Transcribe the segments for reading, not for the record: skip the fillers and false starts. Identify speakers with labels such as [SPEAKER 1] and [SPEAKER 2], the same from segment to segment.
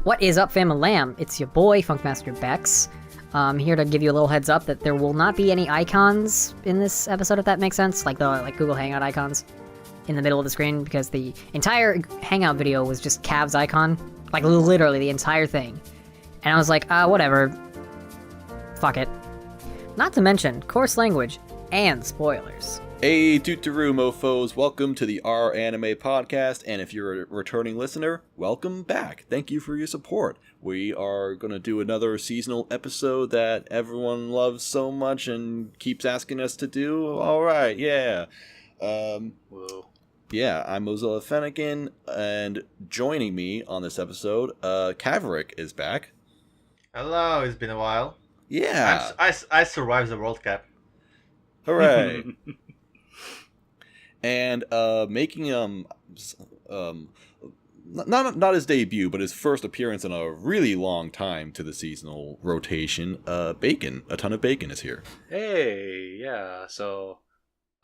[SPEAKER 1] What is up, fam and lamb? It's your boy, Funkmaster Bex. I'm here to give you a little heads up that there will not be any icons in this episode, if that makes sense, like the Google Hangout icons in the middle of the screen, because the entire Hangout video was just Cav's icon, like literally the entire thing. And I was like, whatever. Fuck it. Not to mention coarse language and spoilers.
[SPEAKER 2] Hey, Tootaroo mofos, welcome to the R Anime Podcast, and if you're a returning listener, welcome back. Thank you for your support. We are going to do another seasonal episode that everyone loves so much and keeps asking us to do. Alright, yeah.
[SPEAKER 3] Whoa.
[SPEAKER 2] Yeah, I'm Mozilla Fennekin, and joining me on this episode, Kaverick is back.
[SPEAKER 3] Hello, it's been a while.
[SPEAKER 2] Yeah.
[SPEAKER 3] I survived the World Cup.
[SPEAKER 2] Hooray. And making not his debut, but his first appearance in a really long time to the seasonal rotation, Bacon. A ton of Bacon is here.
[SPEAKER 4] Hey, yeah. So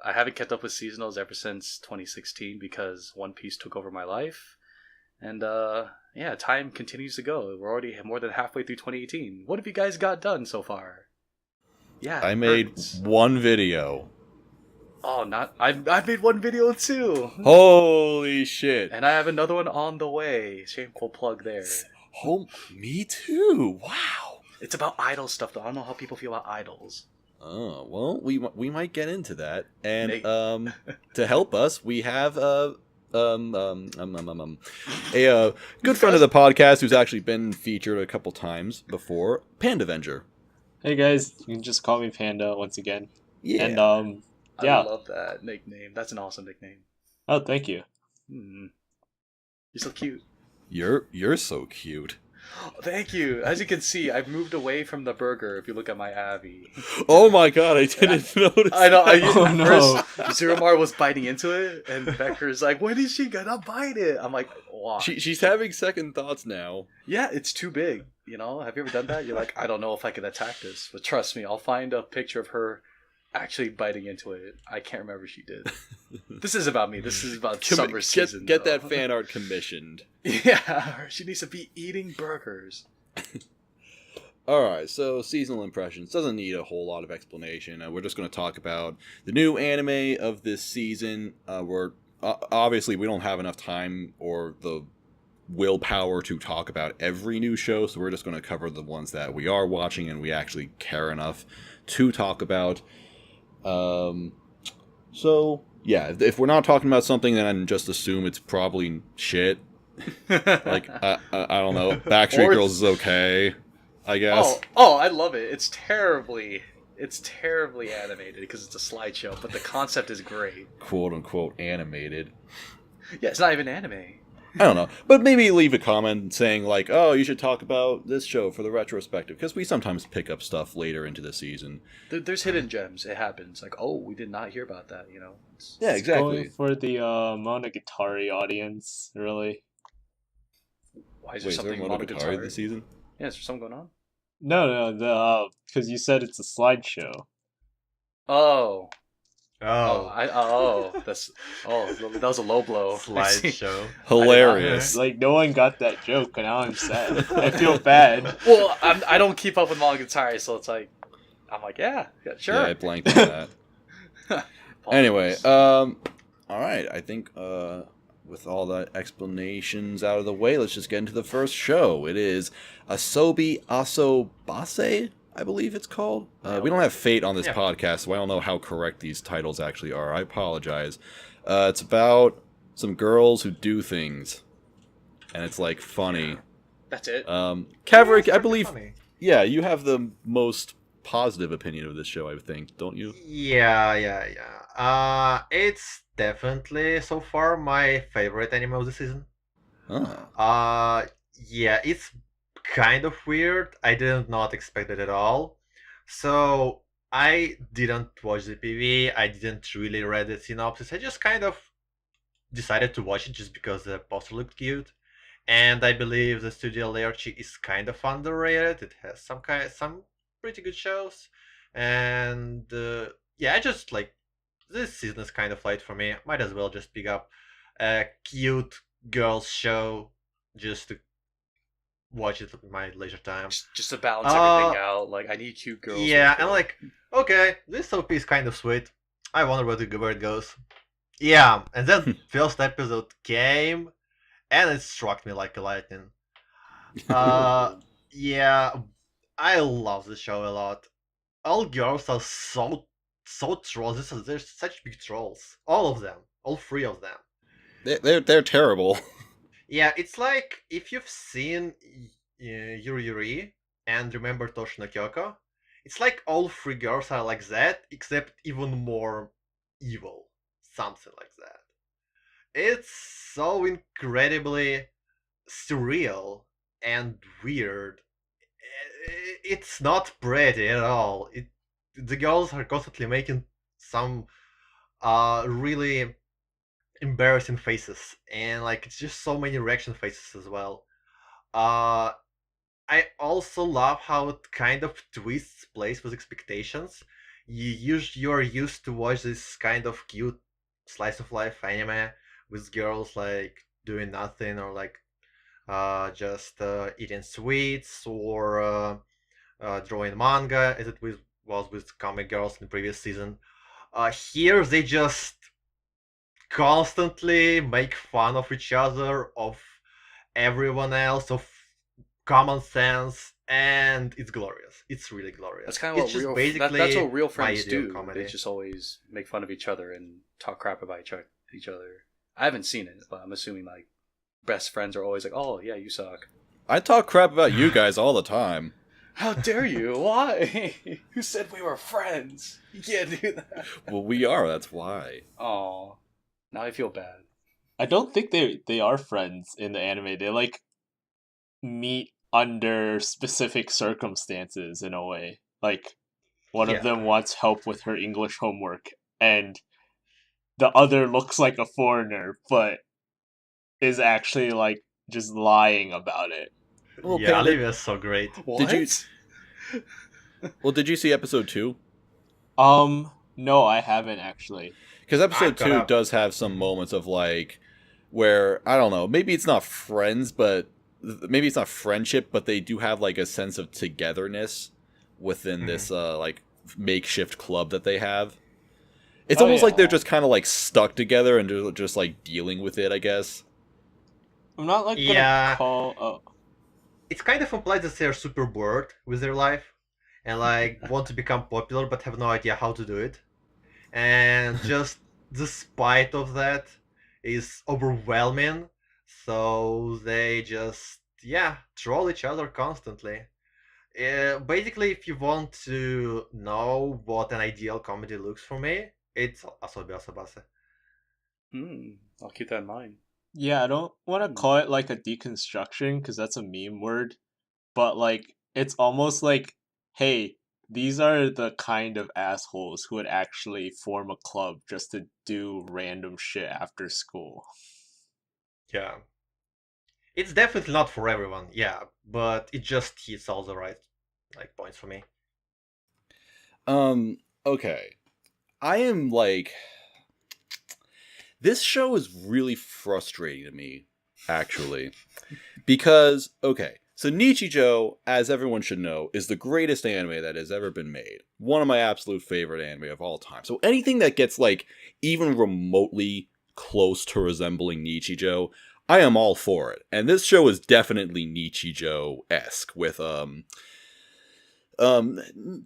[SPEAKER 4] I haven't kept up with seasonals ever since 2016 because One Piece took over my life, and yeah, time continues to go. We're already more than halfway through 2018. What have you guys got done so far? Yeah,
[SPEAKER 2] I made one video.
[SPEAKER 4] Oh, I've made one video too.
[SPEAKER 2] Holy shit!
[SPEAKER 4] And I have another one on the way. Shameful plug there.
[SPEAKER 2] Oh, me too. Wow.
[SPEAKER 4] It's about idol stuff though. I don't know how people feel about idols.
[SPEAKER 2] Oh well, we might get into that. And to help us, we have a good friend of the podcast who's actually been featured a couple times before, Panda Avenger.
[SPEAKER 5] Hey guys, you can just call me Panda once again.
[SPEAKER 2] Yeah.
[SPEAKER 5] And yeah.
[SPEAKER 4] I love that nickname. That's an awesome nickname.
[SPEAKER 5] Oh, thank you.
[SPEAKER 4] You're so cute.
[SPEAKER 2] You're so cute.
[SPEAKER 4] Thank you. As you can see, I've moved away from the burger. If you look at my Abby.
[SPEAKER 2] Oh my god, I didn't notice.
[SPEAKER 4] I know.
[SPEAKER 5] Oh, no.
[SPEAKER 4] First, Zeromar was biting into it, and Becker's like, "When is she gonna bite it?" I'm like, "Why?"
[SPEAKER 2] She's having second thoughts now.
[SPEAKER 4] Yeah, it's too big. You know, have you ever done that? You're like, I don't know if I can attack this, but trust me, I'll find a picture of her actually biting into it. I can't remember if she did. This is about me. This is about summer season.
[SPEAKER 2] Get that fan art commissioned.
[SPEAKER 4] Yeah, she needs to be eating burgers.
[SPEAKER 2] Alright, so seasonal impressions. Doesn't need a whole lot of explanation. We're just going to talk about the new anime of this season. Obviously, we don't have enough time or the willpower to talk about every new show, so we're just going to cover the ones that we are watching and we actually care enough to talk about. So yeah, if we're not talking about something, then just assume it's probably shit. Like I don't know, Backstreet Girls is okay, I guess.
[SPEAKER 4] Oh, I love it. It's terribly animated because it's a slideshow, but the concept is great.
[SPEAKER 2] Quote unquote animated.
[SPEAKER 4] Yeah, it's not even anime.
[SPEAKER 2] I don't know, but maybe leave a comment saying like, "Oh, you should talk about this show for the retrospective," because we sometimes pick up stuff later into the season.
[SPEAKER 4] There's hidden gems. It happens. Like, oh, we did not hear about that. You know.
[SPEAKER 2] Yeah, exactly.
[SPEAKER 5] Going for the Monogatari audience, really.
[SPEAKER 4] Why is there
[SPEAKER 2] Wait,
[SPEAKER 4] something
[SPEAKER 2] is there Monogatari this season?
[SPEAKER 4] Yeah, is there something going on?
[SPEAKER 5] No, because you said it's a slideshow.
[SPEAKER 4] Oh.
[SPEAKER 3] Oh.
[SPEAKER 4] That was a low blow.
[SPEAKER 3] Slideshow.
[SPEAKER 2] Hilarious.
[SPEAKER 5] Like, no one got that joke, and now I'm sad. I feel bad.
[SPEAKER 4] Well, I don't keep up with Monogatari, so it's like, I'm like, yeah, sure.
[SPEAKER 2] Yeah, I blanked on that. Anyway, alright, I think, with all the explanations out of the way, let's just get into the first show. It is Asobi Asobase, I believe it's called. We don't have Fate on this podcast, so I don't know how correct these titles actually are. I apologize. It's about some girls who do things, and it's like funny.
[SPEAKER 4] That's it.
[SPEAKER 2] Kaverick, I believe.
[SPEAKER 3] Funny.
[SPEAKER 2] Yeah, you have the most positive opinion of this show, I think, don't you?
[SPEAKER 3] Yeah. It's definitely so far my favorite anime of the season.
[SPEAKER 2] Oh.
[SPEAKER 3] Yeah, it's kind of weird. I did not expect it at all. So I didn't watch the PV. I didn't really read the synopsis. I just kind of decided to watch it just because the poster looked cute. And I believe the studio Lerchi is kind of underrated. It has some pretty good shows. And yeah, I just like this season is kind of light for me. Might as well just pick up a cute girls show just to watch it in my leisure time.
[SPEAKER 4] Just to balance everything out. Like, I need cute girls.
[SPEAKER 3] Yeah,
[SPEAKER 4] with
[SPEAKER 3] and
[SPEAKER 4] it.
[SPEAKER 3] like, okay, this OP is kind of sweet. I wonder where it goes. Yeah, and then first episode came, and it struck me like a lightning. Yeah, I love the show a lot. All girls are so trolls. They're such big trolls. All of them, all three of them.
[SPEAKER 2] They're terrible.
[SPEAKER 3] Yeah, it's like if you've seen Yuri and remember Toshi no Kyoko, it's like all three girls are like that, except even more evil. Something like that. It's so incredibly surreal and weird. It's not pretty at all. The girls are constantly making some really embarrassing faces, and like it's just so many reaction faces as well. Uh, I also love how it kind of twists plays with expectations. You are used to watch this kind of cute slice of life anime with girls like doing nothing or like just eating sweets or drawing manga as was with comic girls in the previous season. Here they just constantly make fun of each other, of everyone else, of common sense, and it's glorious. It's really glorious.
[SPEAKER 4] That's kind of
[SPEAKER 3] it's
[SPEAKER 4] what
[SPEAKER 3] just
[SPEAKER 4] real
[SPEAKER 3] basically
[SPEAKER 4] that's what real
[SPEAKER 3] my
[SPEAKER 4] friends
[SPEAKER 3] ideal
[SPEAKER 4] do.
[SPEAKER 3] comedy.
[SPEAKER 4] They just always make fun of each other and talk crap about each other. I haven't seen it, but I'm assuming like best friends are always like, "Oh yeah, you suck."
[SPEAKER 2] I talk crap about you guys all the time.
[SPEAKER 4] How dare you? Why? Who said we were friends? You can't do that.
[SPEAKER 2] Well, we are. That's why.
[SPEAKER 4] Oh, now I feel bad.
[SPEAKER 5] I don't think they are friends in the anime. They like meet under specific circumstances in a way. Like one of
[SPEAKER 3] Yeah.
[SPEAKER 5] them wants help with her English homework, and the other looks like a foreigner, but is actually like just lying about it.
[SPEAKER 2] Well,
[SPEAKER 3] Yeah,
[SPEAKER 2] Panda,
[SPEAKER 3] Olivia's so great.
[SPEAKER 4] What?
[SPEAKER 2] did you see episode 2?
[SPEAKER 5] No, I haven't actually.
[SPEAKER 2] Because episode
[SPEAKER 3] caught
[SPEAKER 2] 2
[SPEAKER 3] up.
[SPEAKER 2] does have some moments of like where I don't know, maybe it's not friends, but maybe it's not friendship, but they do have like a sense of togetherness within this like makeshift club that they have. It's almost like they're just kind of like stuck together and they're just like dealing with it, I guess.
[SPEAKER 5] I'm not like gonna
[SPEAKER 3] Yeah.
[SPEAKER 5] call. Oh,
[SPEAKER 3] It's kind of implies that they're super bored with their life and like want to become popular but have no idea how to do it. And just the spite of that is overwhelming. So they just troll each other constantly. Basically, if you want to know what an ideal comedy looks for me, it's Asobi Asobase.
[SPEAKER 4] I'll keep that in mind.
[SPEAKER 5] yeah. I don't want to call it like a deconstruction because that's a meme word, but like it's almost like, hey, these are the kind of assholes who would actually form a club just to do random shit after school.
[SPEAKER 3] Yeah. It's definitely not for everyone, yeah, but it just hits all the right points for me.
[SPEAKER 2] Okay. I am like this show is really frustrating to me, actually. Because, okay, so Nichijou, as everyone should know, is the greatest anime that has ever been made. One of my absolute favorite anime of all time. So anything that gets, like, even remotely close to resembling Nichijou, I am all for it. And this show is definitely Nichijou-esque with,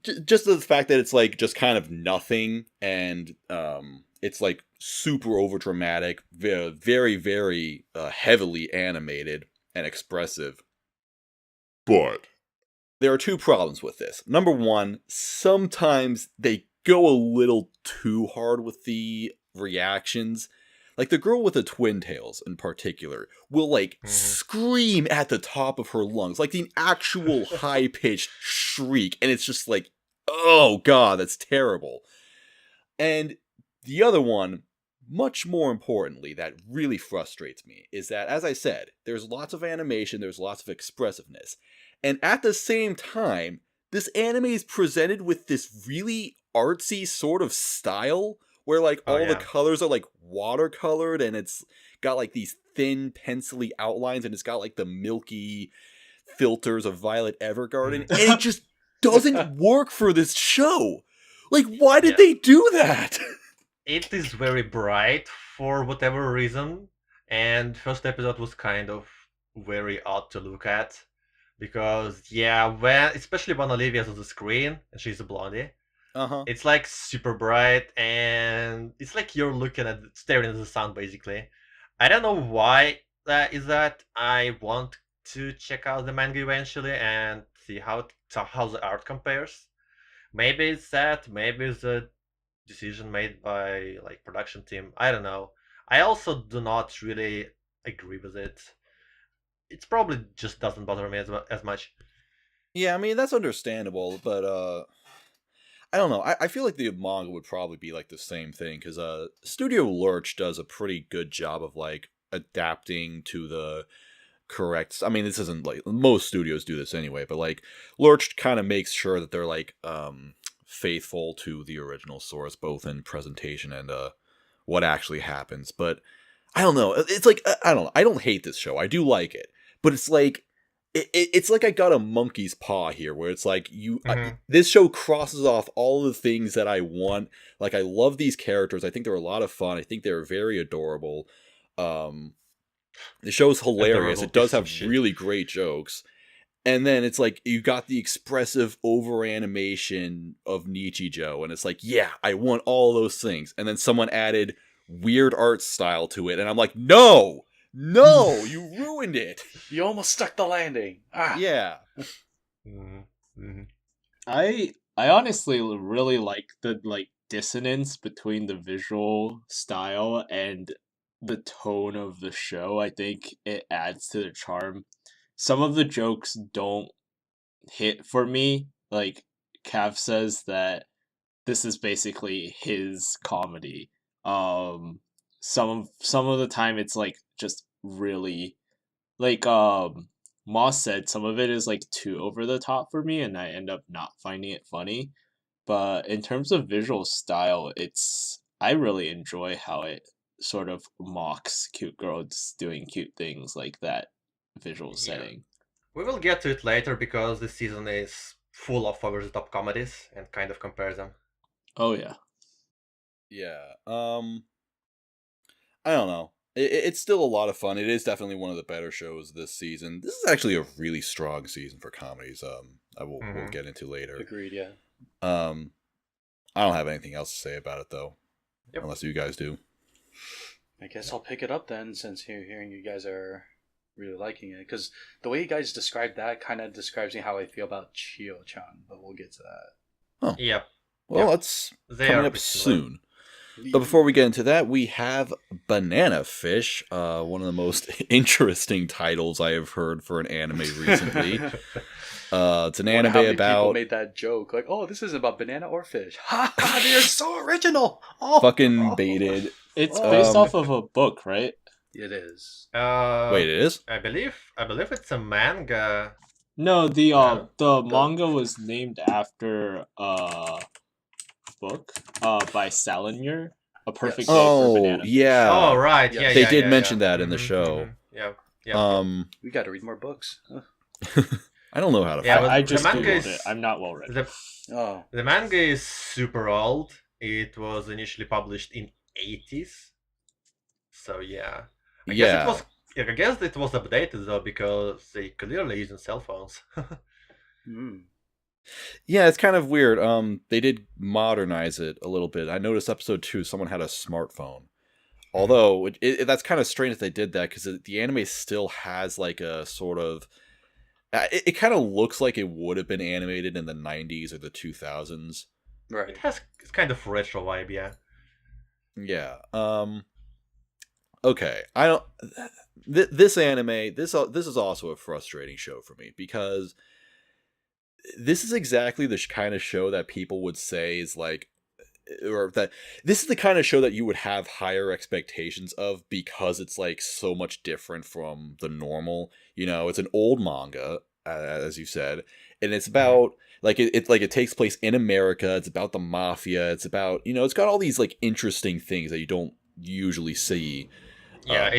[SPEAKER 2] just the fact that it's, like, just kind of nothing, and, it's, like, super over-dramatic, very, very heavily animated and expressive. But there are two problems with this. Number one, sometimes they go a little too hard with the reactions. Like, the girl with the twin tails, in particular, will, like, scream at the top of her lungs. Like, the actual high-pitched shriek. And it's just like, oh, God, that's terrible. And the other one, much more importantly, that really frustrates me, is that, as I said, there's lots of animation, there's lots of expressiveness. And at the same time, this anime is presented with this really artsy sort of style, where, like, all the colors are, like, watercolored, and it's got, like, these thin, pencil-y outlines, and it's got, like, the milky filters of Violet Evergarden, and it just doesn't work for this show. Like, why did they do that?
[SPEAKER 3] It is very bright for whatever reason, and first episode was kind of very odd to look at, because when especially when Olivia's on the screen and she's a blondie, it's like super bright, and it's like you're staring at the sun basically. I don't know why that is. That I want to check out the manga eventually and see how the art compares. Maybe it's that. Maybe it's a decision made by like production team. I don't know. I also do not really agree with it. It's probably just doesn't bother me as much.
[SPEAKER 2] Yeah, I mean that's understandable, but I don't know. I feel like the manga would probably be like the same thing, because Studio Lurch does a pretty good job of like adapting to the correct. I mean, this isn't like most studios do this anyway, but like Lurch kind of makes sure that they're like faithful to the original source, both in presentation and what actually happens. But I don't know. It's like I don't know. I don't hate this show. I do like it, but it's like it's like I got a monkey's paw here, where it's like this show crosses off all the things that I want. Like, I love these characters. I think they're a lot of fun. I think they're very adorable. The show's hilarious. It does have really great jokes. And then it's like, you got the expressive over animation of Nichijou, and it's like, yeah, I want all those things. And then someone added weird art style to it, and I'm like, no, you ruined it.
[SPEAKER 4] You almost stuck the landing.
[SPEAKER 2] Yeah.
[SPEAKER 5] I honestly really like the dissonance between the visual style and the tone of the show. I think it adds to the charm. Some of the jokes don't hit for me. Like, Cav says that this is basically his comedy. Some of the time it's like just really, like Moss said, some of it is like too over the top for me, and I end up not finding it funny. But in terms of visual style, I really enjoy how it sort of mocks cute girls doing cute things like that visual setting.
[SPEAKER 3] We will get to it later, because this season is full of over the top comedies and kind of compares them.
[SPEAKER 5] Oh yeah.
[SPEAKER 2] Yeah. I don't know. It's still a lot of fun. It is definitely one of the better shows this season. This is actually a really strong season for comedies. We'll get into later.
[SPEAKER 4] Agreed. Yeah.
[SPEAKER 2] I don't have anything else to say about it though, unless you guys do.
[SPEAKER 4] I guess I'll pick it up then, since hearing you guys are really liking it, because the way you guys described that kind of describes me how I feel about Chio-chan, but we'll get to that.
[SPEAKER 2] Oh.
[SPEAKER 3] Yep.
[SPEAKER 2] Well, that's coming up soon. But before we get into that, we have Banana Fish, one of the most interesting titles I have heard for an anime recently. It's an anime
[SPEAKER 4] how many
[SPEAKER 2] about...
[SPEAKER 4] people made that joke, like, oh, this isn't about banana or fish. Ha ha, they're so original! Oh,
[SPEAKER 2] fucking baited.
[SPEAKER 5] It's based off of a book, right?
[SPEAKER 4] It is.
[SPEAKER 2] Wait, it is?
[SPEAKER 3] I believe it's a manga.
[SPEAKER 5] No, the manga was named after a book by Salinger, A Perfect Day for Banana.
[SPEAKER 2] Yeah.
[SPEAKER 3] Oh, right.
[SPEAKER 4] Yeah.
[SPEAKER 2] They did mention that in the show.
[SPEAKER 3] Yeah.
[SPEAKER 4] We got to read more books.
[SPEAKER 2] I don't know how to.
[SPEAKER 5] I just googled it. I'm not well read.
[SPEAKER 3] The manga is super old. It was initially published in 80s. So yeah. I guess it was updated though, because they clearly using cell phones.
[SPEAKER 2] Yeah, it's kind of weird. They did modernize it a little bit. I noticed episode 2, someone had a smartphone. Although that's kind of strange that they did that, because the anime still has like a sort of. It kind of looks like it would have been animated in the 90s or the 2000s.
[SPEAKER 3] Right. It's kind of retro vibe, yeah.
[SPEAKER 2] Yeah. Okay. I don't. This anime. This is also a frustrating show for me, because this is exactly the kind of show that people would say is like, or that this is the kind of show that you would have higher expectations of, because it's like so much different from the normal. You know, it's an old manga, as you said, and it's about like it takes place in America. It's about the mafia. It's about, it's got all these like interesting things that you don't usually see.
[SPEAKER 3] Yeah,
[SPEAKER 2] Oh.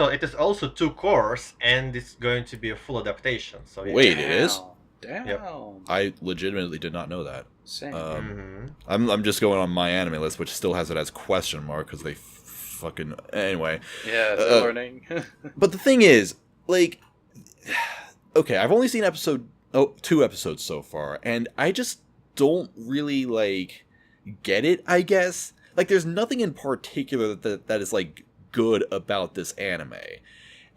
[SPEAKER 3] it is also 2 course, and it's going to be a full adaptation. So yeah.
[SPEAKER 2] Wait, it is?
[SPEAKER 4] Damn.
[SPEAKER 3] Yep.
[SPEAKER 2] I legitimately did not know that.
[SPEAKER 4] Same.
[SPEAKER 3] Mhm.
[SPEAKER 2] I'm just going on my anime list, which still has it as question mark because they fucking anyway.
[SPEAKER 4] Yeah, they're learning.
[SPEAKER 2] But the thing is, like, okay, I've only seen 2 episodes so far, and I just don't really like get it. I guess like there's nothing in particular that is like good about this anime,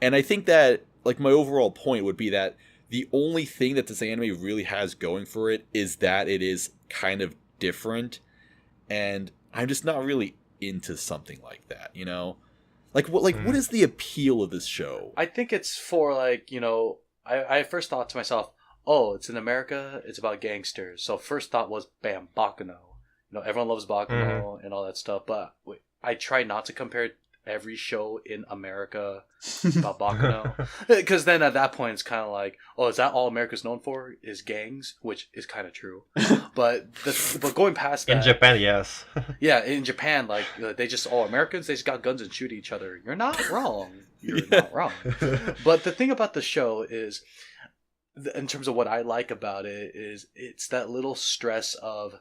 [SPEAKER 2] and I think that like my overall point would be that the only thing that this anime really has going for it is that it is kind of different, and I'm just not really into something like that, you know? Like what is the appeal of this show?
[SPEAKER 4] I think it's for like, I first thought to myself, oh, it's in America, it's about gangsters. So first thought was, bam, Bakuno. Everyone loves Bakuno and all that stuff. But I try not to compare every show in America about Bakuno, because then at that point it's kind of like, oh, is that all America's known for is gangs, which is kind of true. but going past that,
[SPEAKER 3] In Japan, yes.
[SPEAKER 4] yeah, in Japan, like they just Americans, they just got guns and shoot each other. You're not wrong. You're not wrong. But the thing about the show is, in terms of what I like about it, is it's that little stress of,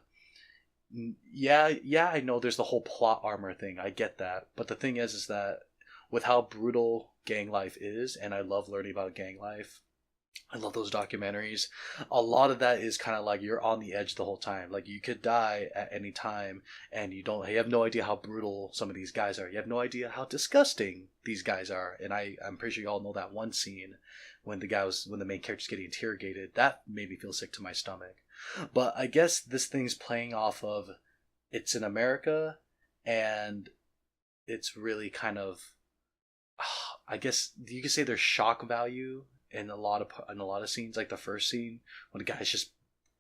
[SPEAKER 4] yeah, I know there's the whole plot armor thing. I get that. But the thing is that with how brutal gang life is, and I love learning about gang life, I love those documentaries. A lot of that is kind of like you're on the edge the whole time. Like you could die at any time, and you have no idea how brutal some of these guys are. You have no idea how disgusting these guys are. And I'm pretty sure you all know that one scene when the main character's getting interrogated. That made me feel sick to my stomach. But I guess this thing's playing off of, it's in America, and it's really kind of, I guess you could say there's shock value in a lot of scenes, like the first scene when the guy's just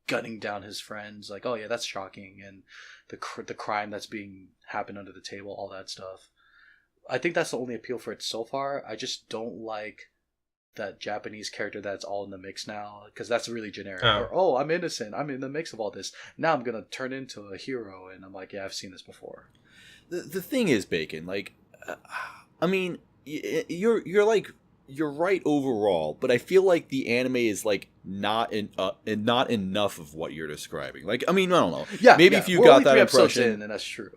[SPEAKER 4] gunning down his friends, like, oh yeah, that's shocking, and the crime that's being happened under the table, all that stuff. I think that's the only appeal for it so far. I just don't like that Japanese character that's all in the mix now, because that's really generic. Or, I'm innocent, I'm in the mix of all this, now I'm gonna turn into a hero, and I'm like, yeah, I've seen this before.
[SPEAKER 2] The thing is, Bacon, like, I mean, you're right overall, but I feel like the anime is like not enough of what you're describing. Like, I mean, I don't know.
[SPEAKER 4] Yeah,
[SPEAKER 2] maybe if you got that impression,
[SPEAKER 4] and that's true.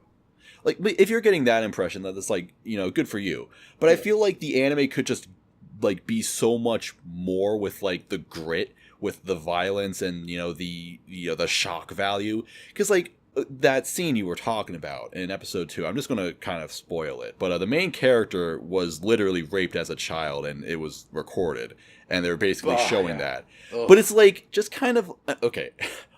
[SPEAKER 2] Like, if you're getting that impression, that it's like, good for you. But I feel like the anime could just like be so much more with like the grit, with the violence, and the shock value. Because like that scene you were talking about in episode 2, I'm just gonna kind of spoil it, but the main character was literally raped as a child, and it was recorded, and they're basically showing that. Ugh. But it's like just kind of okay.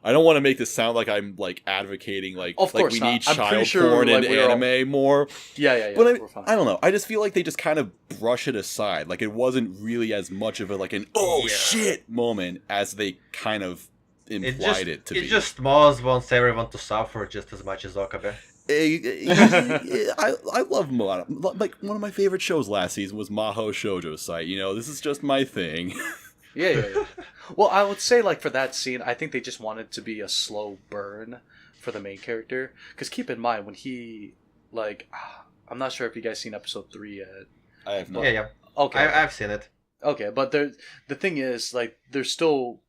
[SPEAKER 2] I don't want to make this sound like I'm like advocating like,
[SPEAKER 4] of course
[SPEAKER 2] we
[SPEAKER 4] not.
[SPEAKER 2] need child porn in anime more.
[SPEAKER 4] Yeah.
[SPEAKER 2] But I don't know. I just feel like they just kind of brush it aside. Like it wasn't really as much of an shit moment as they kind of implied it to be.
[SPEAKER 3] It just Moz wants everyone to suffer just as much as Okabe.
[SPEAKER 2] I love Moana. Like one of my favorite shows last season was Mahou Shoujo Site. This is just my thing.
[SPEAKER 4] Yeah. Well, I would say like for that scene, I think they just wanted to be a slow burn for the main character. Because keep in mind when he I'm not sure if you guys seen episode 3 yet.
[SPEAKER 2] I have not.
[SPEAKER 3] Yeah. Okay, I've seen it.
[SPEAKER 4] Okay, but the thing is like there's still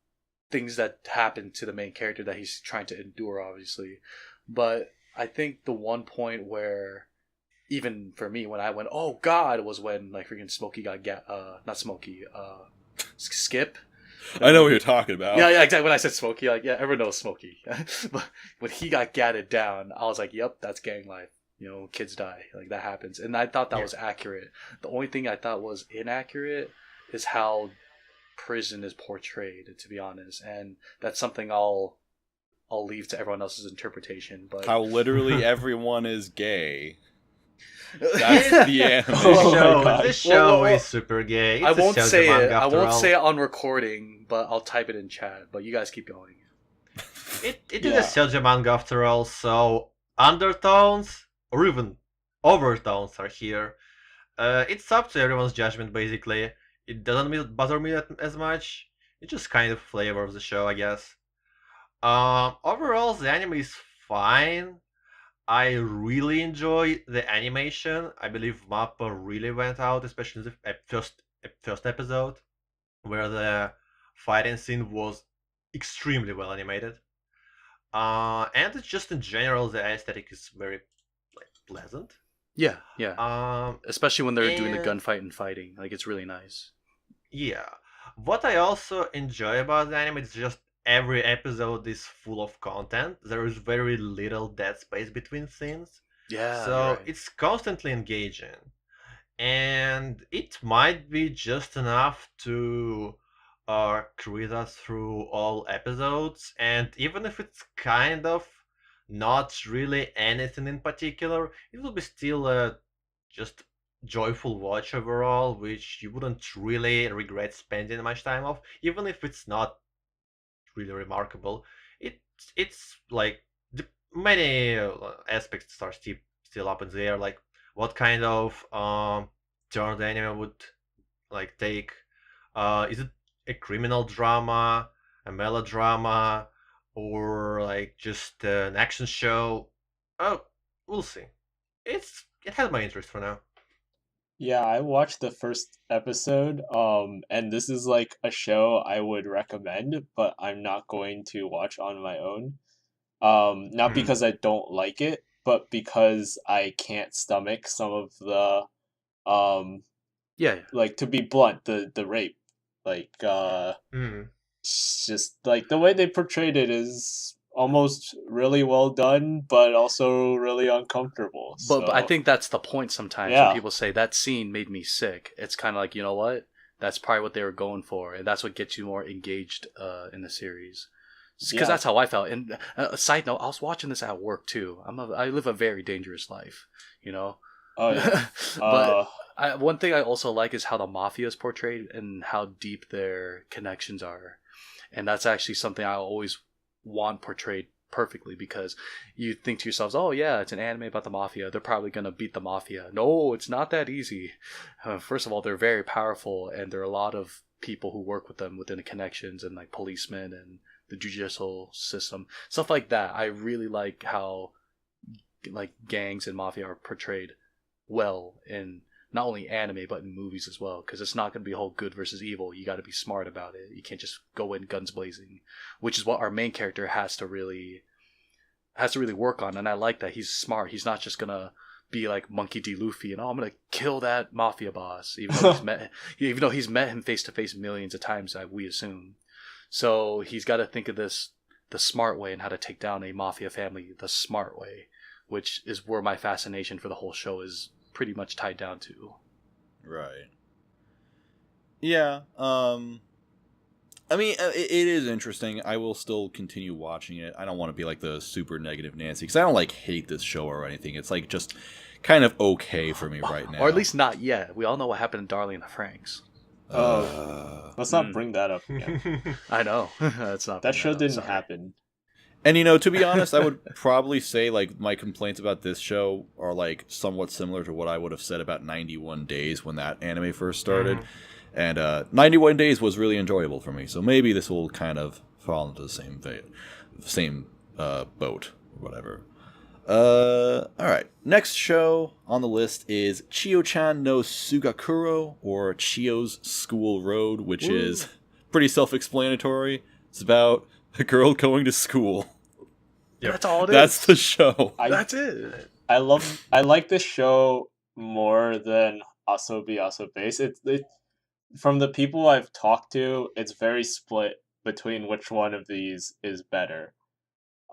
[SPEAKER 4] things that happen to the main character that he's trying to endure, obviously. But I think the one point where, even for me, when I went, oh god, was when like freaking Smokey got not Smokey, Skip.
[SPEAKER 2] I know what you're talking about.
[SPEAKER 4] Yeah, exactly. When I said Smokey, like, yeah, everyone knows Smokey. But when he got gatted down, I was like, yep, that's gang life. Kids die. Like, that happens. And I thought that was accurate. The only thing I thought was inaccurate is how prison is portrayed, to be honest. And that's something I'll leave to everyone else's interpretation. But
[SPEAKER 2] how literally everyone is gay. That's the anime.
[SPEAKER 3] This show is super gay.
[SPEAKER 4] I won't say it. I won't say it on recording, but I'll type it in chat. But you guys keep going.
[SPEAKER 3] It is a shoujo manga after all, so undertones or even overtones are here. It's up to everyone's judgment, basically. It doesn't bother me as much. It's just kind of flavor of the show, I guess. Overall, the anime is fine. I really enjoy the animation. I believe Mappa really went out, especially in the first episode, where the fighting scene was extremely well animated. And it's just in general the aesthetic is very like pleasant.
[SPEAKER 4] Yeah, yeah.
[SPEAKER 3] Um,
[SPEAKER 4] Especially when they're doing the
[SPEAKER 3] and
[SPEAKER 4] gunfight and fighting. Like, it's really nice.
[SPEAKER 3] yeah, what I also enjoy about the anime is just every episode is full of content. There is very little dead space between scenes,
[SPEAKER 4] Yeah, you're
[SPEAKER 3] so
[SPEAKER 4] right.
[SPEAKER 3] it's constantly engaging. And it might be just enough to cruise us through all episodes. And even if it's kind of not really anything in particular, it will be still a just joyful watch overall, which you wouldn't really regret spending much time of, even if it's not really remarkable. It it's like many aspects are still up in the air, like what kind of turn the anime would like take. Is it a criminal drama, a melodrama, or like just an action show? Oh, we'll see. It has my interest for now.
[SPEAKER 5] Yeah, I watched the first episode, and this is like a show I would recommend, but I'm not going to watch on my own. Not
[SPEAKER 3] Hmm.
[SPEAKER 5] because I don't like it, but because I can't stomach some of the, um,
[SPEAKER 4] Yeah,
[SPEAKER 5] like to be blunt, the rape. Like,
[SPEAKER 3] Hmm.
[SPEAKER 5] it's just like the way they portrayed it is almost really well done, but also really uncomfortable.
[SPEAKER 4] but I
[SPEAKER 5] So,
[SPEAKER 4] think that's the point sometimes when
[SPEAKER 5] yeah,
[SPEAKER 4] people say that scene made me sick. It's kind of like, you know what? That's probably what they were going for, and that's what gets you more engaged in the series. Because
[SPEAKER 5] yeah.
[SPEAKER 4] that's how I felt. And a side note, I was watching this at work too. I live a very dangerous life, you know.
[SPEAKER 5] Oh yeah.
[SPEAKER 4] But
[SPEAKER 5] Uh,
[SPEAKER 4] one thing I also like is how the mafia is portrayed and how deep their connections are, and that's actually something I always want portrayed perfectly because you think to yourselves, oh yeah, it's an anime about the mafia, they're probably gonna beat the mafia. No, it's not that easy. First of all, they're very powerful, and there are a lot of people who work with them within the connections and like policemen and the judicial system, stuff like that. I really like how like gangs and mafia are portrayed well in not only anime but in movies as well, because it's not going to be a whole good versus evil. You got to be smart about it. You can't just go in guns blazing, which is what our main character has to really work on. And I like that he's smart. He's not just gonna be like Monkey D. Luffy and, oh, I'm gonna kill that mafia boss, even though he's met him face to face millions of times, we assume. So he's got to think of this the smart way and how to take down a mafia family the smart way, which is where my fascination for the whole show is pretty much tied down to.
[SPEAKER 2] Right. Yeah. I mean, it is interesting. I will still continue watching it. I don't want to be like the super negative Nancy because I don't like hate this show or anything. It's like just kind of okay for me right now.
[SPEAKER 4] Or at least not yet. We all know what happened to Darling in the Franks.
[SPEAKER 5] let's not bring that up again.
[SPEAKER 4] I know. That's not
[SPEAKER 5] That show didn't
[SPEAKER 4] sorry.
[SPEAKER 5] happen.
[SPEAKER 2] And to be honest, I would probably say like my complaints about this show are like somewhat similar to what I would have said about 91 Days when that anime first started. And 91 Days was really enjoyable for me, so maybe this will kind of fall into the same boat, or whatever. All right. Next show on the list is Chio-chan no Tsuugakuro, or Chio's School Road, which is pretty self-explanatory. It's about a girl going to school.
[SPEAKER 3] Yep.
[SPEAKER 4] That's all it is.
[SPEAKER 2] That's the show.
[SPEAKER 4] That's it.
[SPEAKER 5] I like this show more than Asobi Asobase. It from the people I've talked to, it's very split between which one of these is better.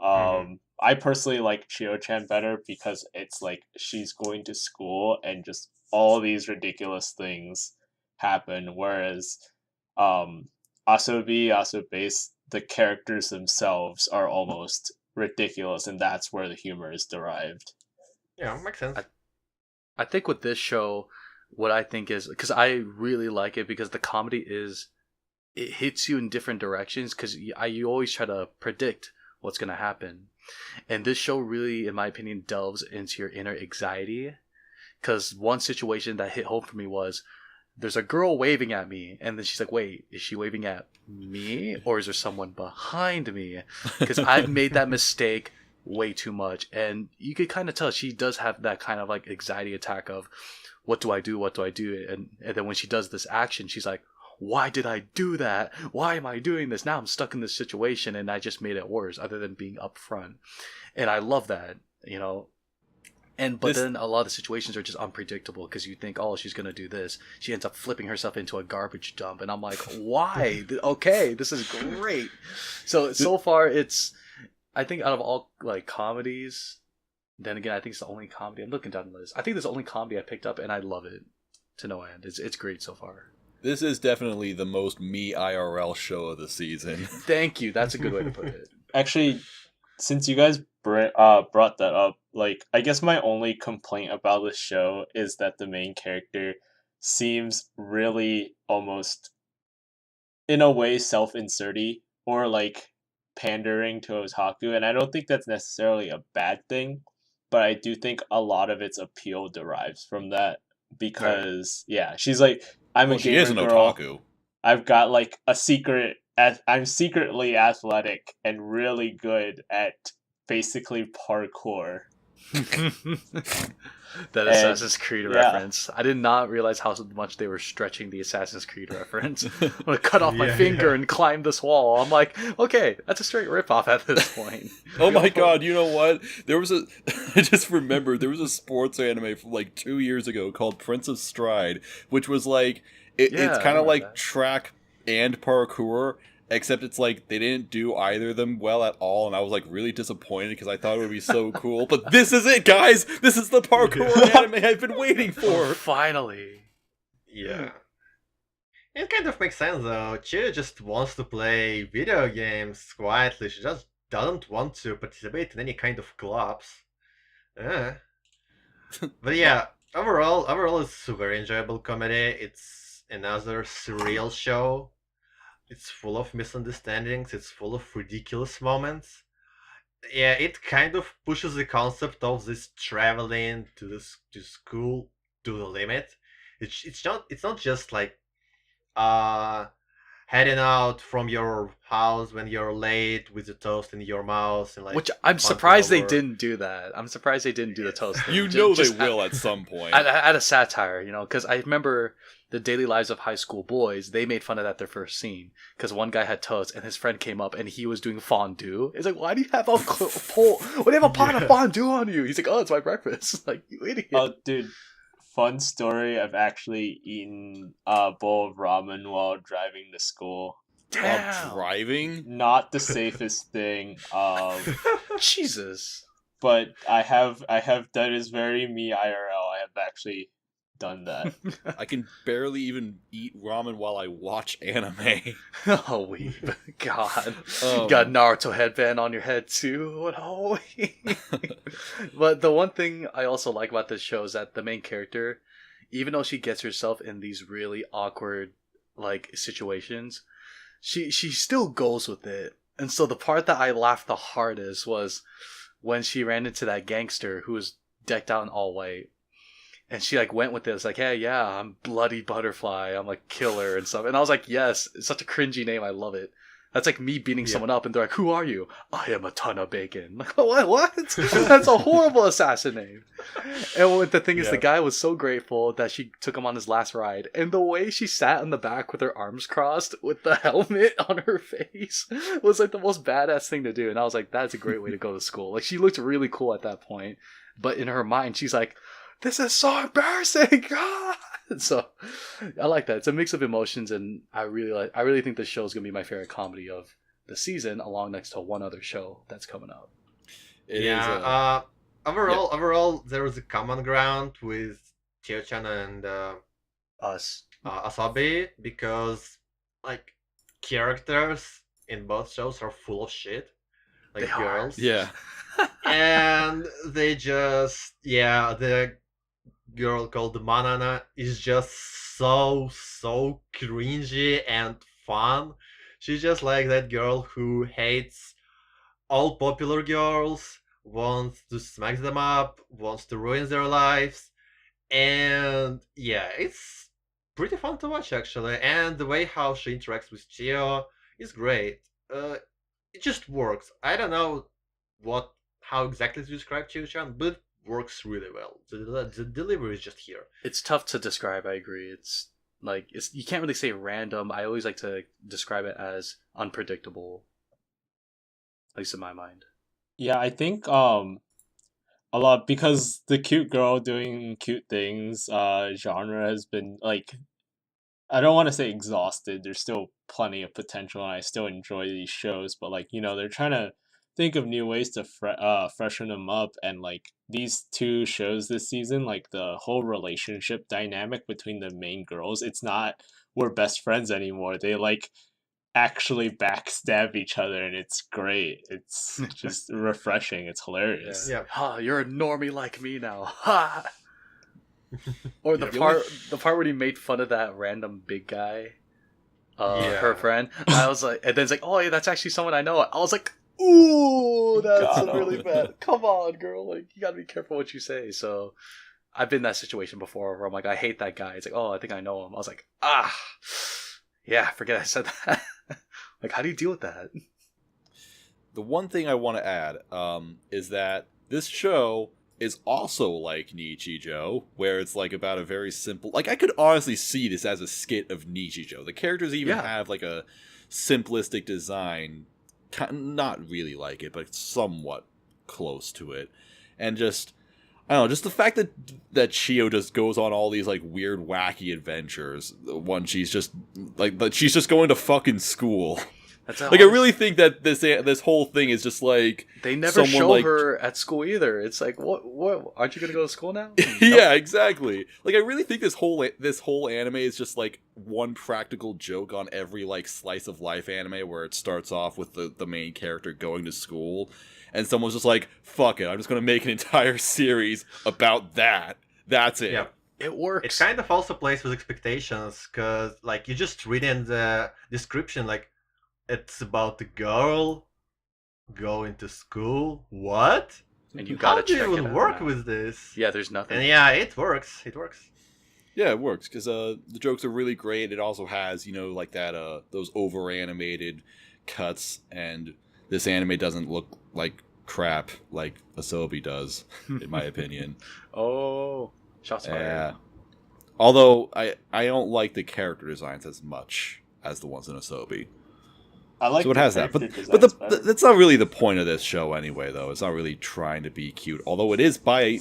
[SPEAKER 5] I personally like Chio-chan better because it's like she's going to school and just all these ridiculous things happen, whereas Asobi Asobase, the characters themselves are almost ridiculous, and that's where the humor is derived.
[SPEAKER 3] Yeah, makes sense.
[SPEAKER 4] I think with this show, what I think is, because I really like it because the comedy it hits you in different directions because you always try to predict what's going to happen. And this show really, in my opinion, delves into your inner anxiety. Because one situation that hit home for me was there's a girl waving at me, and then she's like, wait, is she waving at me or is there someone behind me? Because I've made that mistake way too much, and you could kind of tell she does have that kind of like anxiety attack of what do I do, and then when she does this action, she's like, why did I do that? Why am I doing this? Now I'm stuck in this situation, and I just made it worse, other than being upfront. And I love that, but then a lot of the situations are just unpredictable, because you think, oh, she's gonna do this. She ends up flipping herself into a garbage dump, and I'm like, why? Okay, this is great. So far, I think out of all like comedies, then again, I think it's the only comedy. I'm looking down the list. I think this is the only comedy I picked up, and I love it to no end. It's great so far.
[SPEAKER 2] This is definitely the most me IRL show of the season.
[SPEAKER 4] Thank you. That's a good way to put it.
[SPEAKER 5] Actually, since you guys brought that up, like, I guess my only complaint about this show is that the main character seems really almost, in a way, self-inserty, or like pandering to otaku, and I don't think that's necessarily a bad thing, but I do think a lot of its appeal derives from that, because she's like, I'm a gamer
[SPEAKER 2] she is an
[SPEAKER 5] girl.
[SPEAKER 2] otaku.
[SPEAKER 5] I've got like a secret. I'm secretly athletic and really good at basically parkour.
[SPEAKER 4] That Assassin's Creed reference. I did not realize how much they were stretching the Assassin's Creed reference. I'm gonna cut off my finger and climb this wall. I'm like, okay, that's a straight ripoff at this point.
[SPEAKER 2] Oh my god, you know what? I just remembered, there was a sports anime from like 2 years ago called Prince of Stride, which was like, it's kind of like track and parkour, except it's like they didn't do either of them well at all, and I was like really disappointed because I thought it would be so cool. But this is it, guys! This is the parkour anime I've been waiting for!
[SPEAKER 4] Finally!
[SPEAKER 3] Yeah. It kind of makes sense though. Chio just wants to play video games quietly. She just doesn't want to participate in any kind of clubs. But yeah, overall it's a very enjoyable comedy. It's another surreal show. It's full of misunderstandings, it's full of ridiculous moments. Yeah, it kind of pushes the concept of this traveling to school to the limit. It's not just like heading out from your house when you're late with the toast in your mouth and like.
[SPEAKER 4] Which I'm surprised they didn't do that. I'm surprised they didn't do the toast thing.
[SPEAKER 2] You know they will at some point.
[SPEAKER 4] At a satire, because I remember the Daily Lives of High School Boys, they made fun of that their first scene, because one guy had toast and his friend came up and he was doing fondue. It's like, why do you have a why do you have a pot of fondue on you? He's like, oh, it's my breakfast. Like, you idiot.
[SPEAKER 5] Oh, dude, fun story. I've actually eaten a bowl of ramen while driving to school.
[SPEAKER 4] Damn.
[SPEAKER 2] While driving?
[SPEAKER 5] Not the safest thing.
[SPEAKER 4] Jesus.
[SPEAKER 5] But I have that is very me IRL. I have actually done that.
[SPEAKER 2] I can barely even eat ramen while I watch anime.
[SPEAKER 4] Oh, weeb. God. You got Naruto headband on your head too? What a weeb. But the one thing I also like about this show is that the main character, even though she gets herself in these really awkward like situations, she still goes with it. And so the part that I laughed the hardest was when she ran into that gangster who was decked out in all white. And she like went with this, like, hey, yeah, I'm Bloody Butterfly, I'm like killer and stuff. And I was like, yes, it's such a cringy name, I love it. That's like me beating someone up and they're like, who are you? I am a ton of bacon. Like, what? That's a horrible assassin name. And the thing is, the guy was so grateful that she took him on his last ride. And the way she sat in the back with her arms crossed with the helmet on her face was like the most badass thing to do. And I was like, that's a great way to go to school. Like, she looked really cool at that point. But in her mind, she's like, this is so embarrassing. God. So I like that. It's a mix of emotions, and I really think this show is gonna be my favorite comedy of the season, along next to one other show that's coming out.
[SPEAKER 3] Overall, there was a common ground with Chio-chan and
[SPEAKER 4] Us.
[SPEAKER 3] Asobi, because like characters in both shows are full of shit, like
[SPEAKER 4] They are.
[SPEAKER 3] girls.
[SPEAKER 2] Yeah.
[SPEAKER 3] And they just the girl called Manana is just so cringy and fun. She's just like that girl who hates all popular girls, wants to smack them up, wants to ruin their lives, and yeah, it's pretty fun to watch actually. And the way how she interacts with Chio is great. It just works. I don't know what how exactly to describe Chio-chan, but works really well. The delivery is just here.
[SPEAKER 4] It's tough to describe. I agree. It's like you can't really say random. I always like to describe it as unpredictable, at least in my mind.
[SPEAKER 5] Yeah, I think a lot because the cute girl doing cute things genre has been like, I don't want to say exhausted. There's still plenty of potential, and I still enjoy these shows. But like, they're trying to think of new ways to freshen them up, and like these two shows this season, like the whole relationship dynamic between the main girls, it's not we're best friends anymore. They like actually backstab each other, and it's great. It's just refreshing. It's hilarious.
[SPEAKER 3] Yeah.
[SPEAKER 4] Ha! You're a normie like me now. Ha! Or the
[SPEAKER 2] Yeah.
[SPEAKER 4] part where he made fun of that random big guy,
[SPEAKER 3] Yeah.
[SPEAKER 4] her friend. I was like, and then it's like, oh yeah, that's actually someone I know. I was like, ooh, that's
[SPEAKER 5] Got him.
[SPEAKER 4] really bad. Come on, girl, like you gotta be careful what you say. So I've been in that situation before where I'm like, I hate that guy. It's like, oh, I think I know him. I was like, yeah, forget I said that. Like, how do you deal with that?
[SPEAKER 2] The one thing I want to add is that this show is also like Nichijou, where it's like about a very simple. Like, I could honestly see this as a skit of Nichijou. The characters even have like a simplistic design, not really like it, but somewhat close to it, and just. I don't know, just the fact that Chio just goes on all these like weird, wacky adventures. When she's just she's just going to fucking school.
[SPEAKER 4] That's
[SPEAKER 2] Like, I really think that this whole thing is just like
[SPEAKER 4] they never
[SPEAKER 2] someone,
[SPEAKER 4] show
[SPEAKER 2] like-
[SPEAKER 4] her at school either. It's like, what? Aren't you gonna go to school now?
[SPEAKER 2] yeah, exactly. Like, I really think this whole anime is just like one practical joke on every like slice of life anime where it starts off with the main character going to school, and someone's just like, "Fuck it, I'm just gonna make an entire series about that. That's it."
[SPEAKER 3] Yeah.
[SPEAKER 4] It works.
[SPEAKER 3] It kind of also plays with expectations, because like you just read in the description, like it's about the girl going to school. What?
[SPEAKER 4] and you
[SPEAKER 3] How
[SPEAKER 4] gotta
[SPEAKER 3] do
[SPEAKER 4] check
[SPEAKER 3] you
[SPEAKER 4] it
[SPEAKER 3] even
[SPEAKER 4] out
[SPEAKER 3] work
[SPEAKER 4] now.
[SPEAKER 3] with this?
[SPEAKER 4] Yeah, there's nothing.
[SPEAKER 3] And yeah, it works. It works.
[SPEAKER 2] Yeah, it works because the jokes are really great. It also has like that those over animated cuts, and this anime doesn't look like crap like Asobi does, in my opinion.
[SPEAKER 4] Oh, shots fired.
[SPEAKER 2] Yeah. Although I don't like the character designs as much as the ones in Asobi.
[SPEAKER 5] I like
[SPEAKER 2] So it
[SPEAKER 5] the
[SPEAKER 2] has that,
[SPEAKER 5] character
[SPEAKER 2] but
[SPEAKER 5] designs better.
[SPEAKER 2] that's not really the point of this show anyway. Though it's not really trying to be cute. Although it is by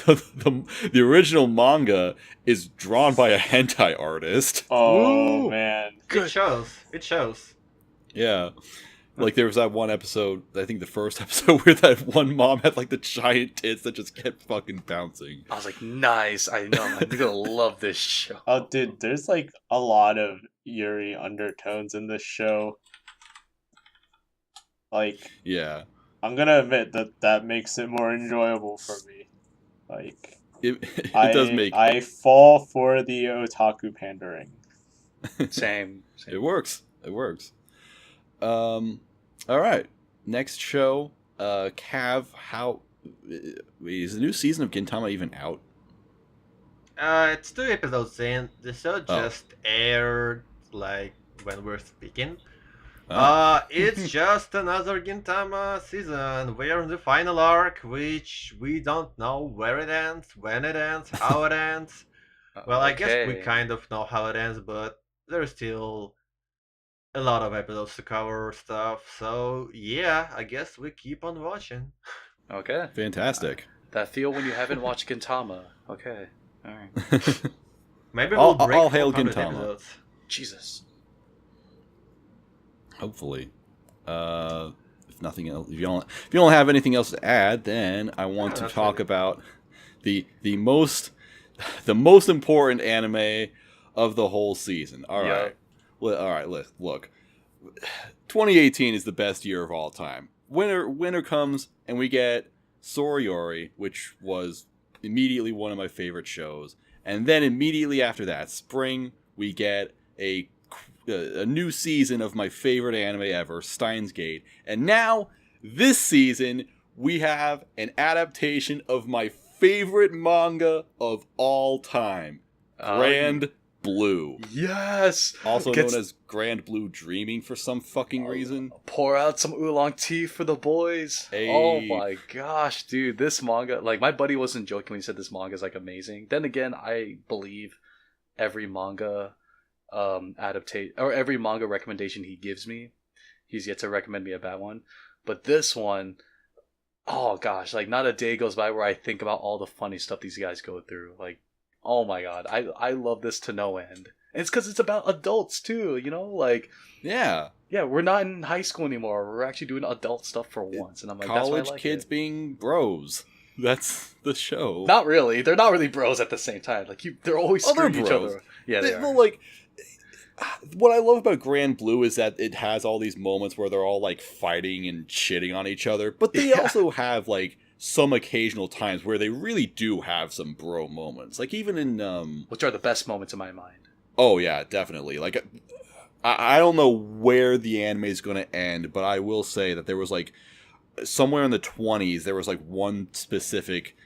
[SPEAKER 2] the original manga is drawn by a hentai artist.
[SPEAKER 5] Oh
[SPEAKER 4] Woo!
[SPEAKER 5] man.
[SPEAKER 3] It shows. It shows.
[SPEAKER 2] Yeah, like there was that one episode. I think the first episode where that one mom had like the giant tits that just kept fucking bouncing.
[SPEAKER 4] I was like, nice. I know. I'm gonna love this show.
[SPEAKER 5] Oh dude, there's like a lot of Yuri undertones in this show. Like,
[SPEAKER 2] Yeah,
[SPEAKER 5] I'm gonna admit that makes it more enjoyable for me. Like,
[SPEAKER 2] it
[SPEAKER 5] I fall for the otaku pandering.
[SPEAKER 4] Same.
[SPEAKER 2] It works. It works. All right. Next show. Cav, how is the new season of Gintama even out?
[SPEAKER 3] It's 2 episodes in. The show just aired like when we're speaking. It's just another Gintama season. We're in the final arc, which we don't know where it ends, when it ends, how it ends. Well, I guess we
[SPEAKER 4] Okay.
[SPEAKER 3] kind of know how it ends, but there's still a lot of episodes to cover stuff. So yeah, I guess we keep on watching.
[SPEAKER 4] Okay.
[SPEAKER 2] Fantastic.
[SPEAKER 4] That feel when you haven't watched Gintama. Okay. All right.
[SPEAKER 3] Maybe
[SPEAKER 2] All-
[SPEAKER 3] we'll break
[SPEAKER 2] all hail
[SPEAKER 3] 400
[SPEAKER 2] Gintama.
[SPEAKER 3] episodes.
[SPEAKER 4] Jesus.
[SPEAKER 2] Hopefully. If nothing else, if you don't have anything else to add, then I want to
[SPEAKER 3] that's
[SPEAKER 2] talk
[SPEAKER 3] it.
[SPEAKER 2] about the most important anime of the whole season. All
[SPEAKER 4] Yeah.
[SPEAKER 2] right. Well, all right. Look. 2018 is the best year of all time. Winter comes and we get Sorayori, which was immediately one of my favorite shows, and then immediately after that, spring, we get a new season of my favorite anime ever, Steins Gate, and now this season we have an adaptation of my favorite manga of all time,
[SPEAKER 4] Um,
[SPEAKER 2] Grand Blue.
[SPEAKER 4] Yes!
[SPEAKER 2] Also
[SPEAKER 4] Gets-
[SPEAKER 2] known as Grand Blue Dreaming for some fucking reason.
[SPEAKER 4] Pour out some oolong tea for the boys.
[SPEAKER 2] Hey.
[SPEAKER 4] Oh my gosh, dude. This manga, like, my buddy wasn't joking when he said this manga is, like, amazing. Then again, I believe every manga adaptation, or every manga recommendation he gives me, he's yet to recommend me a bad one. But this one, oh gosh, like, not a day goes by where I think about all the funny stuff these guys go through. Like, oh my god, I love this to no end. And it's because it's about adults too, you know? Like,
[SPEAKER 2] Yeah.
[SPEAKER 4] yeah, we're not in high school anymore. We're actually doing adult stuff for once. And I'm like, that's why I
[SPEAKER 2] College
[SPEAKER 4] like
[SPEAKER 2] kids
[SPEAKER 4] it.
[SPEAKER 2] being bros. That's the show.
[SPEAKER 4] Not really. They're not really bros at the same time. Like, they're always
[SPEAKER 2] Oh, they're
[SPEAKER 4] screwing each
[SPEAKER 2] bros.
[SPEAKER 4] other. Yeah, they are.
[SPEAKER 2] Well, like, what I love about Grand Blue is that it has all these moments where they're all like fighting and shitting on each other, but they also have like some occasional times where they really do have some bro moments. Like even in
[SPEAKER 4] Which are the best moments in my mind.
[SPEAKER 2] oh yeah, definitely. Like I don't know where the anime is going to end, but I will say that there was like somewhere in the 20s there was like one specific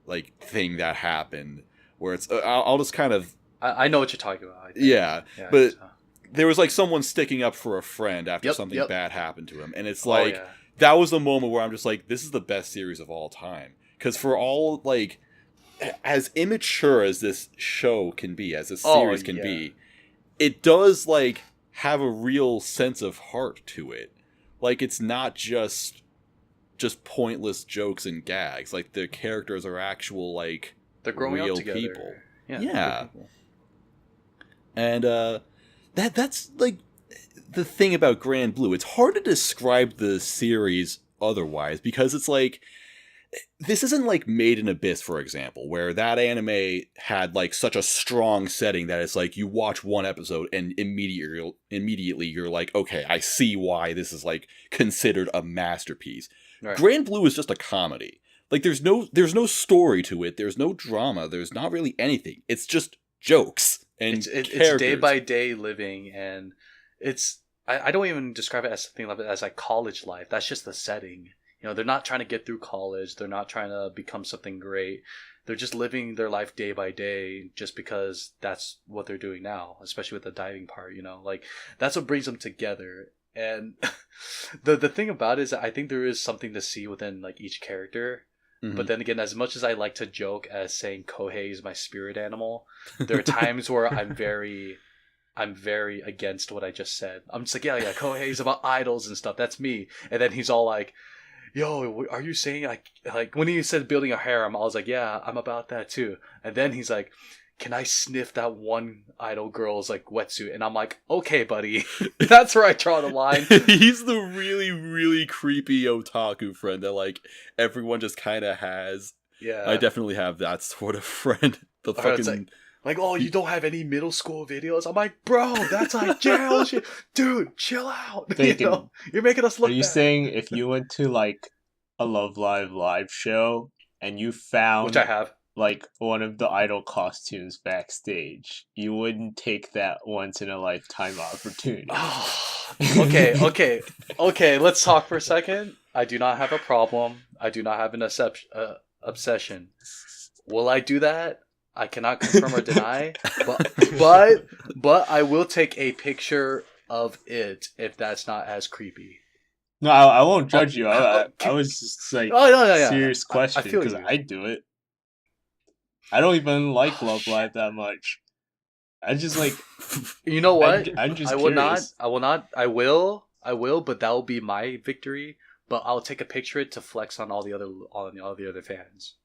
[SPEAKER 2] like thing that happened where it's I'll just kind of
[SPEAKER 4] I know what you're talking about. I think.
[SPEAKER 2] yeah,
[SPEAKER 4] Yeah,
[SPEAKER 2] but
[SPEAKER 4] so.
[SPEAKER 2] there was like someone sticking up for a friend after
[SPEAKER 4] Yep,
[SPEAKER 2] something
[SPEAKER 4] yep.
[SPEAKER 2] bad happened to him, and it's
[SPEAKER 4] Oh,
[SPEAKER 2] like
[SPEAKER 4] yeah.
[SPEAKER 2] that was the moment where I'm just like, this is the best series of all time. Because for all like as immature as this show can be, as this series can
[SPEAKER 4] yeah.
[SPEAKER 2] be, it does like have a real sense of heart to it. Like it's not just pointless jokes and gags. Like the characters are actual like
[SPEAKER 4] They're growing
[SPEAKER 2] real
[SPEAKER 4] up together.
[SPEAKER 2] people.
[SPEAKER 4] Yeah.
[SPEAKER 2] Yeah.
[SPEAKER 4] real people.
[SPEAKER 2] And that's like the thing about Grand Blue. It's hard to describe the series otherwise because it's like this isn't like Made in Abyss, for example, where that anime had like such a strong setting that it's like you watch one episode and immediately you're like, okay, I see why this is like considered a masterpiece.
[SPEAKER 4] Right.
[SPEAKER 2] Grand Blue is just a comedy. Like there's no story to it. There's no drama. There's not really anything. It's just jokes and
[SPEAKER 4] It's
[SPEAKER 2] characters.
[SPEAKER 4] day by day living, and it's I don't even describe it as something as like college life. That's just the setting. You know, they're not trying to get through college. They're not trying to become something great. They're just living their life day by day just because that's what they're doing now, especially with the diving part, you know. Like that's what brings them together. And the thing about it is that I think there is something to see within like each character.
[SPEAKER 2] Mhm.
[SPEAKER 4] But then again, as much as I like to joke as saying Kohei is my spirit animal, there are times where I'm very against what I just said. I'm just like, yeah, Kohei is about idols and stuff. That's me. And then he's all like, yo, are you saying like when he said building a harem, I was like, yeah, I'm about that too. And then he's like, can I sniff that one idol girl's like wetsuit? And I'm like, okay, buddy. That's where I draw the line.
[SPEAKER 2] He's the really, really creepy otaku friend that like everyone just kind of has.
[SPEAKER 4] Yeah.
[SPEAKER 2] I definitely have that sort of friend. The
[SPEAKER 4] Or it's
[SPEAKER 2] fucking
[SPEAKER 4] like, oh, you don't have any middle school videos? I'm like, bro, that's like jail shit. Dude, chill out.
[SPEAKER 5] Thinking,
[SPEAKER 4] You know? You're making us look
[SPEAKER 5] Are you
[SPEAKER 4] bad.
[SPEAKER 5] saying if you went to like a Love Live show and you found
[SPEAKER 4] Which I have.
[SPEAKER 5] like one of the idol costumes backstage, you wouldn't take that once in a lifetime opportunity?
[SPEAKER 4] Okay. Let's talk for a second. I do not have a problem. I do not have an obsession. Will I do that? I cannot confirm or deny. But I will take a picture of it if that's not as creepy.
[SPEAKER 5] No, I won't judge you. I was just like,
[SPEAKER 4] Oh no, yeah.
[SPEAKER 5] serious question
[SPEAKER 4] feel
[SPEAKER 5] because
[SPEAKER 4] you.
[SPEAKER 5] I do it. I don't even like Love Live that much. I just like.
[SPEAKER 4] You know what?
[SPEAKER 5] I'm just
[SPEAKER 4] I will
[SPEAKER 5] curious.
[SPEAKER 4] not. I will, but that will be my victory. But I'll take a picture of it to flex on all the other fans.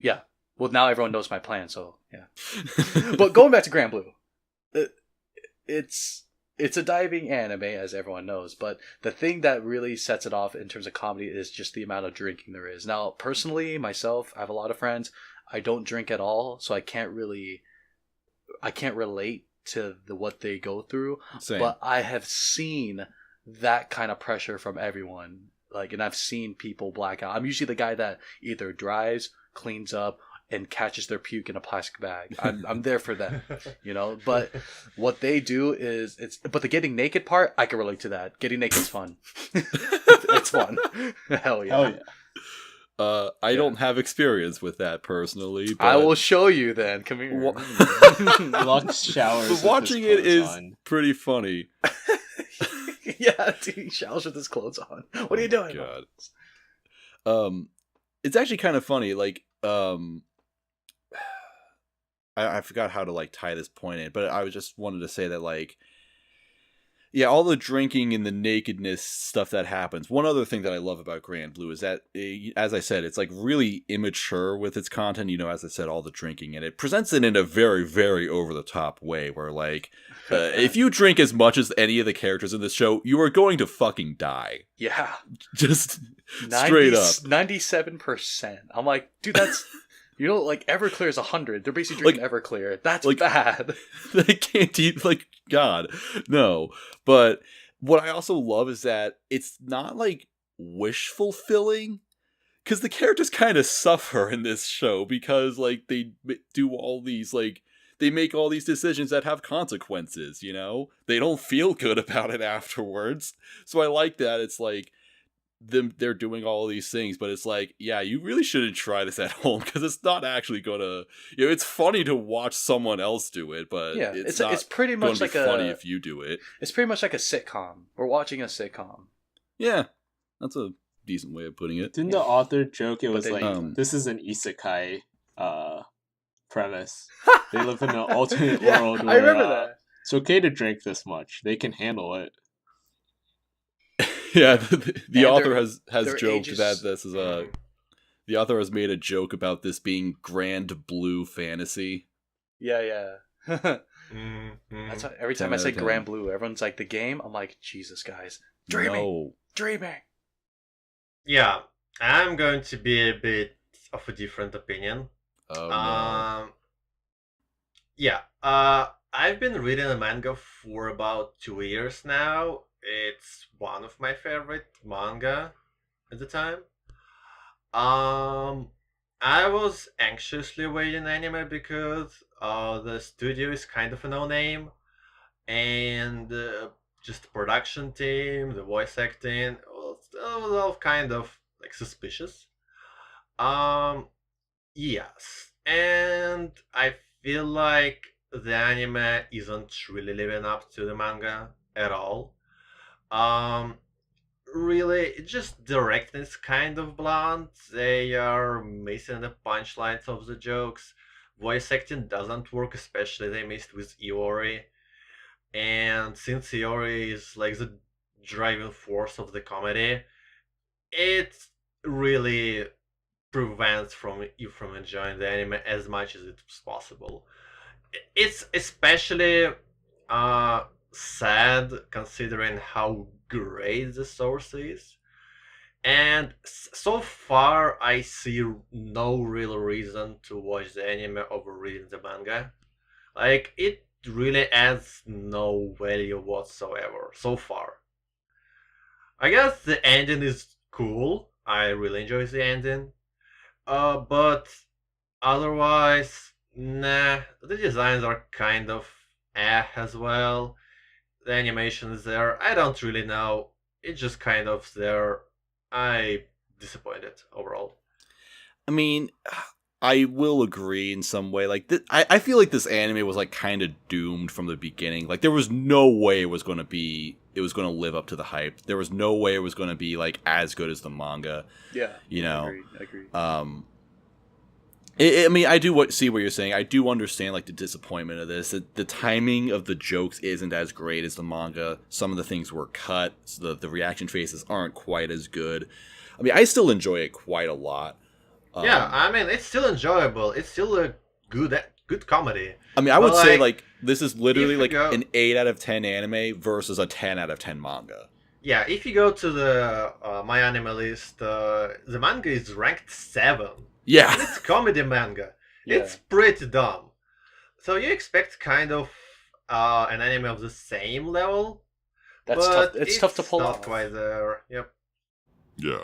[SPEAKER 4] Yeah. Well, now everyone knows my plan, so yeah. But going back to Grand Blue, it's a diving anime, as everyone knows. But the thing that really sets it off in terms of comedy is just the amount of drinking there is. Now, personally, myself, I have a lot of friends. I don't drink at all, so I can't relate to what they go through.
[SPEAKER 2] same.
[SPEAKER 4] But I have seen that kind of pressure from everyone. Like, and I've seen people black out. I'm usually the guy that either drives, cleans up, and catches their puke in a plastic bag. I'm there for them, you know. But what they do is but the getting naked part, I can relate to that. Getting naked is fun. It's fun. Hell yeah.
[SPEAKER 5] Hell yeah.
[SPEAKER 2] I don't have experience with that personally. But
[SPEAKER 4] I will show you then. Come here.
[SPEAKER 5] Lux showers.
[SPEAKER 2] But watching it is pretty funny.
[SPEAKER 4] Yeah, dude, he showers with his clothes on. What are you doing?
[SPEAKER 2] God. It's actually kind of funny. Like, I forgot how to like tie this point in, but I was just wanted to say that like, yeah, all the drinking and the nakedness stuff that happens. One other thing that I love about Grand Blue is that, as I said, it's like really immature with its content. You know, as I said, all the drinking, and it presents it in a very, very over the top way where like, if you drink as much as any of the characters in this show, you are going to fucking die.
[SPEAKER 4] Yeah.
[SPEAKER 2] Just straight up.
[SPEAKER 4] 97%. I'm like, dude, that's... You know, like, Everclear is 100. They're basically drinking like, Everclear. That's like, bad.
[SPEAKER 2] They can't eat, like, God. No. But what I also love is that it's not, like, wish fulfilling. Because the characters kind of suffer in this show because, like, they do all these, like, they make all these decisions that have consequences, you know? They don't feel good about it afterwards. So I like that. It's like, they're doing all these things, but it's like, yeah, you really shouldn't try this at home because it's not actually gonna, you know, it's funny to watch someone else do it, but
[SPEAKER 4] yeah, it's pretty much like
[SPEAKER 2] funny if you do it.
[SPEAKER 4] It's pretty much like a sitcom. We're watching a sitcom.
[SPEAKER 2] Yeah, that's a decent way of putting it.
[SPEAKER 5] Didn't the author joke it was this is an isekai premise? They live in an alternate world where
[SPEAKER 4] I remember that.
[SPEAKER 5] It's okay to drink this much. They can handle it.
[SPEAKER 2] Yeah, the author has joked that this is the author has made a joke about this being Grand Blue fantasy.
[SPEAKER 4] Yeah. That's why every time I say Grand Blue, everyone's like, the game? I'm like, Jesus, guys. Dreaming.
[SPEAKER 3] Yeah, I'm going to be a bit of a different opinion.
[SPEAKER 2] Oh, no.
[SPEAKER 3] Yeah, I've been reading a manga for about 2 years now. It's one of my favorite manga at the time. I was anxiously waiting anime because the studio is kind of a no-name, and just the production team, the voice acting, was all kind of like suspicious. Yes, and I feel like the anime isn't really living up to the manga at all. Really, just directing is kind of blunt. They are missing the punchlines of the jokes. Voice acting doesn't work, especially they missed with Iori. And since Iori is like the driving force of the comedy, it really prevents you from enjoying the anime as much as it's possible. It's especially sad considering how great the source is, and so far I see no real reason to watch the anime over reading the manga. Like, it really adds no value whatsoever so far. I guess the ending is cool. I really enjoy the ending, but otherwise, nah. The designs are kind of as well. The animation is there. I don't really know. It's just kind of there. I disappointed overall.
[SPEAKER 2] I mean, I will agree in some way. Like, I feel like this anime was like kind of doomed from the beginning. Like, there was no way it was going to live up to the hype. There was no way it was going to be like as good as the manga.
[SPEAKER 4] Yeah,
[SPEAKER 2] you know.
[SPEAKER 4] I agree.
[SPEAKER 2] I mean, I do see what you're saying. I do understand like the disappointment of this. The timing of the jokes isn't as great as the manga. Some of the things were cut, so the reaction faces aren't quite as good. I mean, I still enjoy it quite a lot.
[SPEAKER 3] Yeah, I mean, it's still enjoyable. It's still a good comedy.
[SPEAKER 2] I mean, I would say like this is literally like an 8 out of 10 anime versus a 10 out of 10 manga.
[SPEAKER 3] Yeah, if you go to the My Anime list, the manga is ranked 7.
[SPEAKER 2] Yeah.
[SPEAKER 3] It's comedy manga.
[SPEAKER 4] Yeah.
[SPEAKER 3] It's pretty dumb. So you expect kind of an anime of the same level.
[SPEAKER 4] That's
[SPEAKER 3] but
[SPEAKER 4] tough. It's tough to pull off.
[SPEAKER 3] Not quite there. Yep.
[SPEAKER 2] Yeah.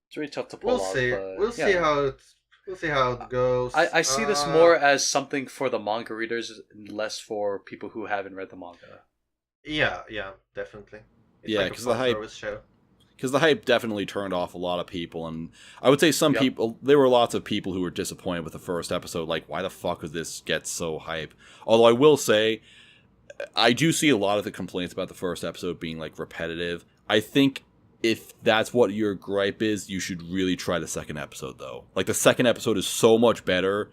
[SPEAKER 4] It's really tough to pull off.
[SPEAKER 3] We'll see how it goes.
[SPEAKER 4] I see this more as something for the manga readers, less for people who haven't read the manga.
[SPEAKER 3] Yeah, definitely. It's
[SPEAKER 2] yeah,
[SPEAKER 3] like
[SPEAKER 2] because the hype.
[SPEAKER 3] Show.
[SPEAKER 2] because the hype definitely turned off a lot of people, and I would say some
[SPEAKER 4] Yep.
[SPEAKER 2] people, there were lots of people who were disappointed with the first episode, like, why the fuck does this get so hype? Although I will say, I do see a lot of the complaints about the first episode being, like, repetitive. I think if that's what your gripe is, you should really try the second episode, though. Like, the second episode is so much better.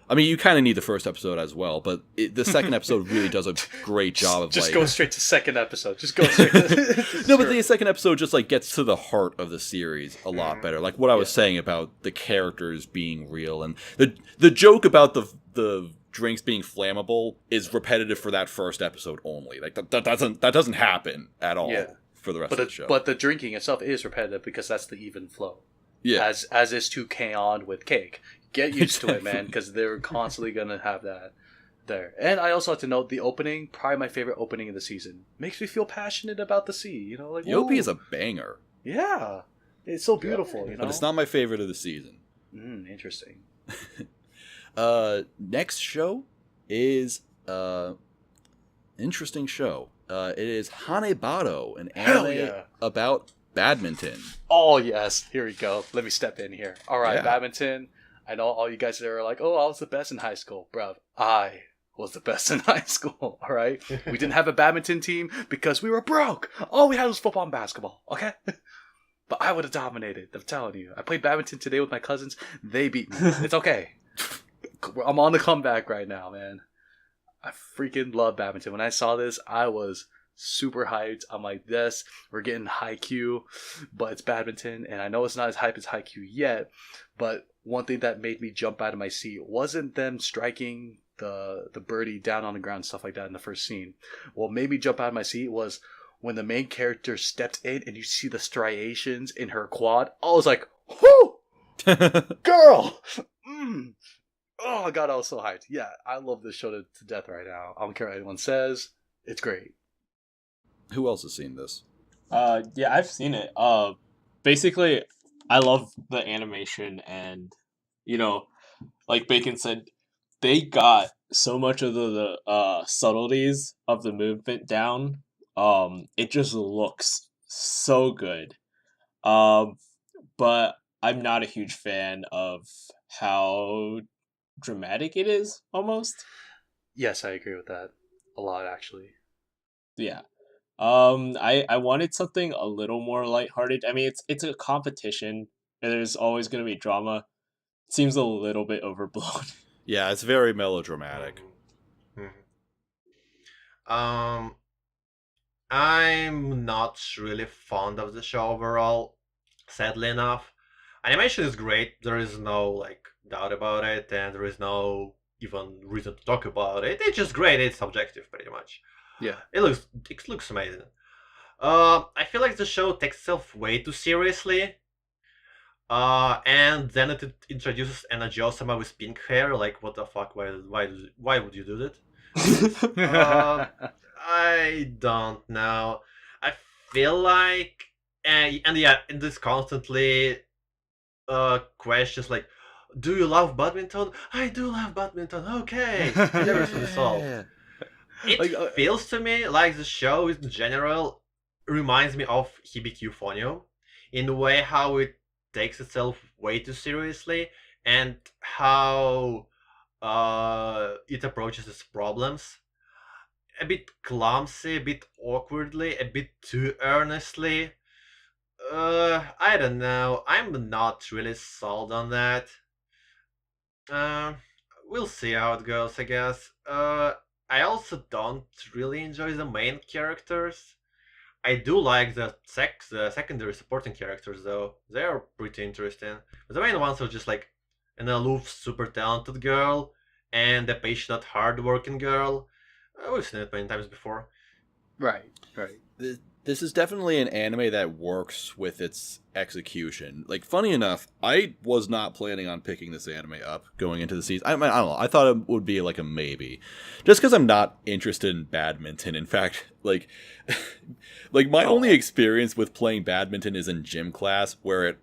[SPEAKER 2] I mean, you kind of need the first episode as well, but the second episode really does a great job of,
[SPEAKER 4] just
[SPEAKER 2] like...
[SPEAKER 4] go straight to second episode. Just go straight to...
[SPEAKER 2] No, but the second episode just, like, gets to the heart of the series a lot better. Like, what I was saying about the characters being real, and the joke about the drinks being flammable is repetitive for that first episode only. Like, that doesn't happen at all for the rest of the show.
[SPEAKER 4] But the drinking itself is repetitive because that's the even flow.
[SPEAKER 2] Yeah.
[SPEAKER 4] As is to K-On with cake. Get used to it, man, because they're constantly going to have that there. And I also have to note the opening, probably my favorite opening of the season. Makes me feel passionate about the sea, you know? Like,
[SPEAKER 2] Yopi
[SPEAKER 4] whoa.
[SPEAKER 2] is a banger.
[SPEAKER 4] Yeah. It's so beautiful, you know?
[SPEAKER 2] But it's not my favorite of the season.
[SPEAKER 4] Interesting.
[SPEAKER 2] Next show is interesting show. It is Hanebado, an anime about badminton.
[SPEAKER 4] Oh, yes. Here we go. Let me step in here. All right,
[SPEAKER 2] Yeah.
[SPEAKER 4] badminton. I know all you guys that are like, oh, I was the best in high school. Bruv, I was the best in high school, all right? We didn't have a badminton team because we were broke. All we had was football and basketball, okay? But I would have dominated, I'm telling you. I played badminton today with my cousins. They beat me. It's okay. I'm on the comeback right now, man. I freaking love badminton. When I saw this, I was super hyped. I'm like, this, we're getting Haikyuu, but it's badminton, and I know it's not as hype as Haikyuu yet, but one thing that made me jump out of my seat wasn't them striking the birdie down on the ground, stuff like that in the first scene. What made me jump out of my seat was when the main character stepped in and you see the striations in her quad. I was like, whoo! Girl! Oh, God, I was so hyped. Yeah, I love this show to death right now. I don't care what anyone says. It's great.
[SPEAKER 2] Who else has seen this?
[SPEAKER 5] Yeah, I've seen it. Basically, I love the animation, and like Bacon said, they got so much of the subtleties of the movement down. It just looks so good. But I'm not a huge fan of how dramatic it is, almost.
[SPEAKER 4] Yes, I agree with that a lot, actually.
[SPEAKER 5] Yeah. I wanted something a little more lighthearted. I mean, it's a competition, and there's always going to be drama. It seems a little bit overblown.
[SPEAKER 2] Yeah, it's very melodramatic.
[SPEAKER 3] I'm not really fond of the show overall, sadly enough. Animation is great, there is no doubt about it, and there is no even reason to talk about it. It's just great, it's subjective pretty much.
[SPEAKER 4] Yeah.
[SPEAKER 3] It looks amazing. I feel like the show takes itself way too seriously. And then it introduces an Ajo-sama with pink hair. Like, what the fuck? Why would you do that? I don't know. I feel like, and this constantly questions like, do you love badminton? I do love badminton. Okay, and everything is solved. It feels to me like the show in general reminds me of Hibiki Euphonium in the way how it takes itself way too seriously and how it approaches its problems. A bit clumsy, a bit awkwardly, a bit too earnestly. I don't know. I'm not really sold on that. We'll see how it goes, I guess. I also don't really enjoy the main characters. I do like the secondary supporting characters, though. They are pretty interesting. But the main ones are just like an aloof, super talented girl and a patient, hard-working girl. We've seen it many times before.
[SPEAKER 4] Right.
[SPEAKER 2] This is definitely an anime that works with its execution. Like, funny enough, I was not planning on picking this anime up going into the season. I don't know. I thought it would be like a maybe. Just because I'm not interested in badminton. In fact, like my only experience with playing badminton is in gym class, where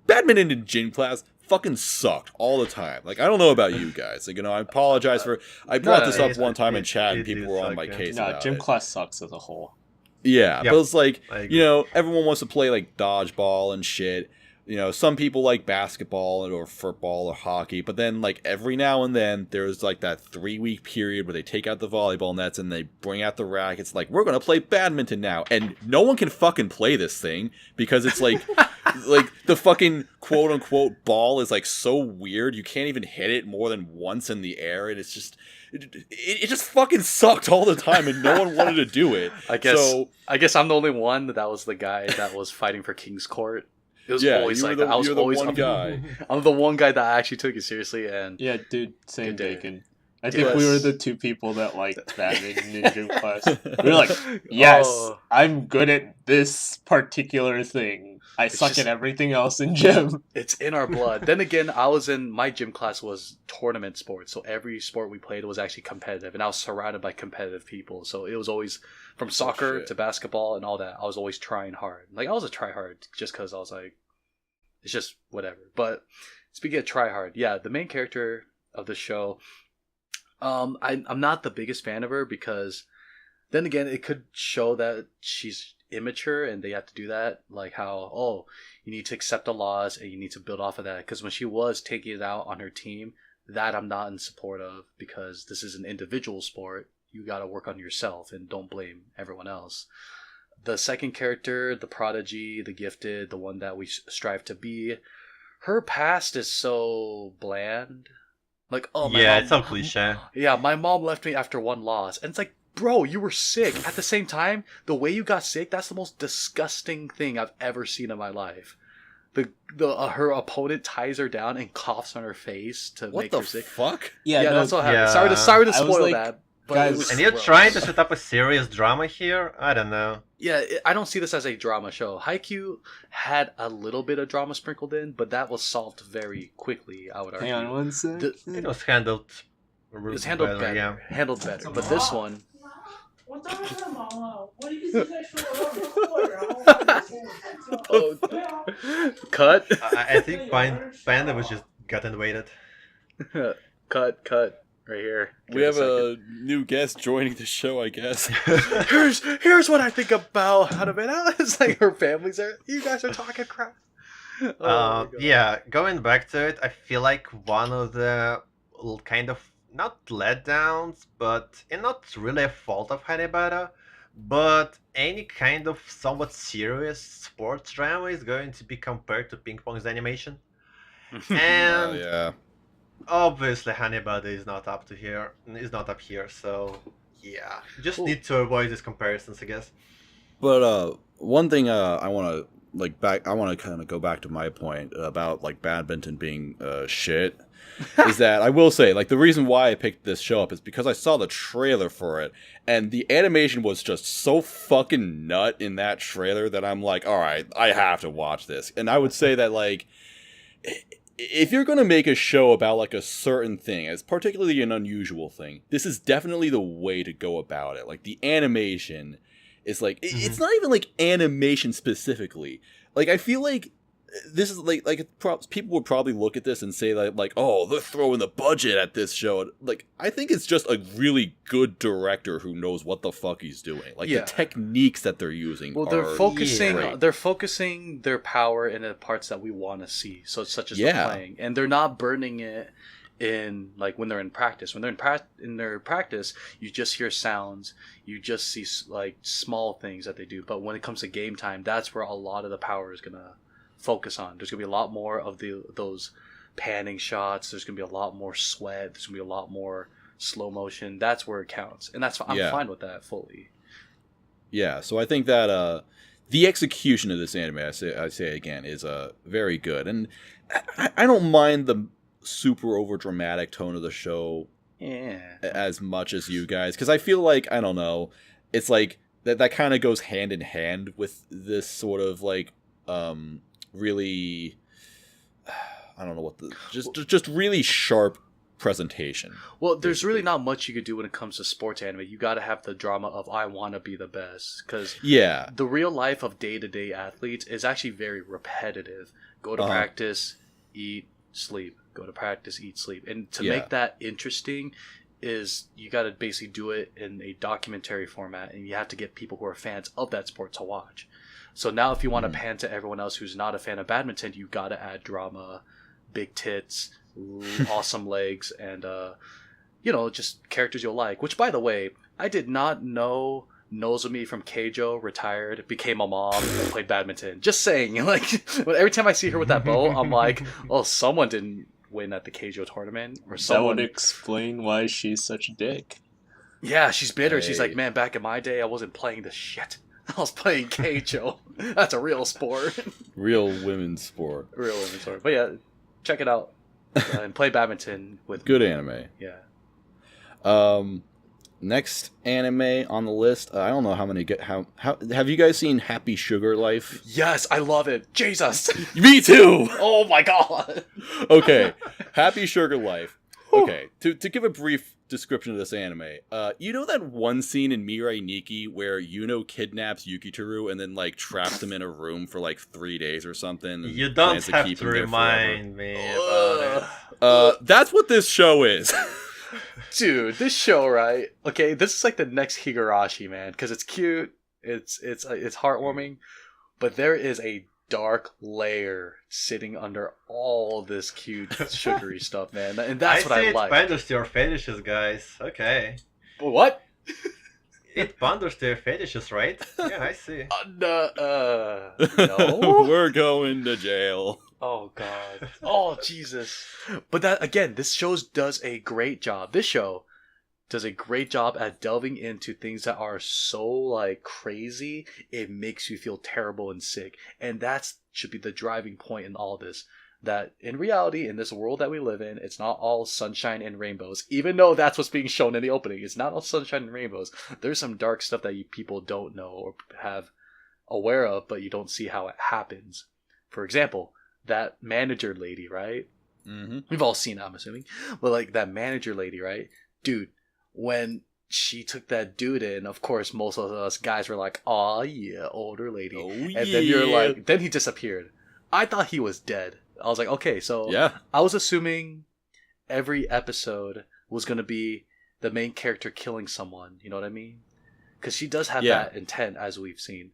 [SPEAKER 2] badminton in gym class fucking sucked all the time. Like, I don't know about you guys. Like, I apologize for... I brought this up one time in chat and people were on my case about it.
[SPEAKER 5] Gym class sucks as a whole.
[SPEAKER 2] Yeah,
[SPEAKER 3] Yep.
[SPEAKER 2] but it's like,
[SPEAKER 3] I agree.
[SPEAKER 2] everyone wants to play like dodgeball and shit. Some people like basketball or football or hockey, but then like every now and then there's like that 3-week period where they take out the volleyball nets and they bring out the rackets. Like, we're gonna play badminton now, and no one can fucking play this thing because it's like, like the fucking quote unquote ball is like so weird. You can't even hit it more than once in the air, and it's just. It just fucking sucked all the time, and no one wanted to do it.
[SPEAKER 4] I guess I'm the only one that was the guy that was fighting for King's Court. It was always
[SPEAKER 2] you were
[SPEAKER 4] like
[SPEAKER 2] the,
[SPEAKER 4] that. I was
[SPEAKER 2] you were the
[SPEAKER 4] always
[SPEAKER 2] one guy.
[SPEAKER 4] I'm the one guy that actually took it seriously, and
[SPEAKER 5] Yeah, dude, same
[SPEAKER 4] Good day.
[SPEAKER 5] bacon. I think
[SPEAKER 4] Yes.
[SPEAKER 5] we were the two people that liked badminton in gym class. We were like, yes,
[SPEAKER 4] Oh.
[SPEAKER 5] I'm good at this particular thing. I suck
[SPEAKER 4] just-
[SPEAKER 5] at everything else in gym.
[SPEAKER 4] it's in our blood. Then again, my gym class was tournament sports, so every sport we played was actually competitive, and I was surrounded by competitive people. So it was always from soccer
[SPEAKER 2] shit.
[SPEAKER 4] to basketball and all that. I was always trying hard. Like, I was a try hard just because I was like, it's just whatever. But speaking of try hard, yeah, the main character of the show, I'm not the biggest fan of her because then again, it could show that she's immature and they have to do that. Like how, you need to accept the laws and you need to build off of that. Because when she was taking it out on her team, that I'm not in support of because this is an individual sport. You got to work on yourself and don't blame everyone else. The second character, the prodigy, the gifted, the one that we strive to be, her past is so bland. Like, my
[SPEAKER 3] yeah,
[SPEAKER 4] mom,
[SPEAKER 3] it's so cliche.
[SPEAKER 4] yeah, my mom left me after one loss. And it's like, bro, you were sick. At the same time, the way you got sick, that's the most disgusting thing I've ever seen in my life. Her opponent ties her down and coughs on her face to
[SPEAKER 2] What
[SPEAKER 4] make
[SPEAKER 2] the
[SPEAKER 4] her sick.
[SPEAKER 2] fuck?
[SPEAKER 4] Yeah,
[SPEAKER 5] no,
[SPEAKER 4] that's what happened.
[SPEAKER 3] yeah.
[SPEAKER 4] Sorry to
[SPEAKER 5] I was
[SPEAKER 4] spoil
[SPEAKER 5] like,
[SPEAKER 4] that. But
[SPEAKER 5] guys-
[SPEAKER 4] it was
[SPEAKER 3] And you're
[SPEAKER 4] gross.
[SPEAKER 3] trying to set up a serious drama here? I don't know.
[SPEAKER 4] Yeah, I don't see this as a drama show. Haikyuu had a little bit of drama sprinkled in, but that was solved very quickly, I would argue.
[SPEAKER 5] Hang on one sec.
[SPEAKER 4] The-
[SPEAKER 3] It was handled.
[SPEAKER 4] It was handled better.
[SPEAKER 3] Yeah.
[SPEAKER 4] Handled better. But this one,
[SPEAKER 6] 我当然了，忙了，我一直在说我要做，然后我对啊，
[SPEAKER 4] cut,
[SPEAKER 3] I think Panda was just got invaded.
[SPEAKER 4] cut, right here.
[SPEAKER 2] We have a new guest joining the show, I guess.
[SPEAKER 4] Here's what I think about Hanebado. It's like her family's there. You guys are talking crap. Oh my God.
[SPEAKER 3] Yeah, going back to it, I feel like one of the kind of not letdowns, but and not really a fault of Hanebado, but any kind of somewhat serious sports drama is going to be compared to Ping Pong's animation. And
[SPEAKER 2] Yeah.
[SPEAKER 3] obviously Hanebado is not up here, so yeah. Just need to avoid these comparisons, I guess.
[SPEAKER 2] But one thing I want to kind of go back to my point about like badminton being shit is that I will say like the reason why I picked this show up is because I saw the trailer for it and the animation was just so fucking nut in that trailer that I'm like, all right, I have to watch this. And I would say that like if you're going to make a show about like a certain thing, as particularly an unusual thing, this is definitely the way to go about it. Like the animation is like it's not even like animation specifically. Like I feel like this is like people would probably look at this and say like oh, they're throwing the budget at this show. Like I think it's just a really good director who knows what the fuck he's doing. Like
[SPEAKER 4] Yeah.
[SPEAKER 2] the techniques that they're using.
[SPEAKER 4] Well,
[SPEAKER 2] are
[SPEAKER 4] they're focusing their power in the parts that we want to see. So such as the
[SPEAKER 2] Yeah.
[SPEAKER 4] playing, and they're not burning it in like when they're in practice. When they're in their practice, you just hear sounds, you just see like small things that they do. But when it comes to game time, that's where a lot of the power is gonna focus on. There's gonna be a lot more of those panning shots. There's gonna be a lot more sweat. There's gonna be a lot more slow motion. That's where it counts, and I'm
[SPEAKER 2] Yeah.
[SPEAKER 4] fine with that fully.
[SPEAKER 2] Yeah, so I think that the execution of this anime, I say again, is very good, and I don't mind the super over dramatic tone of the show
[SPEAKER 4] Yeah.
[SPEAKER 2] as much as you guys, because I feel like I don't know, it's like that kind of goes hand in hand with this sort of like really, I don't know what just really sharp presentation.
[SPEAKER 4] Well, there's really not much you could do when it comes to sports anime. You got to have the drama of I want to be the best, because
[SPEAKER 2] Yeah,
[SPEAKER 4] the real life of day-to-day athletes is actually very repetitive. Go to practice, eat, sleep. Go to practice, eat, sleep. And to
[SPEAKER 2] Yeah.
[SPEAKER 4] make that interesting, is you got to basically do it in a documentary format, and you have to get people who are fans of that sport to watch. So now if you want to pan to everyone else who's not a fan of badminton, you got to add drama, big tits, awesome legs, and just characters you'll like. Which, by the way, I did not know Nozomi from Keijo retired, became a mom, and played badminton. Just saying, like, every time I see her with that bow, I'm like, oh, someone didn't win at the Keijo tournament, or someone.
[SPEAKER 5] That would explain why she's such a dick.
[SPEAKER 4] Yeah, she's bitter.
[SPEAKER 2] Hey.
[SPEAKER 4] She's like, man, back in my day, I wasn't playing this shit. I was playing Keijo. That's a real sport.
[SPEAKER 2] Real women's sport.
[SPEAKER 4] Real women's sport. But yeah, check it out and play badminton with
[SPEAKER 2] Good anime.
[SPEAKER 4] Yeah.
[SPEAKER 2] Next anime on the list. I don't know how many. How have you guys seen Happy Sugar Life?
[SPEAKER 4] Yes, I love it. Jesus.
[SPEAKER 2] Me too.
[SPEAKER 4] Oh my god.
[SPEAKER 2] Okay, Happy Sugar Life. Okay, to give a brief description of this anime, you know that one scene in Mirai Nikki where Yuno kidnaps Yukiteru and then like traps him in a room for like 3 days or something? And
[SPEAKER 3] You don't
[SPEAKER 2] plans
[SPEAKER 3] have
[SPEAKER 2] keep
[SPEAKER 3] to
[SPEAKER 2] him there
[SPEAKER 3] remind me
[SPEAKER 2] forever?
[SPEAKER 3] about it.
[SPEAKER 2] That's what this show is.
[SPEAKER 4] Dude, this show, right? Okay, this is like the next Higurashi, man, because it's cute, it's heartwarming, but there is a dark layer sitting under all this cute sugary stuff, man, and that's what I like.
[SPEAKER 3] It panders to your fetishes, guys. Okay.
[SPEAKER 4] What?
[SPEAKER 3] It panders to your fetishes, right? Yeah, I see.
[SPEAKER 4] No.
[SPEAKER 2] We're going to jail.
[SPEAKER 4] Oh god. Oh Jesus. But that again, this show does a great job. This show does a great job at delving into things that are so like crazy, it makes you feel terrible and sick. And that should be the driving point in all this. That in reality, in this world that we live in, it's not all sunshine and rainbows. Even though that's what's being shown in the opening, it's not all sunshine and rainbows. There's some dark stuff that people don't know or have aware of, but you don't see how it happens. For example, that manager lady, right?
[SPEAKER 2] Mm-hmm.
[SPEAKER 4] We've all seen it, I'm assuming. But like that manager lady, right? Dude, when she took that dude in, of course, most of us guys were like, "Aw, yeah, older lady."
[SPEAKER 2] Oh,
[SPEAKER 4] and
[SPEAKER 2] yeah.
[SPEAKER 4] then you're like, then he disappeared. I thought he was dead. I was like, okay, so
[SPEAKER 2] Yeah.
[SPEAKER 4] I was assuming every episode was going to be the main character killing someone. You know what I mean? Because she does have
[SPEAKER 2] Yeah.
[SPEAKER 4] that intent, as we've seen.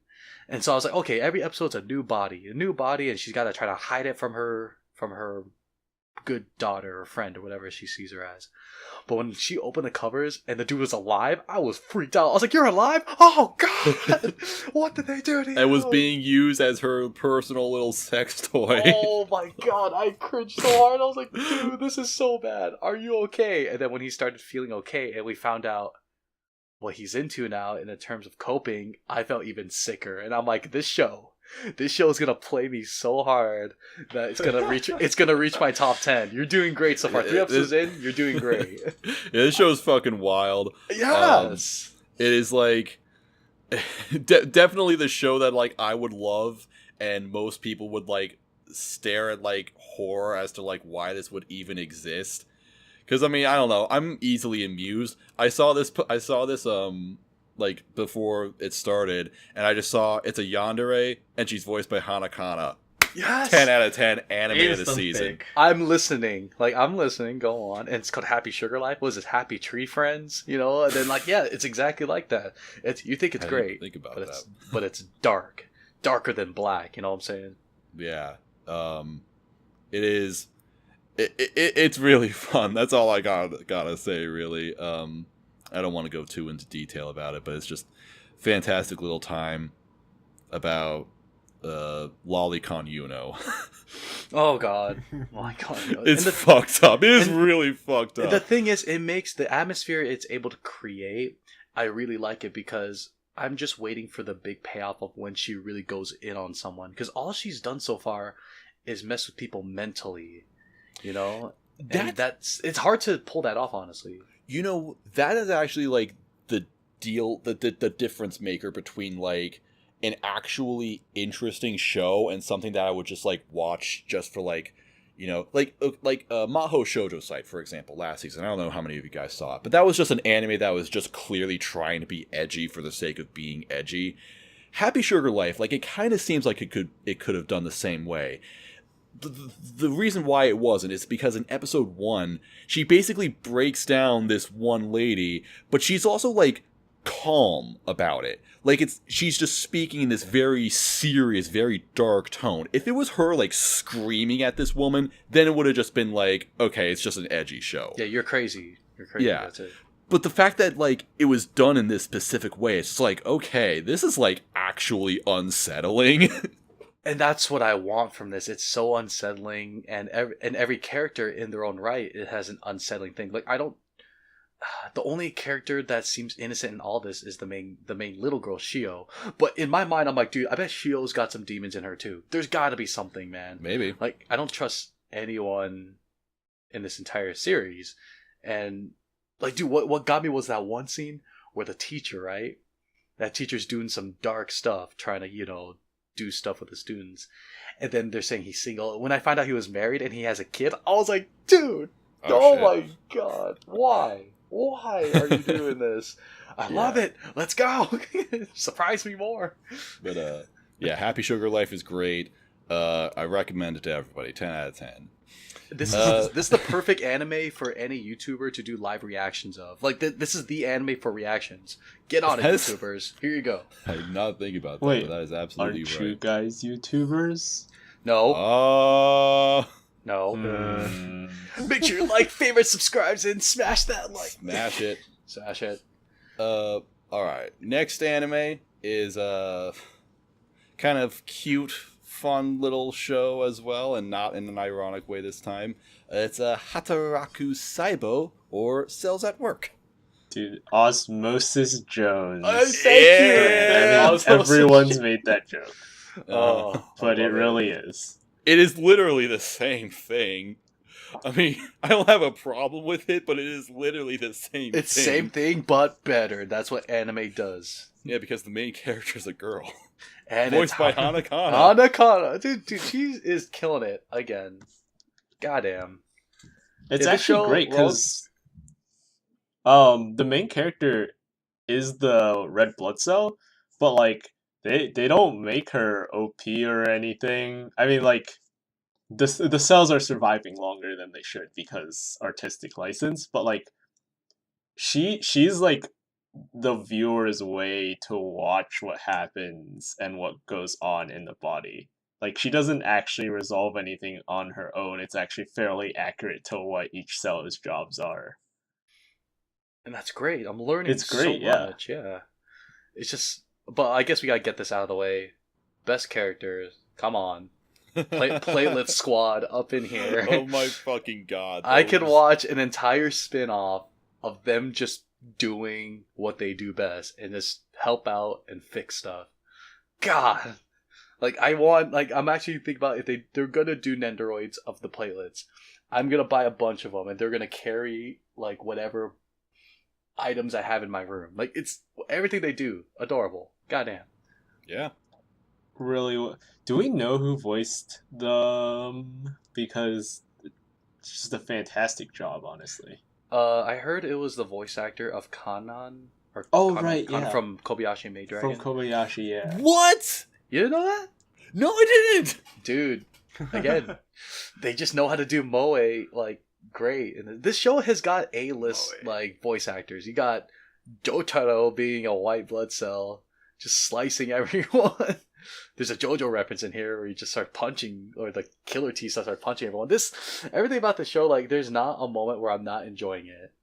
[SPEAKER 4] And so I was like, okay, every episode's a new body, and she's got to try to hide it from her good daughter or friend or whatever she sees her as. But when she opened the covers and the dude was alive, I was freaked out. I was like, "You're alive? Oh god! What did they do to you?"
[SPEAKER 2] It was being used as her personal little sex toy.
[SPEAKER 4] Oh my god, I cringed so hard. I was like, dude, this is so bad. Are you okay? And then when he started feeling okay and we found out what he's into now in the terms of coping, I felt even sicker. And I'm like, this show is gonna play me so hard that it's gonna reach my top 10. You're doing great so far. 3 episodes in, you're doing great.
[SPEAKER 2] Yeah, this show's fucking wild.
[SPEAKER 4] Yes.
[SPEAKER 2] It is like definitely the show that like I would love, and most people would like stare at like horror as to like why this would even exist. Because I mean, I don't know, I'm easily amused. I saw this like before it started, and I just saw it's a yandere, and she's voiced by Hanakana.
[SPEAKER 4] Yes.
[SPEAKER 2] 10 out of 10 anime of the
[SPEAKER 3] Instant
[SPEAKER 2] season.
[SPEAKER 3] pick.
[SPEAKER 4] I'm listening. Go on. And it's called Happy Sugar Life. What is it? Happy Tree Friends? You know? And then like, yeah, it's exactly like that. You think it's
[SPEAKER 2] I didn't
[SPEAKER 4] great.
[SPEAKER 2] think about
[SPEAKER 4] but
[SPEAKER 2] that.
[SPEAKER 4] But it's dark. Darker than black, you know what I'm saying?
[SPEAKER 2] Yeah. It is. It's really fun. That's all I gotta say, really. I don't want to go too into detail about it, but it's just fantastic little time about Lolicon Yuno.
[SPEAKER 4] Oh god. Oh my god.
[SPEAKER 2] It's fucked up. It is
[SPEAKER 4] and
[SPEAKER 2] really fucked up.
[SPEAKER 4] The thing is, it makes the atmosphere it's able to create, I really like it because I'm just waiting for the big payoff of when she really goes in on someone. Because all she's done so far is mess with people mentally, you know? It's hard to pull that off, honestly.
[SPEAKER 2] You know, that is actually like the deal, the difference maker between like an actually interesting show and something that I would just like watch just for like, you know, like Maho Shoujo Site, for example, last season. I don't know how many of you guys saw it, but that was just an anime that was just clearly trying to be edgy for the sake of being edgy. Happy Sugar Life, like it kind of seems like it could have done the same way. the reason why it wasn't is because in episode 1, she basically breaks down this one lady, but she's also like calm about it. Like she's just speaking in this very serious, very dark tone. If it was her like screaming at this woman, then it would have just been like, okay, it's just an edgy show.
[SPEAKER 4] Yeah, you're crazy. You're crazy.
[SPEAKER 2] Yeah.
[SPEAKER 4] That's it.
[SPEAKER 2] But the fact that like it was done in this specific way, it's just like, okay, this is like actually unsettling.
[SPEAKER 4] And that's what I want from this. It's so unsettling, and every character in their own right, it has an unsettling thing. Like the only character that seems innocent in all this is the main little girl, Shio. But in my mind, I'm like, dude, I bet Shio's got some demons in her too. There's got to be something, man.
[SPEAKER 2] Maybe.
[SPEAKER 4] Like, I don't trust anyone in this entire series, and like, dude, what got me was that one scene where the teacher, right? That teacher's doing some dark stuff, trying to, do stuff with the students. And then they're saying he's single. When I found out he was married and he has a kid, I was like, dude, oh my god, why? Why are you doing this? I love it. Let's go. Surprise me more.
[SPEAKER 2] But yeah, Happy Sugar Life is great. I recommend it to everybody. 10 out of 10.
[SPEAKER 4] This is the perfect anime for any YouTuber to do live reactions of. Like, this is the anime for reactions. Get on it, YouTubers. Here you go.
[SPEAKER 2] I did not think about that,
[SPEAKER 5] Wait,
[SPEAKER 2] but that is absolutely
[SPEAKER 5] aren't
[SPEAKER 2] right.
[SPEAKER 5] you guys YouTubers?
[SPEAKER 4] No.
[SPEAKER 2] No.
[SPEAKER 4] Make sure you like, favorite, subscribes, and smash that like.
[SPEAKER 2] Smash it.
[SPEAKER 4] Smash it.
[SPEAKER 2] Alright. Next anime is kind of cute, fun little show as well, and not in an ironic way this time. It's Hataraku Saibou, or Cells at Work.
[SPEAKER 5] Dude, Osmosis Jones.
[SPEAKER 4] Thank you.
[SPEAKER 5] Everyone's made that joke. But it
[SPEAKER 4] love
[SPEAKER 5] really is.
[SPEAKER 2] It is literally the same thing. I mean, I don't have a problem with it, but it is literally the same thing.
[SPEAKER 4] It's same thing, but better. That's what anime does.
[SPEAKER 2] Yeah, because the main character is a girl.
[SPEAKER 4] And
[SPEAKER 2] Voiced by Hanekana.
[SPEAKER 4] Hanekana. Dude, she is killing it again. Goddamn.
[SPEAKER 5] It's
[SPEAKER 4] Did the
[SPEAKER 5] actually
[SPEAKER 4] show
[SPEAKER 5] great because the main character is the red blood cell, but like they don't make her OP or anything. I mean, like the cells are surviving longer than they should because artistic license, but like she's like the viewer's way to watch what happens and what goes on in the body. Like, she doesn't actually resolve anything on her own. It's actually fairly accurate to what each cell's jobs are.
[SPEAKER 4] And that's great. I'm learning
[SPEAKER 5] It's great,
[SPEAKER 4] so
[SPEAKER 5] yeah.
[SPEAKER 4] much. Yeah. It's just... But I guess we gotta get this out of the way. Best characters. Come on. Platelet Squad up in here.
[SPEAKER 2] Oh my fucking god.
[SPEAKER 4] I could watch an entire spin-off of them just doing what they do best and just help out and fix stuff. God. Like, I'm actually thinking about if they're gonna do Nendoroids of the platelets, I'm gonna buy a bunch of them and they're gonna carry, like, whatever items I have in my room. Like, it's everything they do. Adorable. Goddamn.
[SPEAKER 2] Yeah.
[SPEAKER 5] Really, do we know who voiced them? Because it's just a fantastic job, honestly.
[SPEAKER 4] I heard it was the voice actor of Kanan. Or
[SPEAKER 5] Oh,
[SPEAKER 4] Kanan,
[SPEAKER 5] right,
[SPEAKER 4] Kanan
[SPEAKER 5] yeah.
[SPEAKER 4] from Kobayashi Maid Dragon.
[SPEAKER 5] From Kobayashi, yeah.
[SPEAKER 2] What?
[SPEAKER 4] You didn't know that?
[SPEAKER 2] No, I didn't!
[SPEAKER 4] Dude, again, they just know how to do Moe, like, great. And this show has got A-list,
[SPEAKER 3] Moe.
[SPEAKER 4] like, voice actors. You got Jotaro being a white blood cell, just slicing everyone. There's a JoJo reference in here where you just start punching, or the Killer T start punching everyone. Everything about the show, like, there's not a moment where I'm not enjoying it.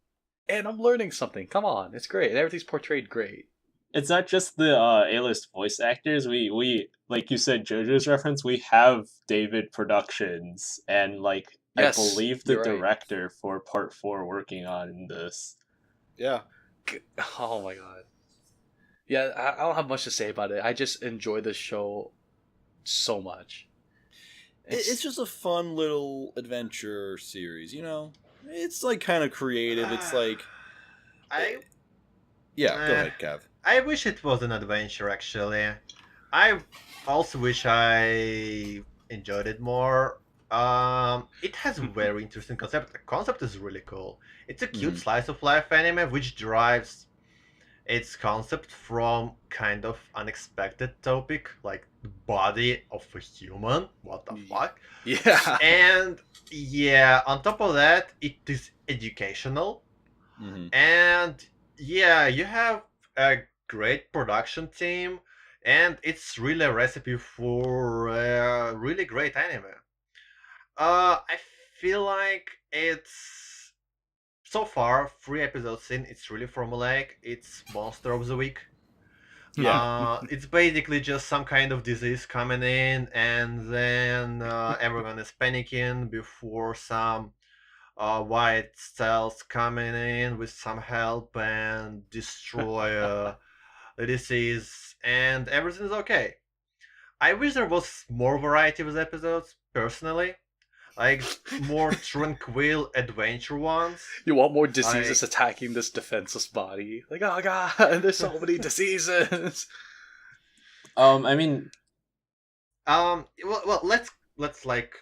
[SPEAKER 4] And I'm learning something. Come on, it's great. And everything's portrayed great.
[SPEAKER 5] It's not just the A-list voice actors. We like you said, JoJo's reference. We have David Productions and like
[SPEAKER 4] Yes,
[SPEAKER 5] I believe the
[SPEAKER 4] you're right.
[SPEAKER 5] director for Part 4 working on this.
[SPEAKER 2] Yeah.
[SPEAKER 4] Oh my god. Yeah, I don't have much to say about it. I just enjoy this show so much.
[SPEAKER 2] It's just a fun little adventure series, you know? It's like kind of creative. It's like... Yeah, go ahead, Kev.
[SPEAKER 3] I wish it was an adventure, actually. I also wish I enjoyed it more. It has a very interesting concept. The concept is really cool. It's a cute slice of life anime which drives its concept from kind of unexpected topic, like the body of a human. What the fuck?
[SPEAKER 4] Yeah.
[SPEAKER 3] And yeah, on top of that, it is educational.
[SPEAKER 2] Mhm.
[SPEAKER 3] And yeah, you have a great production team, and it's really a recipe for a really great anime. I feel like it's so far 3 episodes in. It's really formulaic. It's monster of the week.
[SPEAKER 2] Yeah.
[SPEAKER 3] It's basically just some kind of disease coming in, and then everyone is panicking before some white cells coming in with some help and destroy the disease, and everything's okay. I wish there was more variety with episodes, personally. Like more tranquil adventure ones.
[SPEAKER 4] You want more diseases
[SPEAKER 3] Like,
[SPEAKER 4] attacking this defenseless body? Like, oh god, there's so many diseases.
[SPEAKER 5] I mean,
[SPEAKER 3] well, let's like,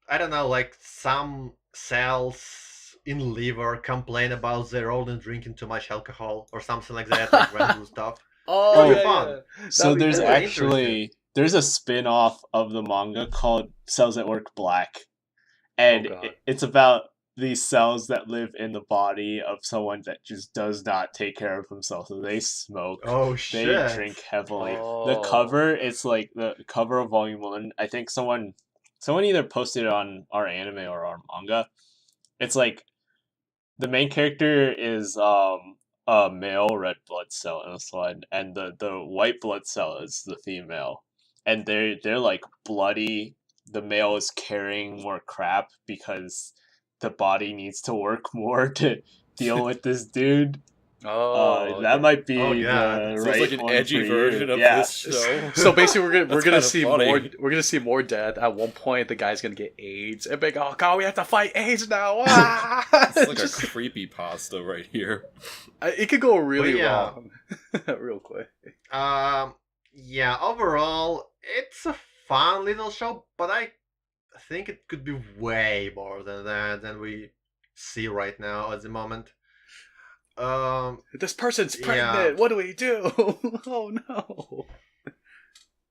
[SPEAKER 3] I don't know, like some cells in liver complain about their old and drinking too much alcohol or something like that, like random stuff.
[SPEAKER 4] Oh
[SPEAKER 3] It'll be
[SPEAKER 4] yeah,
[SPEAKER 3] fun.
[SPEAKER 4] yeah.
[SPEAKER 5] so
[SPEAKER 4] That'd be
[SPEAKER 5] there's
[SPEAKER 3] very
[SPEAKER 4] great.
[SPEAKER 5] actually there's a spin-off of the manga called Cells at Work Black, and
[SPEAKER 4] God.
[SPEAKER 5] it's about these cells that live in the body of someone that just does not take care of themselves. So they smoke,
[SPEAKER 3] Oh
[SPEAKER 5] they
[SPEAKER 3] shit!
[SPEAKER 5] drink heavily. The
[SPEAKER 4] Oh.
[SPEAKER 5] cover, it's like the cover of Volume 1. I think someone either posted it on our anime or our manga. It's like the main character is a male red blood cell in this one, and the white blood cell is the female, and they're like bloody. The male is carrying more crap because the body needs to work more to deal with this dude.
[SPEAKER 4] Oh,
[SPEAKER 5] That
[SPEAKER 4] okay.
[SPEAKER 5] might be
[SPEAKER 3] Oh, God.
[SPEAKER 5] the
[SPEAKER 2] So
[SPEAKER 5] right
[SPEAKER 2] it's like an
[SPEAKER 5] one
[SPEAKER 2] edgy
[SPEAKER 5] for you.
[SPEAKER 2] version of
[SPEAKER 5] Yeah.
[SPEAKER 2] this show.
[SPEAKER 4] So basically, we're
[SPEAKER 2] That's
[SPEAKER 4] gonna
[SPEAKER 2] kinda
[SPEAKER 4] see
[SPEAKER 2] funny.
[SPEAKER 4] more. We're gonna see more death. At one point, the guy's gonna get AIDS, and be like, "Oh God, we have to fight AIDS now!" Ah!
[SPEAKER 2] It's like
[SPEAKER 4] Just-
[SPEAKER 2] a creepy pasta right here.
[SPEAKER 4] it could go really
[SPEAKER 3] yeah.
[SPEAKER 4] wrong, real quick.
[SPEAKER 3] Yeah. Overall, it's a fun little show, but I think it could be way more than that than we see right now at the moment.
[SPEAKER 4] This person's
[SPEAKER 3] Yeah.
[SPEAKER 4] pregnant. What do we do? Oh no!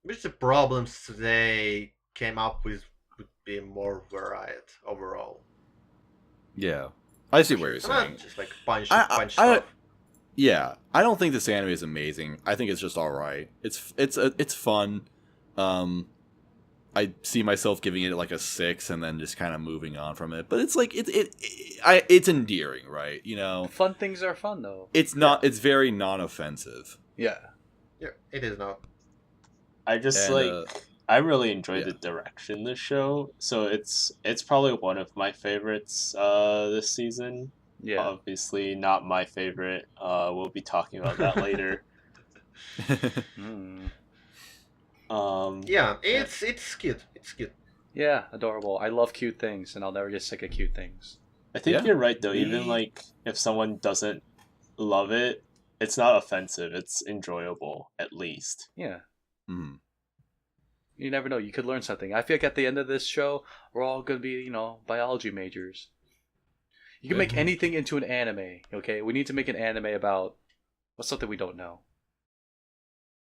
[SPEAKER 3] Which the problems they came up with would be more varied overall.
[SPEAKER 2] Yeah. I see what you're
[SPEAKER 3] And
[SPEAKER 2] saying.
[SPEAKER 3] not just like punch
[SPEAKER 2] I-
[SPEAKER 3] stuff.
[SPEAKER 2] Yeah, I don't think this anime is amazing. I think it's just all right. It's fun. I see myself giving it like a 6 and then just kind of moving on from it. But it's like it's endearing, right? You know,
[SPEAKER 4] Fun things are fun though.
[SPEAKER 2] it's not. It's very non-offensive.
[SPEAKER 4] Yeah.
[SPEAKER 3] Yeah, it is not.
[SPEAKER 5] I just
[SPEAKER 2] And,
[SPEAKER 5] I really enjoy
[SPEAKER 2] yeah.
[SPEAKER 5] the direction this show, so it's probably one of my favorites this season.
[SPEAKER 4] Yeah.
[SPEAKER 5] Obviously not my favorite. We'll be talking about that later.
[SPEAKER 4] Mm.
[SPEAKER 3] Yeah, it's cute. It's cute.
[SPEAKER 4] Yeah, adorable. I love cute things, and I'll never get sick of cute things.
[SPEAKER 5] I think
[SPEAKER 2] Yeah.
[SPEAKER 5] you're right though.
[SPEAKER 2] Me-
[SPEAKER 5] Even like if someone doesn't love it, it's not offensive. It's enjoyable at least.
[SPEAKER 4] Yeah.
[SPEAKER 2] Mhm.
[SPEAKER 4] You never know. You could learn something. I feel like at the end of this show, we're all going to be, biology majors. You can
[SPEAKER 2] Yeah.
[SPEAKER 4] make anything into an anime, okay? We need to make an anime about what's something we don't know.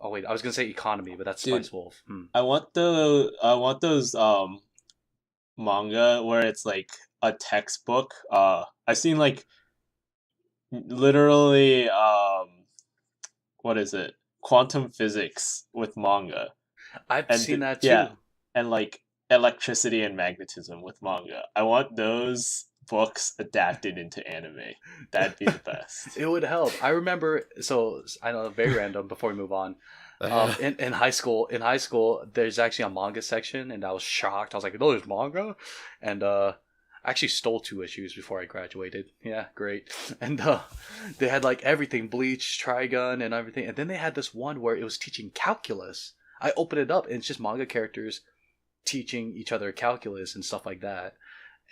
[SPEAKER 4] Oh, wait. I was going to say economy, but that's
[SPEAKER 5] Dude.
[SPEAKER 4] Spice Wolf.
[SPEAKER 5] I want those manga where it's like a textbook. I've seen like literally what is it? Quantum physics with manga.
[SPEAKER 4] I've
[SPEAKER 5] And
[SPEAKER 4] seen that too.
[SPEAKER 5] yeah. And like electricity and magnetism with manga. I want those books adapted into anime. That'd be the best.
[SPEAKER 4] It would help. I remember, so I know, very random before we move on. In high school, there's actually a manga section, and I was shocked. I was like, "No, there's manga," and I actually stole 2 issues before I graduated. Yeah, great. And they had like everything, Bleach, Trigun, and everything. And then they had this one where it was teaching calculus. I opened it up, and it's just manga characters teaching each other calculus and stuff like that.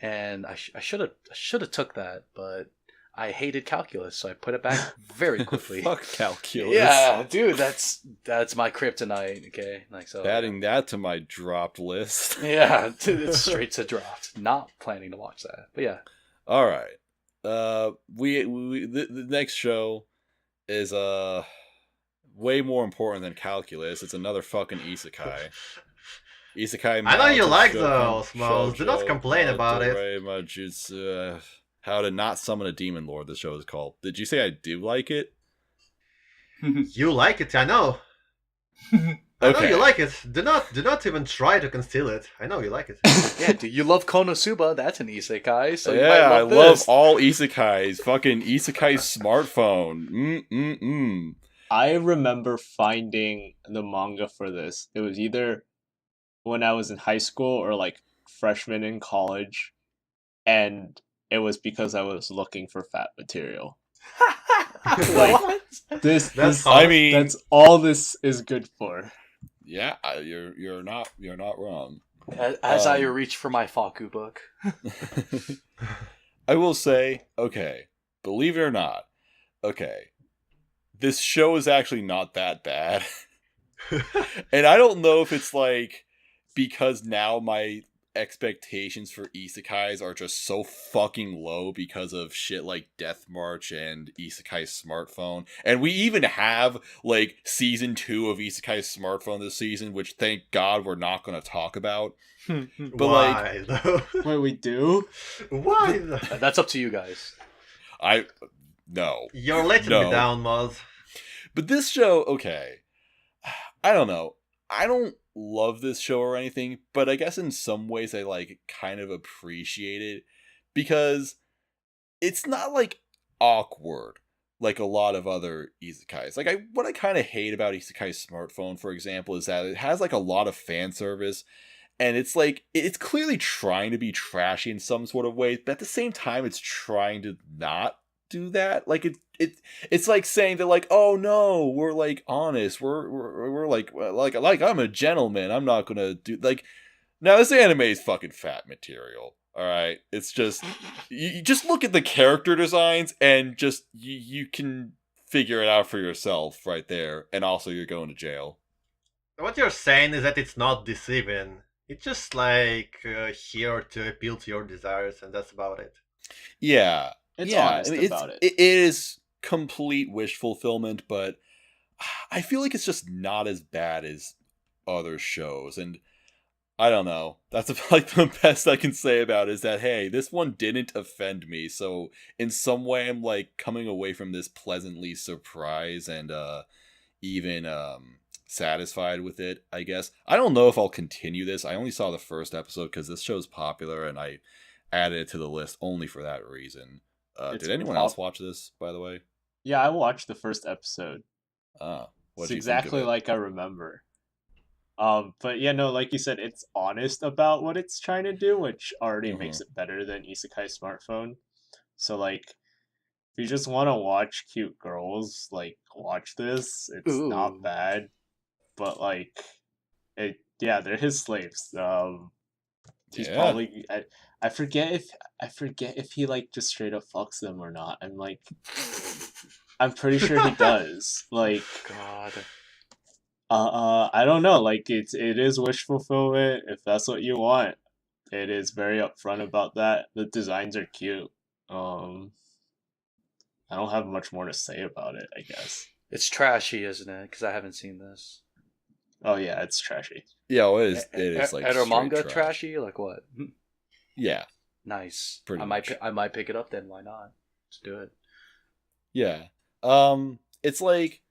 [SPEAKER 4] And I should have took that, but I hated calculus, so I put it back very quickly.
[SPEAKER 2] Fuck calculus.
[SPEAKER 4] Yeah, dude, that's my kryptonite. Okay, like so.
[SPEAKER 2] Adding that to my dropped list.
[SPEAKER 4] Yeah, it's straight to dropped. Not planning to watch that, but yeah.
[SPEAKER 2] All right. The next show is way more important than calculus. It's another fucking isekai. Isekai.
[SPEAKER 3] I know you
[SPEAKER 2] Majutsu,
[SPEAKER 3] like
[SPEAKER 2] Shoukan,
[SPEAKER 3] those, Mouse. Do not
[SPEAKER 2] Shoujo,
[SPEAKER 3] complain about it.
[SPEAKER 2] Dorei, Majutsu. How to Not Summon a Demon Lord. The show is called. Did you say I do like it?
[SPEAKER 3] You like it, I know. I know you like it. Do not even try to conceal it. I know you like it.
[SPEAKER 4] Yeah, do you love Konosuba? That's an isekai, so you
[SPEAKER 2] Yeah,
[SPEAKER 4] might
[SPEAKER 2] I
[SPEAKER 4] love
[SPEAKER 2] love
[SPEAKER 4] this.
[SPEAKER 2] all isekais. Fucking isekai smartphone.
[SPEAKER 5] I remember finding the manga for this. It was either when I was in high school or like freshman in college, and it was because I was looking for fat material.
[SPEAKER 4] What?
[SPEAKER 3] That's
[SPEAKER 2] I mean,
[SPEAKER 5] That's all this is good for.
[SPEAKER 2] yeah, you're not wrong.
[SPEAKER 4] As I reach for my Faku book.
[SPEAKER 2] I will say, okay, believe it or not, okay, this show is actually not that bad. And I don't know if it's like because now my expectations for isekais are just so fucking low because of shit like Death March and Isekai Smartphone. And we even have like season 2 of Isekai Smartphone this season, which thank God we're not going to talk about. But
[SPEAKER 3] Why though?
[SPEAKER 5] Wait, we do?
[SPEAKER 3] Why though?
[SPEAKER 4] That's up to you guys.
[SPEAKER 2] No.
[SPEAKER 3] You're letting
[SPEAKER 2] No.
[SPEAKER 3] me down, Moz.
[SPEAKER 2] But this show, okay, I don't know. I don't love this show or anything, but I guess in some ways I like kind of appreciate it because it's not like awkward like a lot of other isekais. Like what I kind of hate about Isekai Smartphone, for example, is that it has like a lot of fan service, and it's like it's clearly trying to be trashy in some sort of way, but at the same time it's trying to not do that. Like it's like saying that like, oh no, we're like honest, we're like I'm a gentleman, I'm not gonna do like. Now this anime is fucking fat material. All right, it's just you just look at the character designs and just you can figure it out for yourself right there, and also you're going to jail.
[SPEAKER 3] What you're saying is that it's not deceiving. It's just like here to appeal to your desires, and that's about it.
[SPEAKER 2] Yeah,
[SPEAKER 5] It's
[SPEAKER 2] yeah,
[SPEAKER 5] honest about it.
[SPEAKER 2] It is complete wish fulfillment, but I feel like it's just not as bad as other shows, and I don't know. That's like the best I can say about it is that, hey, this one didn't offend me, so in some way I'm like coming away from this pleasantly surprised and even satisfied with it, I guess. I don't know if I'll continue this. I only saw the first episode because this show's popular and I added it to the list only for that reason. Did anyone else watch this, by the way?
[SPEAKER 5] Yeah, I watched the first episode.
[SPEAKER 2] What
[SPEAKER 5] It's
[SPEAKER 2] did you
[SPEAKER 5] exactly
[SPEAKER 2] think of it?
[SPEAKER 5] like I remember. But yeah, no, like you said, it's honest about what it's trying to do, which already makes it better than Isekai Smartphone. So like, if you just want to watch cute girls, like watch this. It's not
[SPEAKER 4] Ooh.
[SPEAKER 5] bad, but like, yeah, they're his slaves. He's
[SPEAKER 2] Yeah.
[SPEAKER 5] probably I forget if he like just straight up fucks them or not. I'm pretty sure he does. Like,
[SPEAKER 4] God.
[SPEAKER 5] I don't know. Like it is wish fulfillment if that's what you want. It is very upfront about that. The designs are cute. I don't have much more to say about it, I guess.
[SPEAKER 4] It's trashy, isn't it? Because I haven't seen this.
[SPEAKER 5] Oh yeah, it's trashy.
[SPEAKER 2] Yeah, well, it is like
[SPEAKER 4] Are
[SPEAKER 2] straight
[SPEAKER 4] manga
[SPEAKER 2] trash.
[SPEAKER 4] trashy? Like what?
[SPEAKER 2] Yeah,
[SPEAKER 4] Nice.
[SPEAKER 2] Pretty
[SPEAKER 4] I
[SPEAKER 2] much.
[SPEAKER 4] might pick it up then. Why not? Let's do it.
[SPEAKER 2] yeah. It's like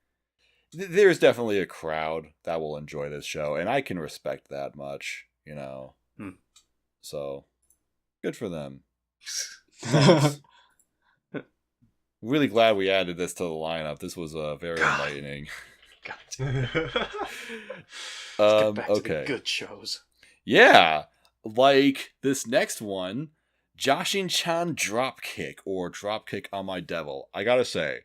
[SPEAKER 2] there's definitely a crowd that will enjoy this show, and I can respect that much, you know. So, good for them. Really glad we added this to the lineup. This was very enlightening.
[SPEAKER 4] God. Let's get back to
[SPEAKER 2] Okay.
[SPEAKER 4] the good shows.
[SPEAKER 2] Yeah, like this next one, Jashin-chan Dropkick, or Dropkick on My Devil. I gotta say,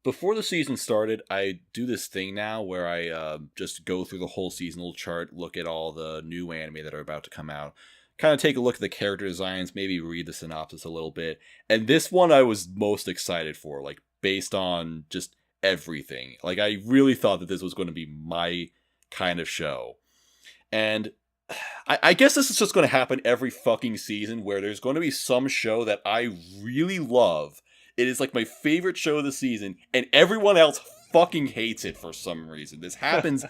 [SPEAKER 2] before the season started, I do this thing now where I just go through the whole seasonal chart, look at all the new anime that are about to come out, kind of take a look at the character designs, maybe read the synopsis a little bit. And this one I was most excited for, like based on just everything. Like I really thought that this was going to be my kind of show. And I guess this is just going to happen every fucking season where there's going to be some show that I really love It is like my favorite show of the season, and everyone else fucking hates it for some reason. This happens.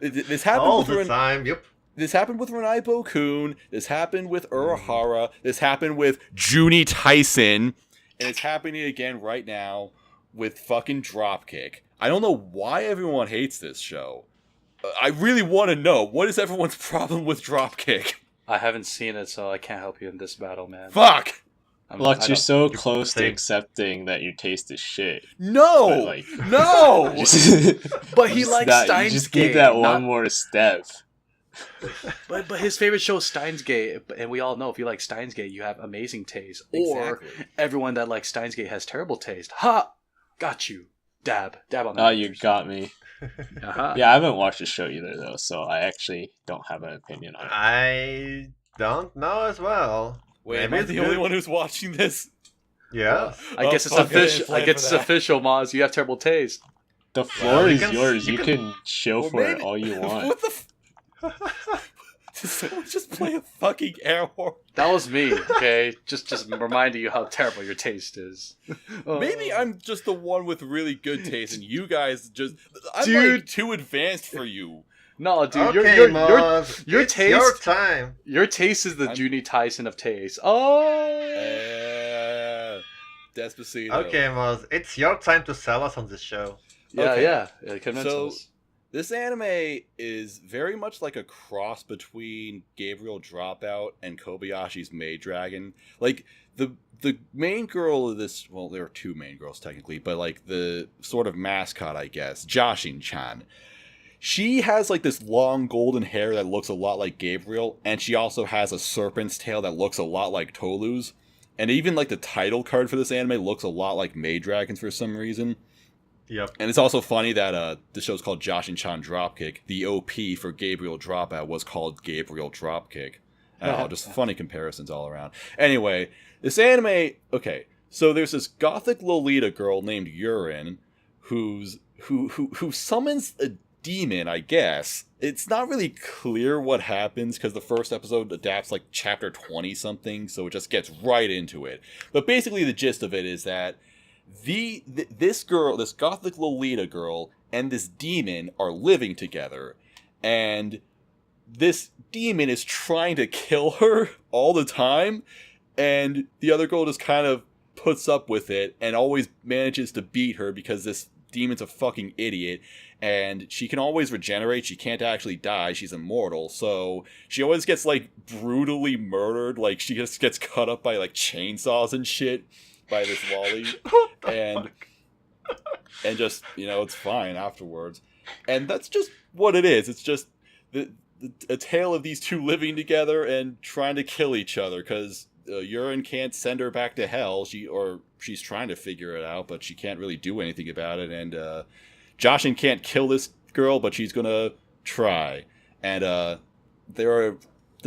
[SPEAKER 2] This happened
[SPEAKER 3] All
[SPEAKER 2] with
[SPEAKER 3] the time. Yep.
[SPEAKER 2] This happened with Renai Bokun. This happened with Urahara. This happened with Juni Tyson, and it's happening again right now with fucking Dropkick. I don't know why everyone hates this show. I really want to know, what is everyone's problem with Dropkick?
[SPEAKER 4] I haven't seen it, so I can't help you in this battle, man.
[SPEAKER 2] Fuck!
[SPEAKER 5] Lux, you're so close to accepting that your taste is shit.
[SPEAKER 2] No!
[SPEAKER 5] But, like,
[SPEAKER 2] no!
[SPEAKER 4] But he likes Steins
[SPEAKER 5] You just
[SPEAKER 4] Gate.
[SPEAKER 5] need that one more step.
[SPEAKER 4] But his favorite show is Steins Gate, and we all know if you like Steins Gate, you have amazing taste. Or
[SPEAKER 2] Exactly.
[SPEAKER 4] everyone that likes Steins Gate has terrible taste. Ha! Got you. Dab on that.
[SPEAKER 5] Oh, you got me.
[SPEAKER 4] Uh-huh.
[SPEAKER 5] Yeah, I haven't watched the show either, though, so I actually don't have an opinion on it.
[SPEAKER 3] I don't know as well.
[SPEAKER 2] Wait,
[SPEAKER 3] Maybe
[SPEAKER 2] am I
[SPEAKER 3] it's
[SPEAKER 2] the only
[SPEAKER 3] good.
[SPEAKER 2] one who's watching this?
[SPEAKER 3] Yeah.
[SPEAKER 4] I guess it's
[SPEAKER 2] fuck, I didn't
[SPEAKER 4] official.
[SPEAKER 2] plan
[SPEAKER 4] I guess it's
[SPEAKER 2] for that.
[SPEAKER 4] official, Maz. You have terrible taste.
[SPEAKER 5] The floor
[SPEAKER 3] Well, you
[SPEAKER 5] is
[SPEAKER 3] can-
[SPEAKER 5] yours.
[SPEAKER 3] you
[SPEAKER 5] You
[SPEAKER 3] can-
[SPEAKER 5] can show
[SPEAKER 2] Or
[SPEAKER 5] for it
[SPEAKER 2] maybe-
[SPEAKER 5] all you want.
[SPEAKER 2] What the Did someone just play a fucking air horn?
[SPEAKER 4] That was me. Okay, just reminding you how terrible your taste is.
[SPEAKER 2] Maybe I'm just the one with really good taste, and you guys just... I'm
[SPEAKER 4] Dude.
[SPEAKER 2] like too advanced for you.
[SPEAKER 4] No, dude.
[SPEAKER 3] Okay,
[SPEAKER 4] your
[SPEAKER 3] Moz,
[SPEAKER 4] your
[SPEAKER 3] it's
[SPEAKER 4] taste.
[SPEAKER 3] your time.
[SPEAKER 4] Your taste is the
[SPEAKER 2] I'm-
[SPEAKER 4] Junie Tyson of taste. Oh.
[SPEAKER 2] Despacito.
[SPEAKER 3] Okay, Moz, it's your time to sell us on this show.
[SPEAKER 4] Yeah,
[SPEAKER 2] Okay.
[SPEAKER 4] yeah. Convince
[SPEAKER 2] So-
[SPEAKER 4] us.
[SPEAKER 2] This anime is very much like a cross between Gabriel Dropout and Kobayashi's Maid Dragon. Like, the main girl of this... Well, there are two main girls, technically, but, like, the sort of mascot, I guess, Jashin-chan. She has, like, this long golden hair that looks a lot like Gabriel, and she also has a serpent's tail that looks a lot like Tolu's. And even, like, the title card for this anime looks a lot like Maid Dragons for some reason.
[SPEAKER 3] Yep.
[SPEAKER 2] And it's also funny that the show's called Jashin-chan Dropkick. The OP for Gabriel Dropout was called Gabriel Dropkick. I don't know, just funny comparisons all around. Anyway, this anime... Okay, so there's this gothic Lolita girl named Urin who summons a demon, I guess. It's not really clear what happens because the first episode adapts like chapter 20-something, so it just gets right into it. But basically the gist of it is that this girl, this gothic Lolita girl, and this demon are living together, and this demon is trying to kill her all the time, and the other girl just kind of puts up with it and always manages to beat her because this demon's a fucking idiot, and she can always regenerate. She can't actually die. She's immortal, so she always gets like brutally murdered. Like she just gets cut up by like chainsaws and shit by this lolly, and just, you know, it's fine afterwards. And that's just what it is. It's just a tale of these two living together and trying to kill each other because Urin can't send her back to hell. She's trying to figure it out, but she can't really do anything about it. And Jashin can't kill this girl, but she's gonna try. And the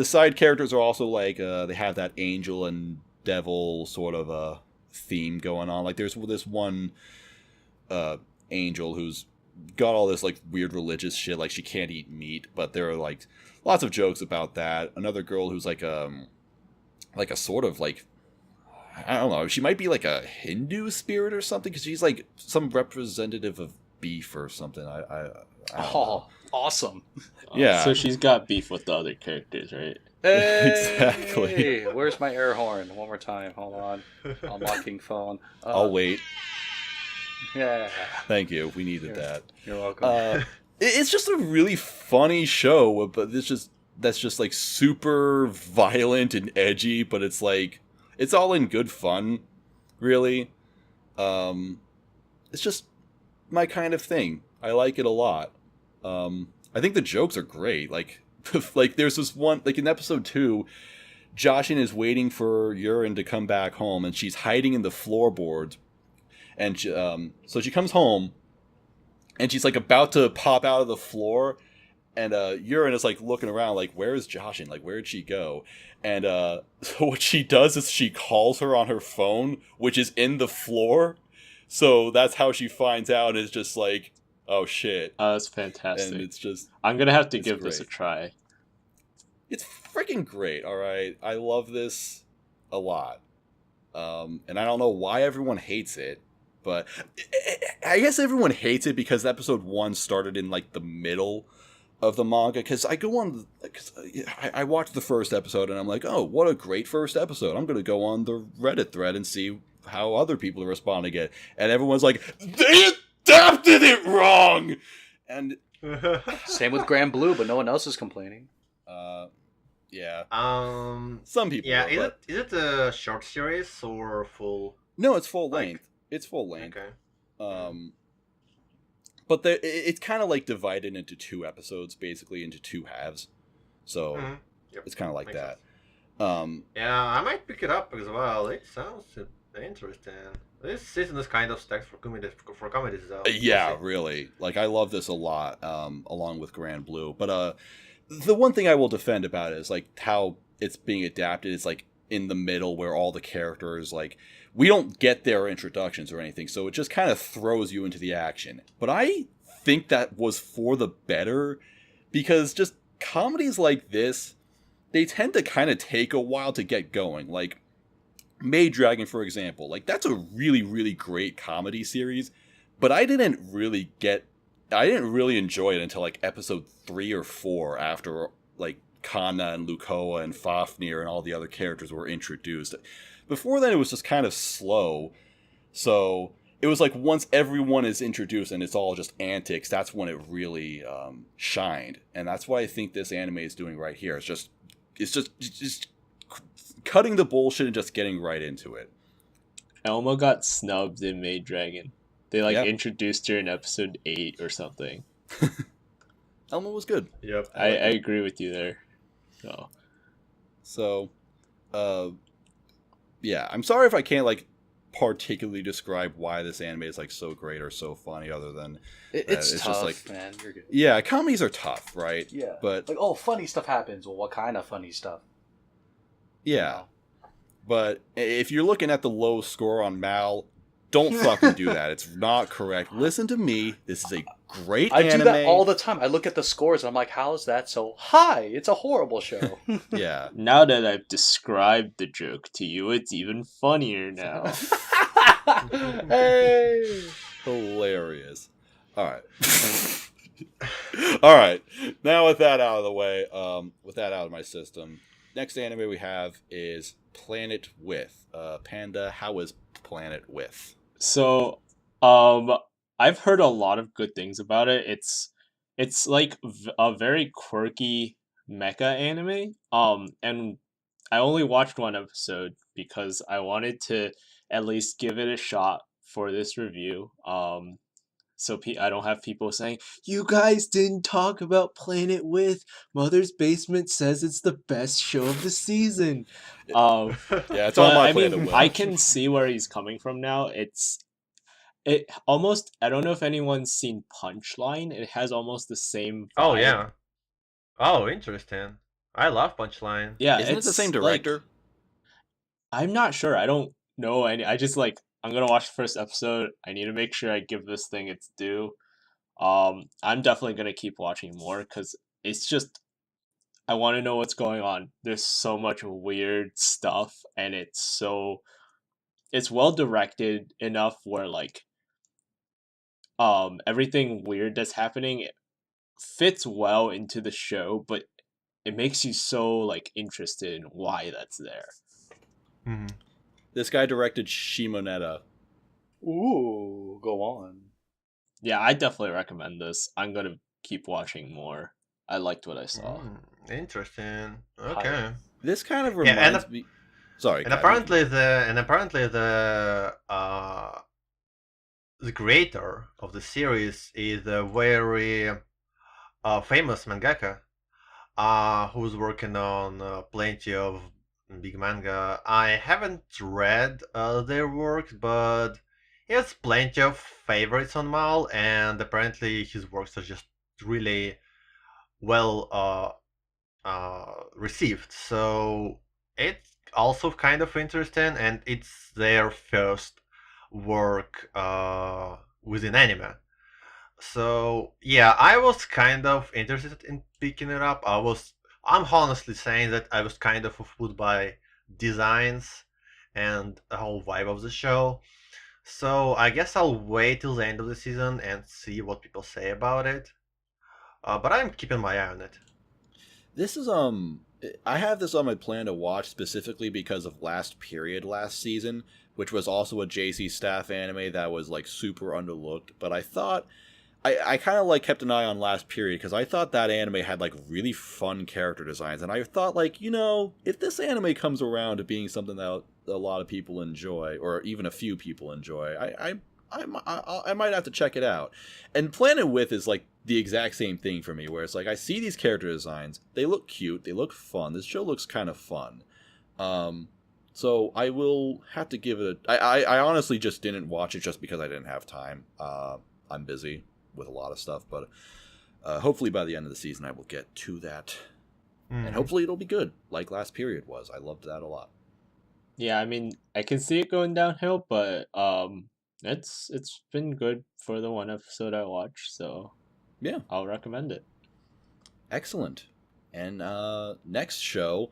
[SPEAKER 2] side characters are also like they have that angel and devil sort of theme going on. Like there's this one angel who's got all this like weird religious shit, like she can't eat meat, but there are like lots of jokes about that. Another girl who's like a sort of like, I don't know, she might be like a Hindu spirit or something because she's like some representative of beef or something. I don't know.
[SPEAKER 4] Oh, awesome.
[SPEAKER 2] Yeah.
[SPEAKER 5] So she's got beef with the other characters, right?
[SPEAKER 2] Exactly.
[SPEAKER 4] Hey, where's my air horn? One more time. Hold on. Unlocking phone.
[SPEAKER 2] I'll wait.
[SPEAKER 4] Yeah.
[SPEAKER 2] Thank you. We needed that.
[SPEAKER 4] You're welcome.
[SPEAKER 2] It's just a really funny show, but that's just like super violent and edgy, but it's like it's all in good fun, really. It's just my kind of thing. I like it a lot. I think the jokes are great. Like there's this one, like in episode 2, Jashin is waiting for Urin to come back home, and she's hiding in the floorboards. And so she comes home, and she's like about to pop out of the floor, and Urin is like looking around, like, where is Jashin? Like, where'd she go? And so what she does is she calls her on her phone, which is in the floor. So that's how she finds out. Is just like, oh shit.
[SPEAKER 5] That's fantastic.
[SPEAKER 2] And it's just,
[SPEAKER 5] I'm gonna have to
[SPEAKER 2] it's
[SPEAKER 5] give this a
[SPEAKER 2] great.
[SPEAKER 5] try.
[SPEAKER 2] it's freaking great. All right, I love this a lot. And I don't know why everyone hates it, but I guess everyone hates it because episode 1 started in like the middle of the manga. Because I go on, I watched the first episode and I'm like, oh, what a great first episode. I'm gonna go on the Reddit thread and see how other people are responding it, and everyone's like, they adapted it wrong. And
[SPEAKER 4] Same with Grand Blue, but no one else is complaining.
[SPEAKER 2] yeah.
[SPEAKER 3] Some
[SPEAKER 2] people.
[SPEAKER 3] Yeah,
[SPEAKER 2] Are,
[SPEAKER 3] is it a short series or full?
[SPEAKER 2] No, it's full length. It's full length.
[SPEAKER 3] Okay.
[SPEAKER 2] But it's kind of like divided into 2 episodes, basically into 2 halves. So
[SPEAKER 3] Yep.
[SPEAKER 2] it's kind of like
[SPEAKER 3] Makes
[SPEAKER 2] that.
[SPEAKER 3] Yeah, I might pick it up as well. It sounds interesting. This season is kind of stacked for comedies though.
[SPEAKER 2] Yeah, really. Like, I love this a lot, along with Grand Blue. But the one thing I will defend about it is like how it's being adapted. It's like in the middle where all the characters, like, we don't get their introductions or anything, so it just kind of throws you into the action. But I think that was for the better, because just comedies like this, they tend to kind of take a while to get going. Like Maid Dragon, for example, like, that's a really, really great comedy series, but I didn't really enjoy it until like episode 3 or 4, after like Kana and Lukoa and Fafnir and all the other characters were introduced. Before then, it was just kind of slow. So it was like once everyone is introduced and it's all just antics, that's when it really shined. And that's what I think this anime is doing right here. It's just cutting the bullshit and just getting right into it.
[SPEAKER 5] Elma got snubbed in Maid Dragon. They introduced her in episode 8 or something.
[SPEAKER 2] Elma was good.
[SPEAKER 3] Yep.
[SPEAKER 5] I agree with you there.
[SPEAKER 2] So, yeah, I'm sorry if I can't like particularly describe why this anime is like so great or so funny, other than
[SPEAKER 4] It's tough,
[SPEAKER 2] just like,
[SPEAKER 4] man. You're good.
[SPEAKER 2] Yeah, comedies are tough, right?
[SPEAKER 4] Yeah.
[SPEAKER 2] But
[SPEAKER 4] like, oh, funny stuff happens. Well, what kind of funny stuff?
[SPEAKER 2] yeah. But if you're looking at the low score on Mal, don't fucking do that. It's not correct. Listen to me. This is a great anime.
[SPEAKER 4] I do that all the time. I look at the scores and I'm like, how is that so high? It's a horrible show.
[SPEAKER 2] Yeah.
[SPEAKER 5] Now that I've described the joke to you, it's even funnier now.
[SPEAKER 2] Hey! Hilarious. Alright. Alright. Now with that out of the way, with that out of my system, next anime we have is Planet With. Panda, how is Planet With?
[SPEAKER 5] So, I've heard a lot of good things about it. It's like a very quirky mecha anime. And I only watched 1 episode because I wanted to at least give it a shot for this review. So I don't have people saying, you guys didn't talk about Planet With. Mother's Basement says it's the best show of the season.
[SPEAKER 2] Yeah, it's on my Planet With.
[SPEAKER 5] I can see where he's coming from now. It almost, I don't know if anyone's seen Punchline. It has almost the same vibe.
[SPEAKER 3] Oh yeah. Oh, interesting. I love Punchline.
[SPEAKER 5] Yeah,
[SPEAKER 2] Isn't it the same
[SPEAKER 5] like,
[SPEAKER 2] director?
[SPEAKER 5] I'm not sure. I don't know any. I just like, I'm gonna watch the first episode. I need to make sure I give this thing its due. I'm definitely gonna keep watching more because it's just, I want to know what's going on. There's so much weird stuff, and it's well directed enough where like, everything weird that's happening fits well into the show, but it makes you so like interested in why that's there.
[SPEAKER 3] Mm-hmm.
[SPEAKER 2] This guy directed Shimoneta.
[SPEAKER 4] Ooh, go on.
[SPEAKER 5] Yeah, I definitely recommend this. I'm gonna keep watching more. I liked what I saw.
[SPEAKER 3] Interesting. Okay.
[SPEAKER 2] This kind of reminds me. Sorry.
[SPEAKER 3] And apparently the creator of the series is a very famous mangaka who's working on plenty of big manga. I haven't read their works, but he has plenty of favorites on Maou, and apparently his works are just really well received. So it's also kind of interesting, and it's their first work within anime. So yeah, I was kind of interested in picking it up. I'm honestly saying that I was kind of fooled by designs and the whole vibe of the show. So I guess I'll wait till the end of the season and see what people say about it. But I'm keeping my eye on it.
[SPEAKER 2] This is I have this on my plan to watch specifically because of Last Period last season, which was also a JC Staff anime that was like super underlooked. But I thought I kind of like kept an eye on Last Period because I thought that anime had like really fun character designs, and I thought like, you know, if this anime comes around to being something that a lot of people enjoy, or even a few people enjoy, I might have to check it out. And Planet With is like the exact same thing for me, where it's like I see these character designs, they look cute, they look fun. This show looks kind of fun. So I will have to give it I honestly just didn't watch it just because I didn't have time. I'm busy with a lot of stuff, but hopefully by the end of the season I will get to that. And hopefully it'll be good, like Last Period was. I loved that a lot.
[SPEAKER 5] Yeah, I mean, I can see it going downhill, but it's been good for the one episode I watched, so
[SPEAKER 2] Yeah,
[SPEAKER 5] I'll recommend it.
[SPEAKER 2] excellent. And next show,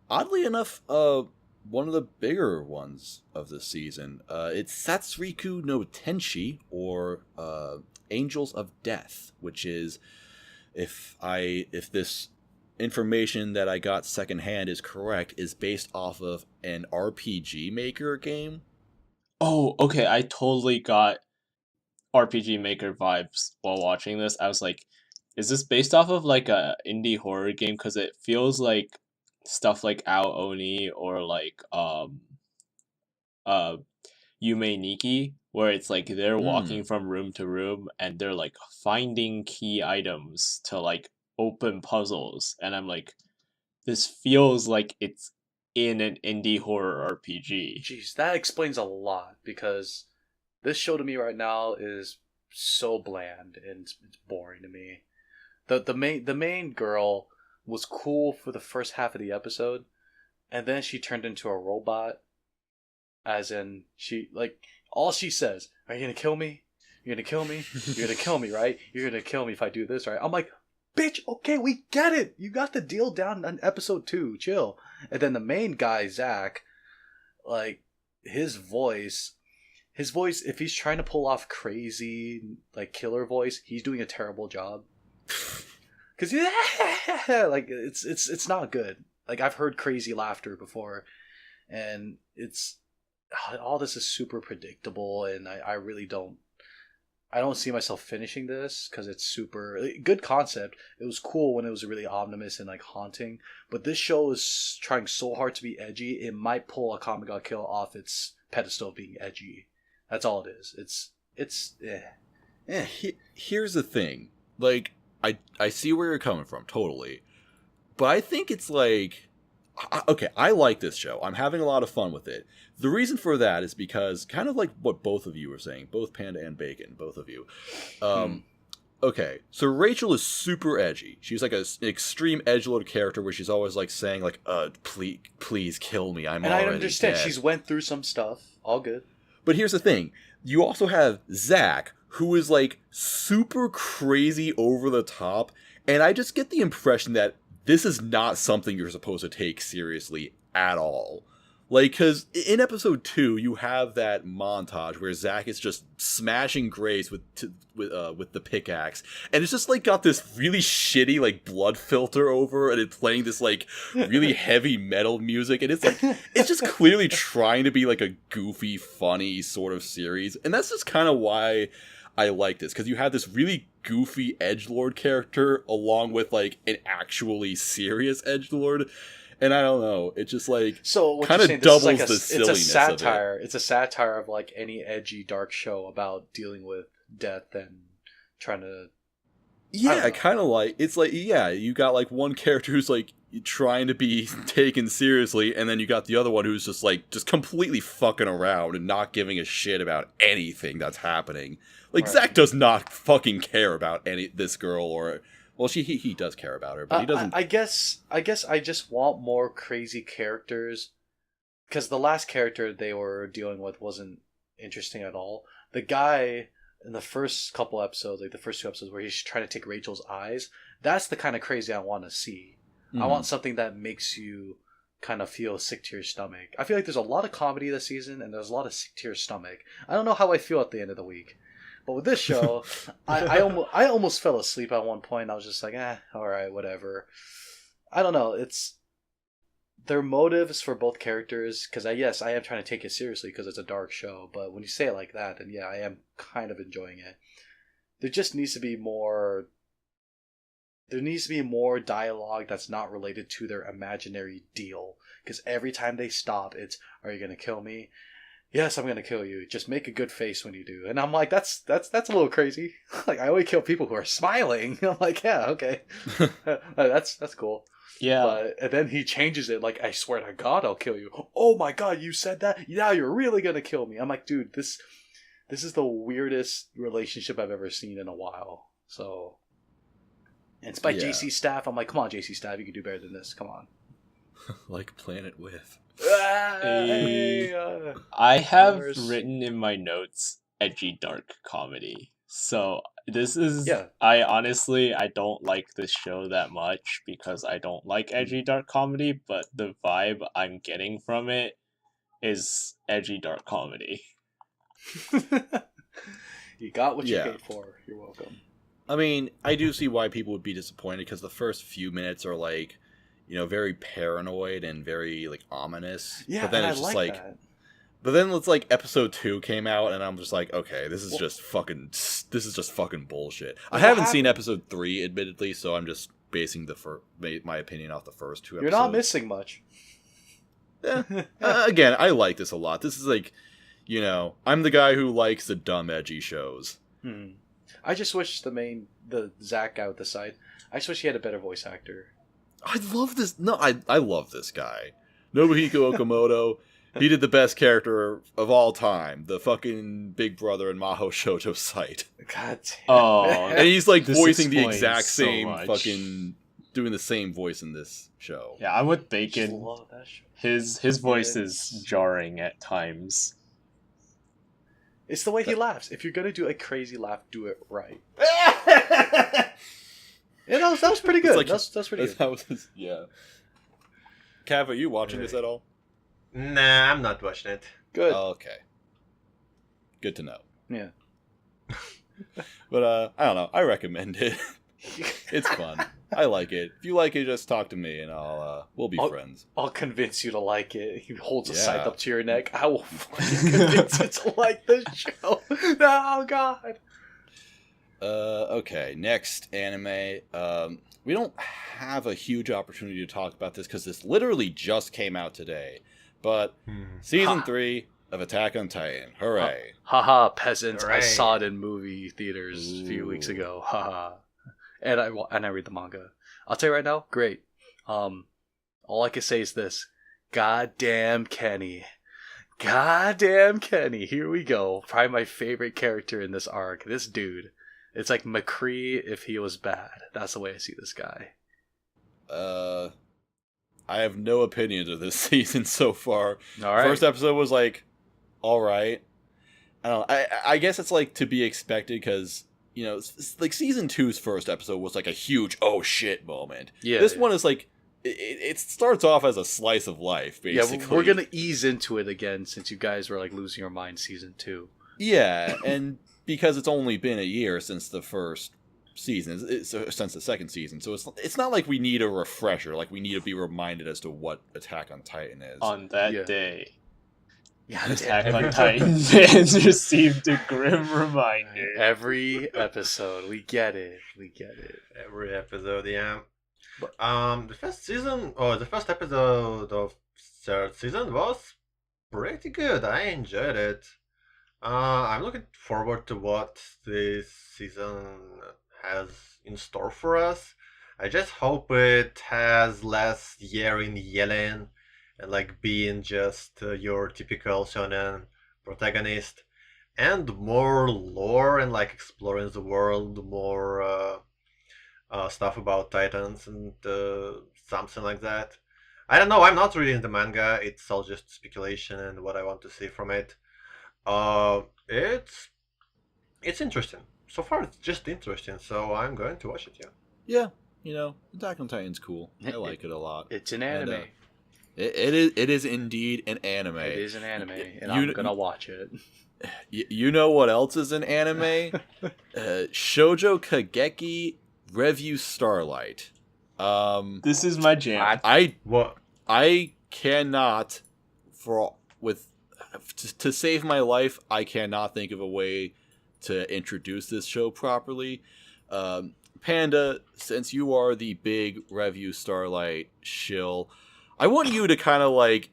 [SPEAKER 2] oddly enough, one of the bigger ones of the season. It's Satsuriku no Tenshi, or Angels of Death, which is, if this information that I got secondhand is correct, is based off of an RPG Maker game.
[SPEAKER 5] Oh, okay, I totally got RPG Maker vibes while watching this. I was like, is this based off of like a indie horror game? Because it feels like stuff like Ao Oni or like Yume Nikki, where it's like they're walking from room to room and they're like finding key items to like open puzzles, and I'm like, this feels like it's in an indie horror RPG.
[SPEAKER 4] Jeez, that explains a lot, because this show to me right now is so bland and it's boring to me. The main girl was cool for the first half of the episode, and then she turned into a robot. As in, she like all she says, "Are you gonna kill me? You're gonna kill me? You're gonna kill me, right? You're gonna kill me if I do this, right?" I'm like, bitch, okay, we get it. You got the deal down on episode 2. Chill. And then the main guy, Zach, like his voice, if he's trying to pull off crazy like killer voice, he's doing a terrible job. Cause like it's not good. Like I've heard crazy laughter before, and it's all this is super predictable, and I really don't see myself finishing this because it's super good concept. It was cool when it was really ominous and like haunting, but this show is trying so hard to be edgy, it might pull a Kami ga Kill off its pedestal of being edgy. That's all it is. It's
[SPEAKER 2] Here's the thing. Like, I see where you're coming from, totally. But I think it's like, okay, I like this show. I'm having a lot of fun with it. The reason for that is because, kind of like what both of you were saying, both Panda and Bacon, both of you. Okay, so Rachel is super edgy. She's like an extreme edgelord character where she's always like saying like, please kill me, I'm already dead. And I understand,
[SPEAKER 4] she's went through some stuff, all good.
[SPEAKER 2] But here's the thing. You also have Zach, who is like super crazy over the top, and I just get the impression that this is not something you're supposed to take seriously at all. Like, because in episode 2, you have that montage where Zach is just smashing Grace with the pickaxe, and it's just like got this really shitty like blood filter over, and it's playing this like really heavy metal music, and it's like it's just clearly trying to be like a goofy, funny sort of series, and that's just kind of why I like this, because you have this really goofy edgelord character along with like an actually serious edgelord. And I don't know, it just like kind of doubles like the silliness.
[SPEAKER 4] It's a satire. It's a satire of like any edgy dark show about dealing with death and trying to.
[SPEAKER 2] Yeah, kind of like it's like you got like one character who's like trying to be taken seriously, and then you got the other one who's just completely fucking around and not giving a shit about anything that's happening. Like right. Zach does not fucking care about this girl or. Well, he does care about her, but he doesn't.
[SPEAKER 4] I guess I just want more crazy characters, because the last character they were dealing with wasn't interesting at all. The guy in the first couple episodes, like the first 2 episodes, where he's trying to take Rachel's eyes, that's the kind of crazy I want to see. I want something that makes you kind of feel sick to your stomach. I feel like there's a lot of comedy this season, and there's a lot of sick to your stomach. I don't know how I feel at the end of the week. But with this show, I almost fell asleep at one point. I was just like, alright, whatever. I don't know. It's their motives for both characters, because yes, I am trying to take it seriously because it's a dark show, but when you say it like that, then yeah, I am kind of enjoying it. There just needs to be more... There needs to be more dialogue that's not related to their imaginary deal. Because every time they stop, it's, are you going to kill me? Yes, I'm going to kill you. Just make a good face when you do. And I'm like, that's a little crazy. Like, I only kill people who are smiling. I'm like, yeah, okay. That's cool.
[SPEAKER 5] Yeah.
[SPEAKER 4] But, and then he changes it, like, I swear to God, I'll kill you. Oh my God, you said that? Now you're really going to kill me. I'm like, dude, this is the weirdest relationship I've ever seen in a while. So... And it's by JC Staff. I'm like, come on, JC Staff, you can do better than this. Come on.
[SPEAKER 2] Like Planet with.
[SPEAKER 5] I have written in my notes edgy dark comedy. So this is I honestly don't like this show that much because I don't like edgy dark comedy, but the vibe I'm getting from it is edgy dark comedy.
[SPEAKER 4] You got what you paid for. You're welcome.
[SPEAKER 2] I mean, I do see why people would be disappointed because the first few minutes are like, very paranoid and very like ominous.
[SPEAKER 4] Yeah,
[SPEAKER 2] but then it's just like that. But then it's like episode 2 came out and I'm just like, okay, this is just fucking bullshit. I haven't seen episode 3 admittedly, so I'm just basing my opinion off the first 2 episodes.
[SPEAKER 4] You're not missing much.
[SPEAKER 2] Again, I like this a lot. This is like, I'm the guy who likes the dumb edgy shows.
[SPEAKER 4] I just wish the Zach guy with the side, I just wish he had a better voice actor.
[SPEAKER 2] I love this. No, I love this guy. Nobuhiko Okamoto. He did the best character of all time. The fucking Big Brother and Mahou Shoujo site.
[SPEAKER 4] God damn.
[SPEAKER 5] Oh.
[SPEAKER 2] And he's like voicing the exact same fucking... Doing the same voice in this show.
[SPEAKER 5] Yeah, I'm with Bacon.
[SPEAKER 4] Love that show.
[SPEAKER 5] His voice is jarring at times.
[SPEAKER 4] It's the way he laughs. If you're gonna do a crazy laugh, do it right. Yeah, that was pretty good. Like, that was pretty good.
[SPEAKER 2] Yeah. Cav, are you watching this at all?
[SPEAKER 3] Nah, I'm not watching it.
[SPEAKER 4] Good.
[SPEAKER 2] Okay. Good to know.
[SPEAKER 4] Yeah.
[SPEAKER 2] But I don't know. I recommend it. It's fun. I like it. If you like it, just talk to me and we'll be friends.
[SPEAKER 4] I'll convince you to like it. He holds a scythe up to your neck. I will fucking convince you to like this show. Oh God.
[SPEAKER 2] Okay, next anime. We don't have a huge opportunity to talk about this because this literally just came out today. But season 3 of Attack on Titan. Hooray.
[SPEAKER 4] Haha, peasants.
[SPEAKER 3] Hooray.
[SPEAKER 4] I saw it in movie theaters a few weeks ago. Haha. And I read the manga. I'll tell you right now, great. All I can say is this. Goddamn Kenny. Goddamn Kenny. Here we go. Probably my favorite character in this arc. This dude. It's like McCree if he was bad. That's the way I see this guy.
[SPEAKER 2] I have no opinions of this season so far.
[SPEAKER 4] All right.
[SPEAKER 2] First episode was like, all right. I don't know. I guess it's like to be expected because, like season 2's first episode was like a huge oh shit moment.
[SPEAKER 4] Yeah.
[SPEAKER 2] This one is like, it starts off as a slice of life, basically.
[SPEAKER 4] Yeah, we're going to ease into it again since you guys were like losing your mind season 2.
[SPEAKER 2] Yeah, and because it's only been a year since the first season, since the second season, so it's not like we need a refresher, like we need to be reminded as to what Attack on Titan is.
[SPEAKER 5] On that day,
[SPEAKER 4] Yeah,
[SPEAKER 5] Attack on Titan fans received a grim reminder.
[SPEAKER 4] Every episode, we get it.
[SPEAKER 3] Every episode, yeah. The first episode of third season was pretty good. I enjoyed it. I'm looking forward to what this season has in store for us. I just hope it has less yelling and like being just your typical shonen protagonist, and more lore and like exploring the world, more stuff about Titans and something like that. I don't know. I'm not reading the manga. It's all just speculation and what I want to see from it. It's interesting. So far, it's just interesting. So I'm going to watch it. Yeah.
[SPEAKER 2] Yeah, Attack on Titan's cool. I like it a lot.
[SPEAKER 4] It's an anime.
[SPEAKER 2] And, It is indeed an anime.
[SPEAKER 4] It is an anime, and
[SPEAKER 2] You-
[SPEAKER 4] I'm gonna watch it.
[SPEAKER 2] You know what else is an anime? Shoujo Kageki Revue Starlight.
[SPEAKER 5] This is my jam.
[SPEAKER 3] What?
[SPEAKER 2] I cannot to save my life. I cannot think of a way to introduce this show properly. Panda, since you are the big Revue Starlight shill, I want you to kind of like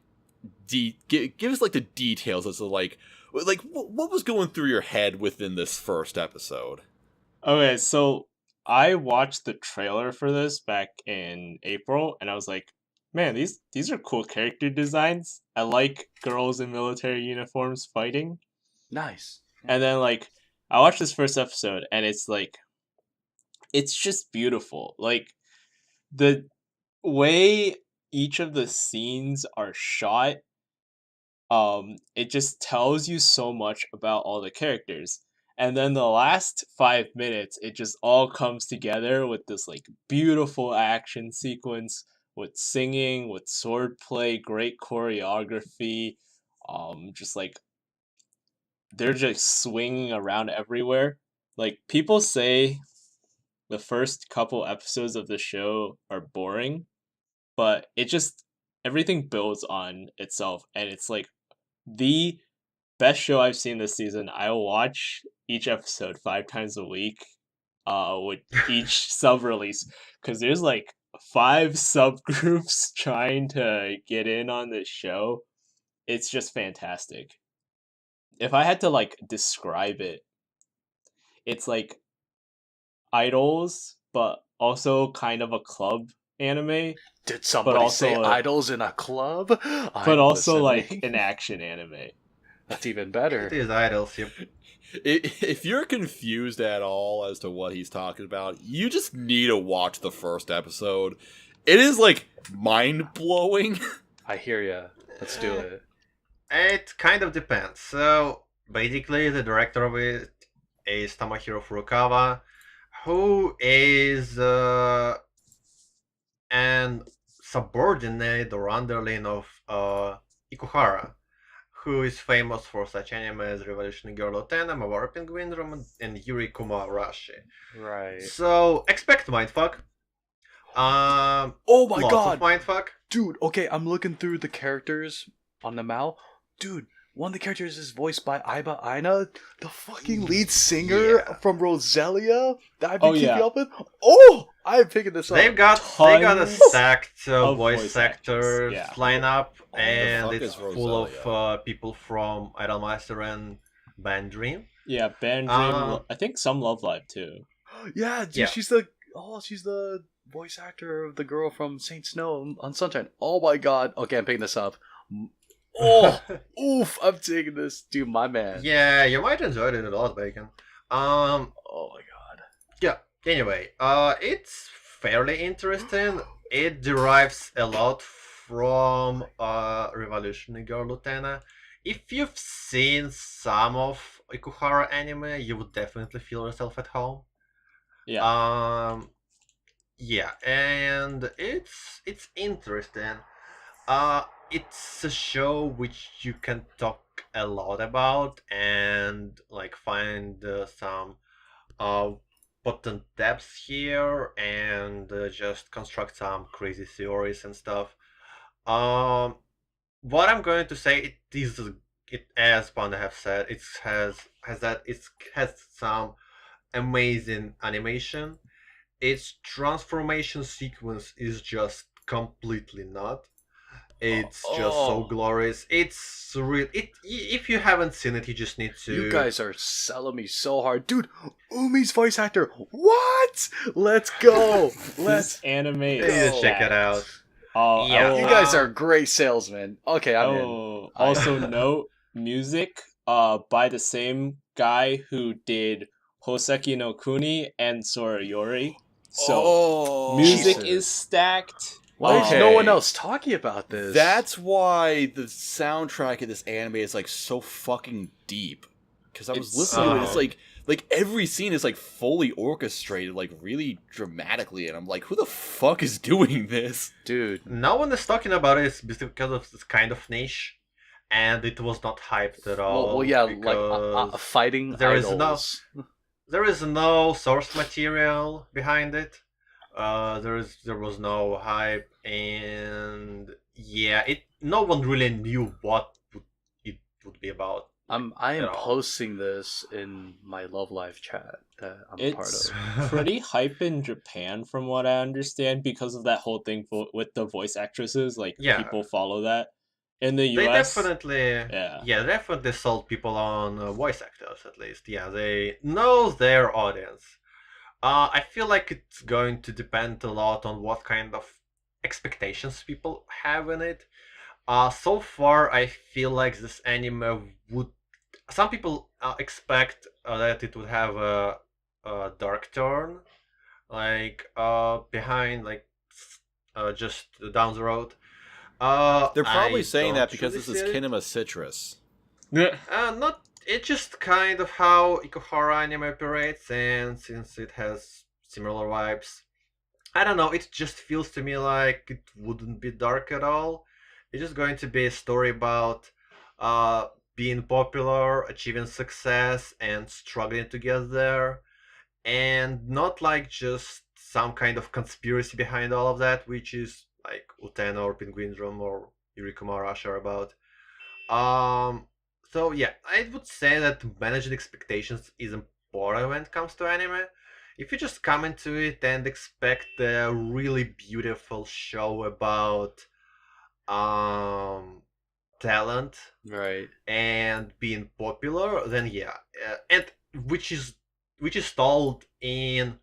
[SPEAKER 2] give us like the details as to like what was going through your head within this first episode.
[SPEAKER 5] Okay, so I watched the trailer for this back in April, and I was like, man, these are cool character designs. I like girls in military uniforms fighting.
[SPEAKER 4] Nice.
[SPEAKER 5] And then like I watched this first episode, and it's like it's just beautiful. Like the way each of the scenes are shot, it just tells you so much about all the characters. And then the last 5 minutes, it just all comes together with this like beautiful action sequence with singing, with swordplay, great choreography. Just like they're just swinging around everywhere. Like people say the first couple episodes of the show are boring, but it just everything builds on itself, and it's like the best show I've seen this season. I will watch each episode 5 times a week, with each sub release, because there's like 5 subgroups trying to get in on this show. It's just fantastic. If I had to like describe it, it's like idols, but also kind of a club anime,
[SPEAKER 4] Did somebody
[SPEAKER 5] also,
[SPEAKER 4] say idols in a club?
[SPEAKER 5] but also like an action anime.
[SPEAKER 4] That's even
[SPEAKER 3] It
[SPEAKER 4] better.
[SPEAKER 3] is idols. Yep.
[SPEAKER 2] If you're confused at all as to what he's talking about, you just need to watch the first episode. It is like mind blowing.
[SPEAKER 4] I hear ya. Let's do it.
[SPEAKER 3] It kind of depends. So basically, the director of it is Tomohiro Furukawa, who is an subordinate or underling of Ikuhara, who is famous for such anime as Revolutionary Girl Utena, Mawaru Penguin Drum, and Yuri Kuma Arashi.
[SPEAKER 4] Right.
[SPEAKER 3] So expect mindfuck.
[SPEAKER 4] Oh my
[SPEAKER 3] Lots
[SPEAKER 4] god!
[SPEAKER 3] of mindfuck.
[SPEAKER 4] Dude, okay, I'm looking through the characters on the Maou. Dude, one of the characters is voiced by Aiba Aina, the fucking lead singer
[SPEAKER 3] Yeah.
[SPEAKER 4] from Roselia that I've been
[SPEAKER 5] Oh,
[SPEAKER 4] keeping
[SPEAKER 5] yeah.
[SPEAKER 4] up with. Oh! I'm picking this up.
[SPEAKER 3] They got a
[SPEAKER 5] Tons
[SPEAKER 3] stacked
[SPEAKER 5] of
[SPEAKER 3] voice
[SPEAKER 5] voice
[SPEAKER 3] actors
[SPEAKER 5] actors, yeah.
[SPEAKER 3] lineup,
[SPEAKER 2] the
[SPEAKER 3] and
[SPEAKER 2] fuck
[SPEAKER 3] it's
[SPEAKER 2] is
[SPEAKER 3] full
[SPEAKER 2] Roselia?
[SPEAKER 3] of people from Idolmaster and Band Dream.
[SPEAKER 5] Yeah, Band Dream. I think some Love Live too.
[SPEAKER 4] Yeah, dude,
[SPEAKER 3] Yeah.
[SPEAKER 4] she's the voice actor of the girl from Saint Snow on Sunshine. Oh my god. Okay, I'm picking this up. Oh, oof, I'm taking this. Dude, my man.
[SPEAKER 3] Yeah, you might enjoy it a lot, Bacon.
[SPEAKER 4] Oh my god.
[SPEAKER 3] Yeah. Anyway, it's fairly interesting. It derives a lot from Revolutionary Girl Utena. If you've seen some of Ikuhara anime, you would definitely feel yourself at home.
[SPEAKER 5] Yeah.
[SPEAKER 3] Yeah, and it's interesting. It's a show which you can talk a lot about and like find some potent depths here and just construct some crazy theories and stuff. What I'm going to say, it as Panda have said, it has some amazing animation. Its transformation sequence is just completely not. It's just so
[SPEAKER 4] Oh.
[SPEAKER 3] glorious. It's real. If you haven't seen it, you just need to.
[SPEAKER 4] You guys are selling me so hard. Dude, Umi's voice actor. What? Let's go.
[SPEAKER 5] This
[SPEAKER 4] Let's
[SPEAKER 5] anime
[SPEAKER 3] You
[SPEAKER 5] is
[SPEAKER 3] need to check it out.
[SPEAKER 5] Yeah.
[SPEAKER 3] Yeah.
[SPEAKER 4] You guys are great salesmen. Okay, I'm in.
[SPEAKER 5] Oh, also note music by the same guy who did Hoseki no Kuni and Sorayori. So
[SPEAKER 2] Oh,
[SPEAKER 5] music
[SPEAKER 4] Jesus.
[SPEAKER 5] is stacked.
[SPEAKER 4] Why is
[SPEAKER 2] Okay.
[SPEAKER 4] no one else talking about this?
[SPEAKER 2] That's why the soundtrack of this anime is like so fucking deep. Because I was
[SPEAKER 5] It's-
[SPEAKER 2] listening to it, it's
[SPEAKER 3] Oh.
[SPEAKER 2] like like every scene is like fully orchestrated, like really dramatically, and I'm like, who the fuck is doing this?
[SPEAKER 4] Dude,
[SPEAKER 3] No one is talking about it because of this kind of niche, and it was not hyped at all.
[SPEAKER 4] well, yeah, like
[SPEAKER 3] because
[SPEAKER 4] fighting
[SPEAKER 3] there is
[SPEAKER 4] idols.
[SPEAKER 3] there is no source material behind it. There was no hype, and yeah, no one really knew what it would be about.
[SPEAKER 4] I am
[SPEAKER 3] at all.
[SPEAKER 4] posting this in my Love Live chat that I'm a part
[SPEAKER 5] It's
[SPEAKER 4] of.
[SPEAKER 5] pretty hype in Japan, from what I understand, because of that whole thing with the voice actresses. Like,
[SPEAKER 3] Yeah.
[SPEAKER 5] people follow that. In the
[SPEAKER 3] They
[SPEAKER 5] US,
[SPEAKER 3] definitely sold people on voice actors at least. Yeah, they know their audience. I feel like it's going to depend a lot on what kind of expectations people have in it. So far, I feel like this anime would. Some people expect that it would have a dark turn, like behind, like just down the road.
[SPEAKER 2] They're probably
[SPEAKER 3] I
[SPEAKER 2] saying
[SPEAKER 3] don't
[SPEAKER 2] that because
[SPEAKER 3] really
[SPEAKER 2] this is
[SPEAKER 3] see it.
[SPEAKER 2] Kinema Citrus.
[SPEAKER 3] Not. It's just kind of how Ikuhara anime operates, and since it has similar vibes, I don't know. It just feels to me like it wouldn't be dark at all. It's just going to be a story about uh being popular, achieving success, and struggling to get there, and not like just some kind of conspiracy behind all of that, which is like Utena or Penguin Drum or Yurikuma Rush are about. Um, so yeah, I would say that managing expectations is important when it comes to anime. If you just come into it and expect a really beautiful show about um talent
[SPEAKER 4] Right.
[SPEAKER 3] and being popular, then yeah, and which is told in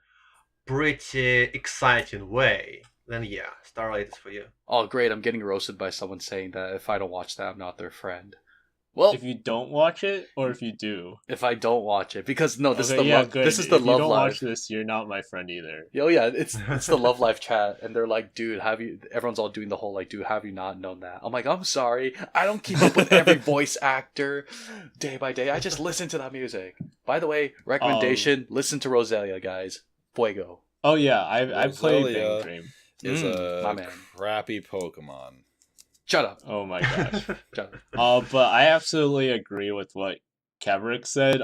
[SPEAKER 3] pretty exciting way, then yeah, Starlight is for you.
[SPEAKER 4] Oh, great! I'm getting roasted by someone saying that if I don't watch that, I'm not their friend. Well,
[SPEAKER 5] if you don't watch it, or if you do.
[SPEAKER 4] if I don't watch it, because no, this
[SPEAKER 5] Okay,
[SPEAKER 4] is the
[SPEAKER 5] yeah, good.
[SPEAKER 4] this is the
[SPEAKER 5] If you
[SPEAKER 4] Love
[SPEAKER 5] don't
[SPEAKER 4] Live.
[SPEAKER 5] watch this, you're not my friend either.
[SPEAKER 4] Oh yeah, it's the Love Live chat, and they're like, dude, have you? Everyone's all doing the whole like, dude, have you not known that? I'm like, I'm sorry, I don't keep up with every voice actor day by day. I just listen to that music. By the way, recommendation: listen to Roselia, guys. Fuego.
[SPEAKER 5] Oh yeah, I played
[SPEAKER 2] Roselia
[SPEAKER 5] Bang Dream.
[SPEAKER 2] is
[SPEAKER 4] my
[SPEAKER 2] a
[SPEAKER 4] man.
[SPEAKER 2] crappy Pokemon.
[SPEAKER 4] Shut up.
[SPEAKER 5] Oh my gosh.
[SPEAKER 4] Shut up.
[SPEAKER 5] But I absolutely agree with what Kaverick said.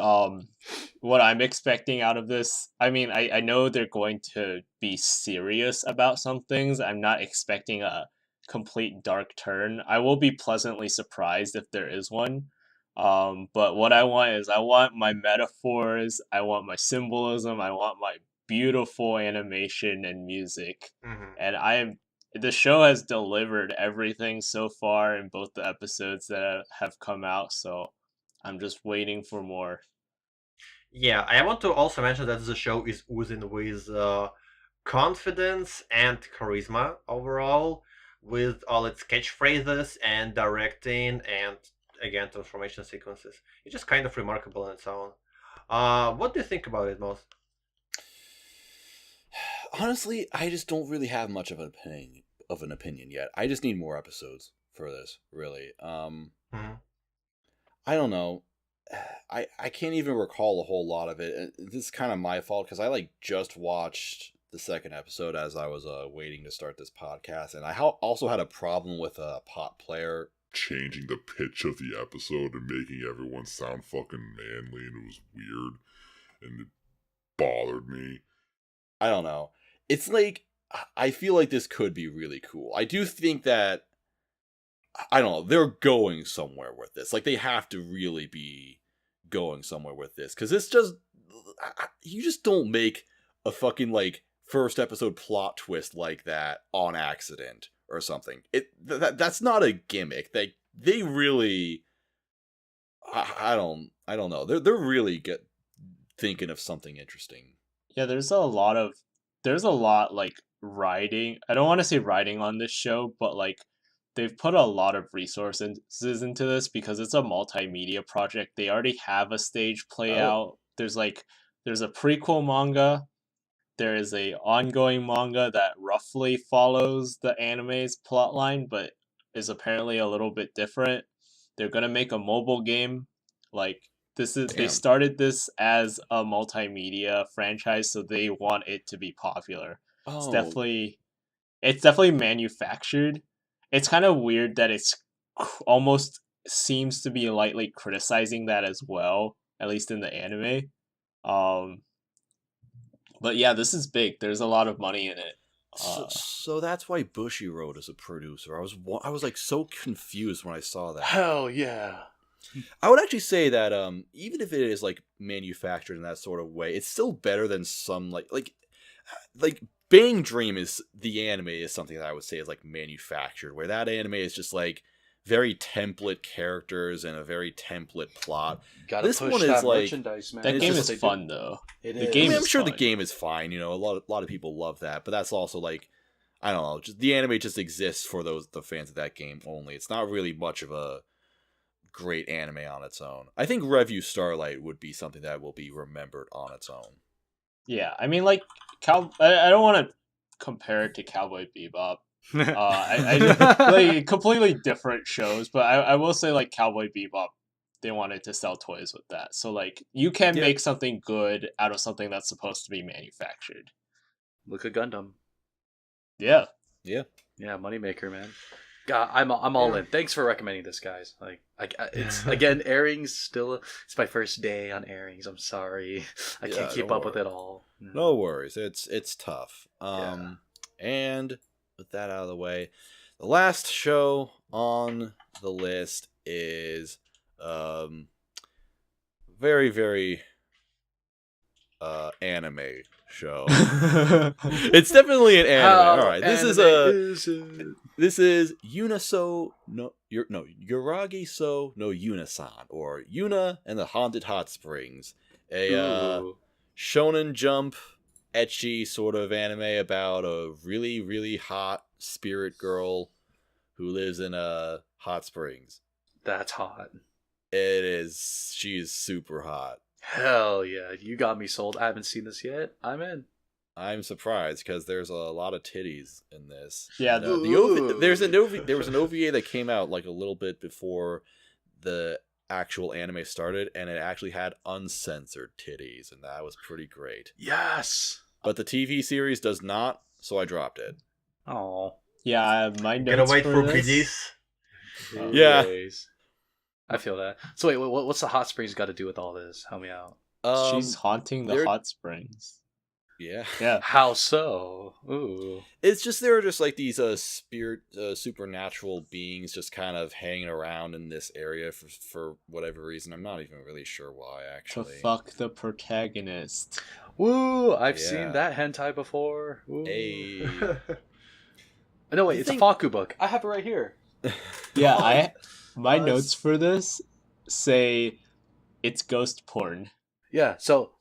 [SPEAKER 5] What I'm expecting out of this, I mean, I know they're going to be serious about some things. I'm not expecting a complete dark turn. I will be pleasantly surprised if there is one. But what I want is I want my metaphors, I want my symbolism, I want my beautiful animation and music.
[SPEAKER 3] Mhm.
[SPEAKER 5] And the show has delivered everything so far in both the episodes that have come out, so I'm just waiting for more.
[SPEAKER 3] Yeah, I want to also mention that the show is oozing with confidence and charisma overall, with all its catchphrases and directing and again transformation sequences. It's just kind of remarkable on its own. What do you think about it, most?
[SPEAKER 2] Honestly, I just don't really have much of an opinion yet. I just need more episodes for this, really.
[SPEAKER 3] Mhm.
[SPEAKER 2] I don't know. I can't even recall a whole lot of it. This is kind of my fault because I like just watched the second episode as I was waiting to start this podcast, and I also had a problem with a pot player
[SPEAKER 7] changing the pitch of the episode and making everyone sound fucking manly, and it was weird, and it bothered me.
[SPEAKER 2] I don't know. It's like, I feel like this could be really cool. I do think that, I don't know, they're going somewhere with this. Like, they have to really be going somewhere with this. Because it's just, you just don't make a fucking, like, first episode plot twist like that on accident or something. That's not a gimmick. They really, I don't know. They're really thinking of something interesting.
[SPEAKER 5] Yeah, there's a lot like writing. I don't want to say writing on this show, but like they've put a lot of resources into this because it's a multimedia project. They already have a stage play out. There's a prequel manga. There is a ongoing manga that roughly follows the anime's plotline, but is apparently a little bit different. They're gonna make a mobile game. Like, they
[SPEAKER 2] Damn.
[SPEAKER 5] started this as a multimedia franchise, so they want it to be popular. It's
[SPEAKER 2] Oh,
[SPEAKER 5] definitely manufactured. It's kind of weird that it's almost seems to be lightly criticizing that as well, at least in the anime. But yeah, this is big. There's a lot of money in it.
[SPEAKER 2] so that's why Bushi wrote as a producer. I was like so confused when I saw that.
[SPEAKER 4] Hell yeah.
[SPEAKER 2] I would actually say that even if it is like manufactured in that sort of way, it's still better than some like Bang Dream is the anime is something that I would say is like manufactured, where that anime is just like very template characters and a very template plot.
[SPEAKER 4] Gotta
[SPEAKER 2] This
[SPEAKER 4] push
[SPEAKER 2] one
[SPEAKER 4] that
[SPEAKER 2] is like
[SPEAKER 4] merchandise, man.
[SPEAKER 5] That
[SPEAKER 2] it's
[SPEAKER 5] game
[SPEAKER 2] just
[SPEAKER 5] is fun though.
[SPEAKER 4] It
[SPEAKER 5] The
[SPEAKER 4] is.
[SPEAKER 5] game
[SPEAKER 2] I'm
[SPEAKER 5] is
[SPEAKER 2] sure the
[SPEAKER 5] fun.
[SPEAKER 2] game is fine. You know, a lot of people love that, but that's also like I don't know. Just the anime just exists for the fans of that game only. It's not really much of a great anime on its own. I think Revue Starlight would be something that will be remembered on its own.
[SPEAKER 5] Yeah, I mean, like I don't want to compare it to Cowboy Bebop. I like completely different shows, but I will say like Cowboy Bebop, they wanted to sell toys with that. So like you can
[SPEAKER 2] Yeah.
[SPEAKER 5] make something good out of something that's supposed to be manufactured.
[SPEAKER 4] Look at Gundam.
[SPEAKER 5] Yeah.
[SPEAKER 2] Yeah.
[SPEAKER 4] Yeah, moneymaker, man. God, I'm all in. Thanks for recommending this, guys. Like, it's again airings. Still, it's my first day on airings. I'm sorry, I
[SPEAKER 2] Yeah,
[SPEAKER 4] can't keep
[SPEAKER 2] don't
[SPEAKER 4] up with
[SPEAKER 2] worry.
[SPEAKER 4] it all.
[SPEAKER 2] No worries. It's tough.
[SPEAKER 4] Yeah.
[SPEAKER 2] And with that out of the way, the last show on the list is very, very anime show. It's definitely an anime. All right, this is Yuuna-so no Yuragi-sou no Yuuna-san, or Yuna and the Haunted Hot Springs, a
[SPEAKER 4] Ooh.
[SPEAKER 2] shonen jump ecchi sort of anime about a really, really hot spirit girl who lives in hot springs.
[SPEAKER 4] That's hot.
[SPEAKER 2] It is. She's super hot.
[SPEAKER 4] Hell yeah, you got me sold. I haven't seen this yet. I'm in.
[SPEAKER 2] I'm surprised because there's a lot of titties in this.
[SPEAKER 5] Yeah,
[SPEAKER 2] And, there was an OVA that came out like a little bit before the actual anime started, and it actually had uncensored titties, and that was pretty great.
[SPEAKER 4] Yes.
[SPEAKER 2] But the TV series does not, so I dropped it.
[SPEAKER 4] Oh.
[SPEAKER 5] Yeah, my notes
[SPEAKER 3] Gotta wait for
[SPEAKER 5] this.
[SPEAKER 3] PDs.
[SPEAKER 2] Yeah.
[SPEAKER 4] I feel that. So wait, what's the hot springs got to do with all this? Help me out.
[SPEAKER 5] She's haunting the
[SPEAKER 2] they're-
[SPEAKER 5] hot springs.
[SPEAKER 2] Yeah.
[SPEAKER 5] Yeah.
[SPEAKER 4] How so? Ooh.
[SPEAKER 2] It's just there are just like these spirit supernatural beings just kind of hanging around in this area for whatever reason. I'm not even really sure why
[SPEAKER 5] To
[SPEAKER 2] actually.
[SPEAKER 5] fuck the protagonist.
[SPEAKER 4] Woo! I've
[SPEAKER 2] Yeah.
[SPEAKER 4] seen that hentai before. Ooh.
[SPEAKER 2] Hey.
[SPEAKER 4] No, wait,
[SPEAKER 2] The
[SPEAKER 4] it's
[SPEAKER 2] thing-
[SPEAKER 4] a Faku book. I have it right here.
[SPEAKER 5] Yeah, my
[SPEAKER 4] Us.
[SPEAKER 5] notes for this say it's ghost porn.
[SPEAKER 4] Yeah, so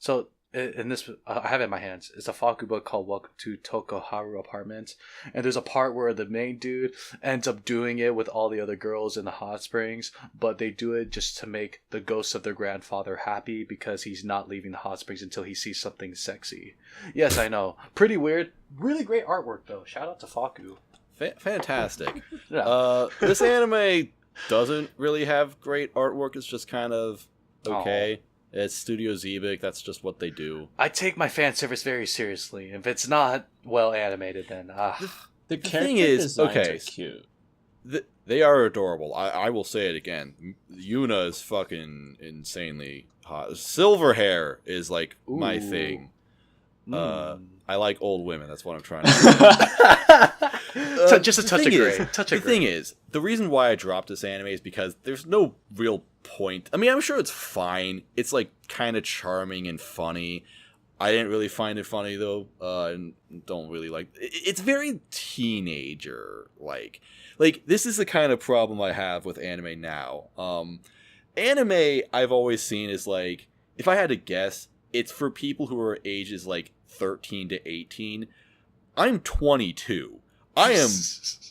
[SPEAKER 4] in this, I have it in my hands. It's a Faku book called Welcome to Tokoharu Apartment. And there's a part where the main dude ends up doing it with all the other girls in the hot springs, but they do it just to make the ghost of their grandfather happy because he's not leaving the hot springs until he sees something sexy. Yes, I know. Pretty weird. Really great artwork, though. Shout out to Faku.
[SPEAKER 2] Fantastic.
[SPEAKER 4] Yeah.
[SPEAKER 2] This anime doesn't really have great artwork. It's just kind of okay. It's Studio Zebik. That's just what they do.
[SPEAKER 4] I take my fan service very seriously. If it's not well animated, then
[SPEAKER 5] The
[SPEAKER 2] thing
[SPEAKER 5] character
[SPEAKER 2] is,
[SPEAKER 5] designs
[SPEAKER 2] okay,
[SPEAKER 5] are cute.
[SPEAKER 2] They are adorable. I will say it again. Yuna is fucking insanely hot. Silver hair is like my
[SPEAKER 4] Ooh.
[SPEAKER 2] thing.
[SPEAKER 4] Mm.
[SPEAKER 2] I like old women. That's what I'm trying to say.
[SPEAKER 4] Just a
[SPEAKER 2] The
[SPEAKER 4] touch of
[SPEAKER 2] thing
[SPEAKER 4] gray.
[SPEAKER 2] is-
[SPEAKER 4] Touch
[SPEAKER 2] The
[SPEAKER 4] of gray.
[SPEAKER 2] thing is, the reason why I dropped this anime is because there's no real point. I mean, I'm sure it's fine. It's like kind of charming and funny. I didn't really find it funny though. And don't really like. It's very teenager like. Like this is the kind of problem I have with anime now. Anime I've always seen is like, if I had to guess, it's for people who are ages like 13 to 18. I'm 22. I am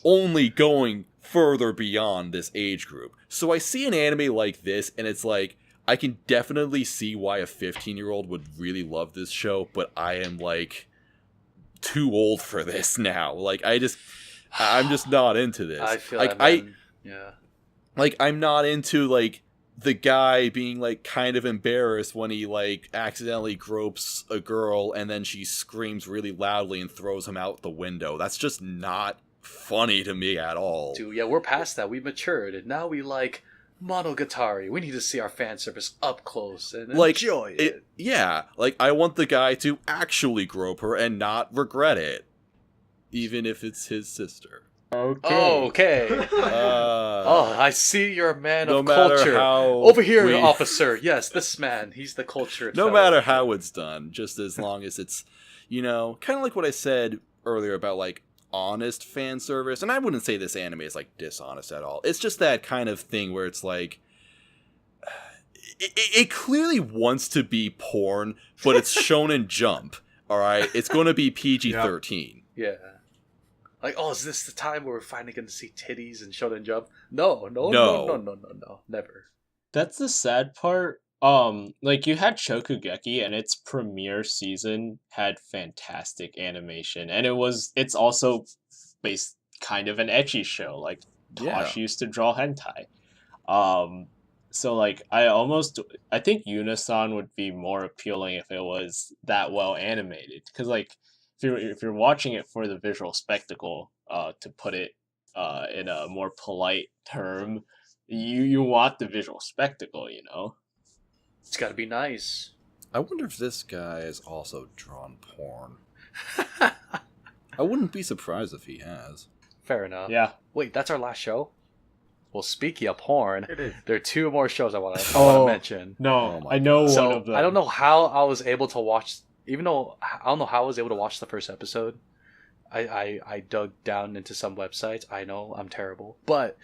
[SPEAKER 2] only going further beyond this age group. So I see an anime like this, and it's like, I can definitely see why a 15-year-old would really love this show, but I am like too old for this now. Like I'm just not into this.
[SPEAKER 4] I feel
[SPEAKER 2] like
[SPEAKER 4] that, man. Yeah.
[SPEAKER 2] like I'm not into like the guy being like kind of embarrassed when he like accidentally gropes a girl and then she screams really loudly and throws him out the window. That's just not funny to me at all.
[SPEAKER 4] Dude, yeah, we're past that. We matured, and now we like Monogatari. We need to see our fan service up close and
[SPEAKER 2] Like,
[SPEAKER 4] enjoy it.
[SPEAKER 2] Yeah, like I want the guy to actually grope her and not regret it, even if it's his sister.
[SPEAKER 5] Okay.
[SPEAKER 4] Oh, okay.
[SPEAKER 2] Oh,
[SPEAKER 4] I see you're a man
[SPEAKER 2] no
[SPEAKER 4] of
[SPEAKER 2] matter
[SPEAKER 4] culture.
[SPEAKER 2] how
[SPEAKER 4] Over here,
[SPEAKER 2] we-
[SPEAKER 4] officer. Yes, this man. He's the cultured
[SPEAKER 2] No
[SPEAKER 4] fellow.
[SPEAKER 2] matter how it's done, just as long as it's, kind of like what I said earlier about like honest fan service. And I wouldn't say this anime is like dishonest at all. It's just that kind of thing where it's like it clearly wants to be porn, but it's Shonen Jump. All right, it's going to be PG-13.
[SPEAKER 4] Yeah. Like, oh, is this the time where we're finally going to see titties and Shonen Jump? No, never.
[SPEAKER 5] That's the sad part. Like you had Shokugeki and its premiere season had fantastic animation, and it's also based kind of an ecchi show. Like Tosh used to draw hentai. So like I think Yuuna-san would be more appealing if it was that well animated, because like if you're watching it for the visual spectacle, to put it in a more polite term, you want the visual spectacle,
[SPEAKER 4] It's got to be nice.
[SPEAKER 2] I wonder if this guy has also drawn porn. I wouldn't be surprised if he has.
[SPEAKER 4] Fair enough.
[SPEAKER 5] Yeah.
[SPEAKER 4] Wait, that's our last show? Well, speaking of porn,
[SPEAKER 3] It is.
[SPEAKER 4] there are two more shows I want to mention.
[SPEAKER 5] No,
[SPEAKER 2] Oh my
[SPEAKER 5] I know
[SPEAKER 4] So,
[SPEAKER 5] one of them.
[SPEAKER 4] I don't know how I was able to watch, even though I don't know how I was able to watch the first episode. I dug down into some websites. I know I'm terrible, but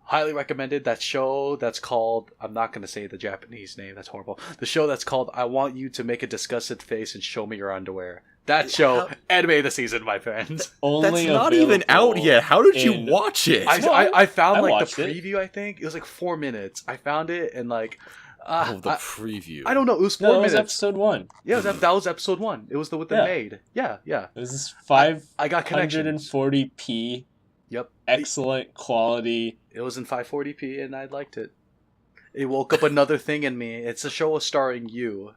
[SPEAKER 4] highly recommended that show that's called, I'm not going to say the Japanese name, that's horrible. The show that's called I Want You to Make a Disgusted Face and Show Me Your Underwear. That show, anime of the season, my friends.
[SPEAKER 2] That's not even out yet. How did you watch it?
[SPEAKER 4] I found
[SPEAKER 5] I
[SPEAKER 4] like
[SPEAKER 5] watched
[SPEAKER 4] the
[SPEAKER 5] it.
[SPEAKER 4] preview, I think. It was like 4 minutes. I found it and like...
[SPEAKER 2] the preview.
[SPEAKER 4] I don't know. It was 4
[SPEAKER 5] No, it was
[SPEAKER 4] minutes.
[SPEAKER 5] episode 1.
[SPEAKER 4] Yeah, that was episode 1. It was with the
[SPEAKER 5] Yeah.
[SPEAKER 4] maid. Yeah.
[SPEAKER 5] It was
[SPEAKER 4] I got connections.
[SPEAKER 5] 540p.
[SPEAKER 4] Yep.
[SPEAKER 5] Excellent quality.
[SPEAKER 4] It was in 540p and I liked it. It woke up another thing in me. It's a show starring you,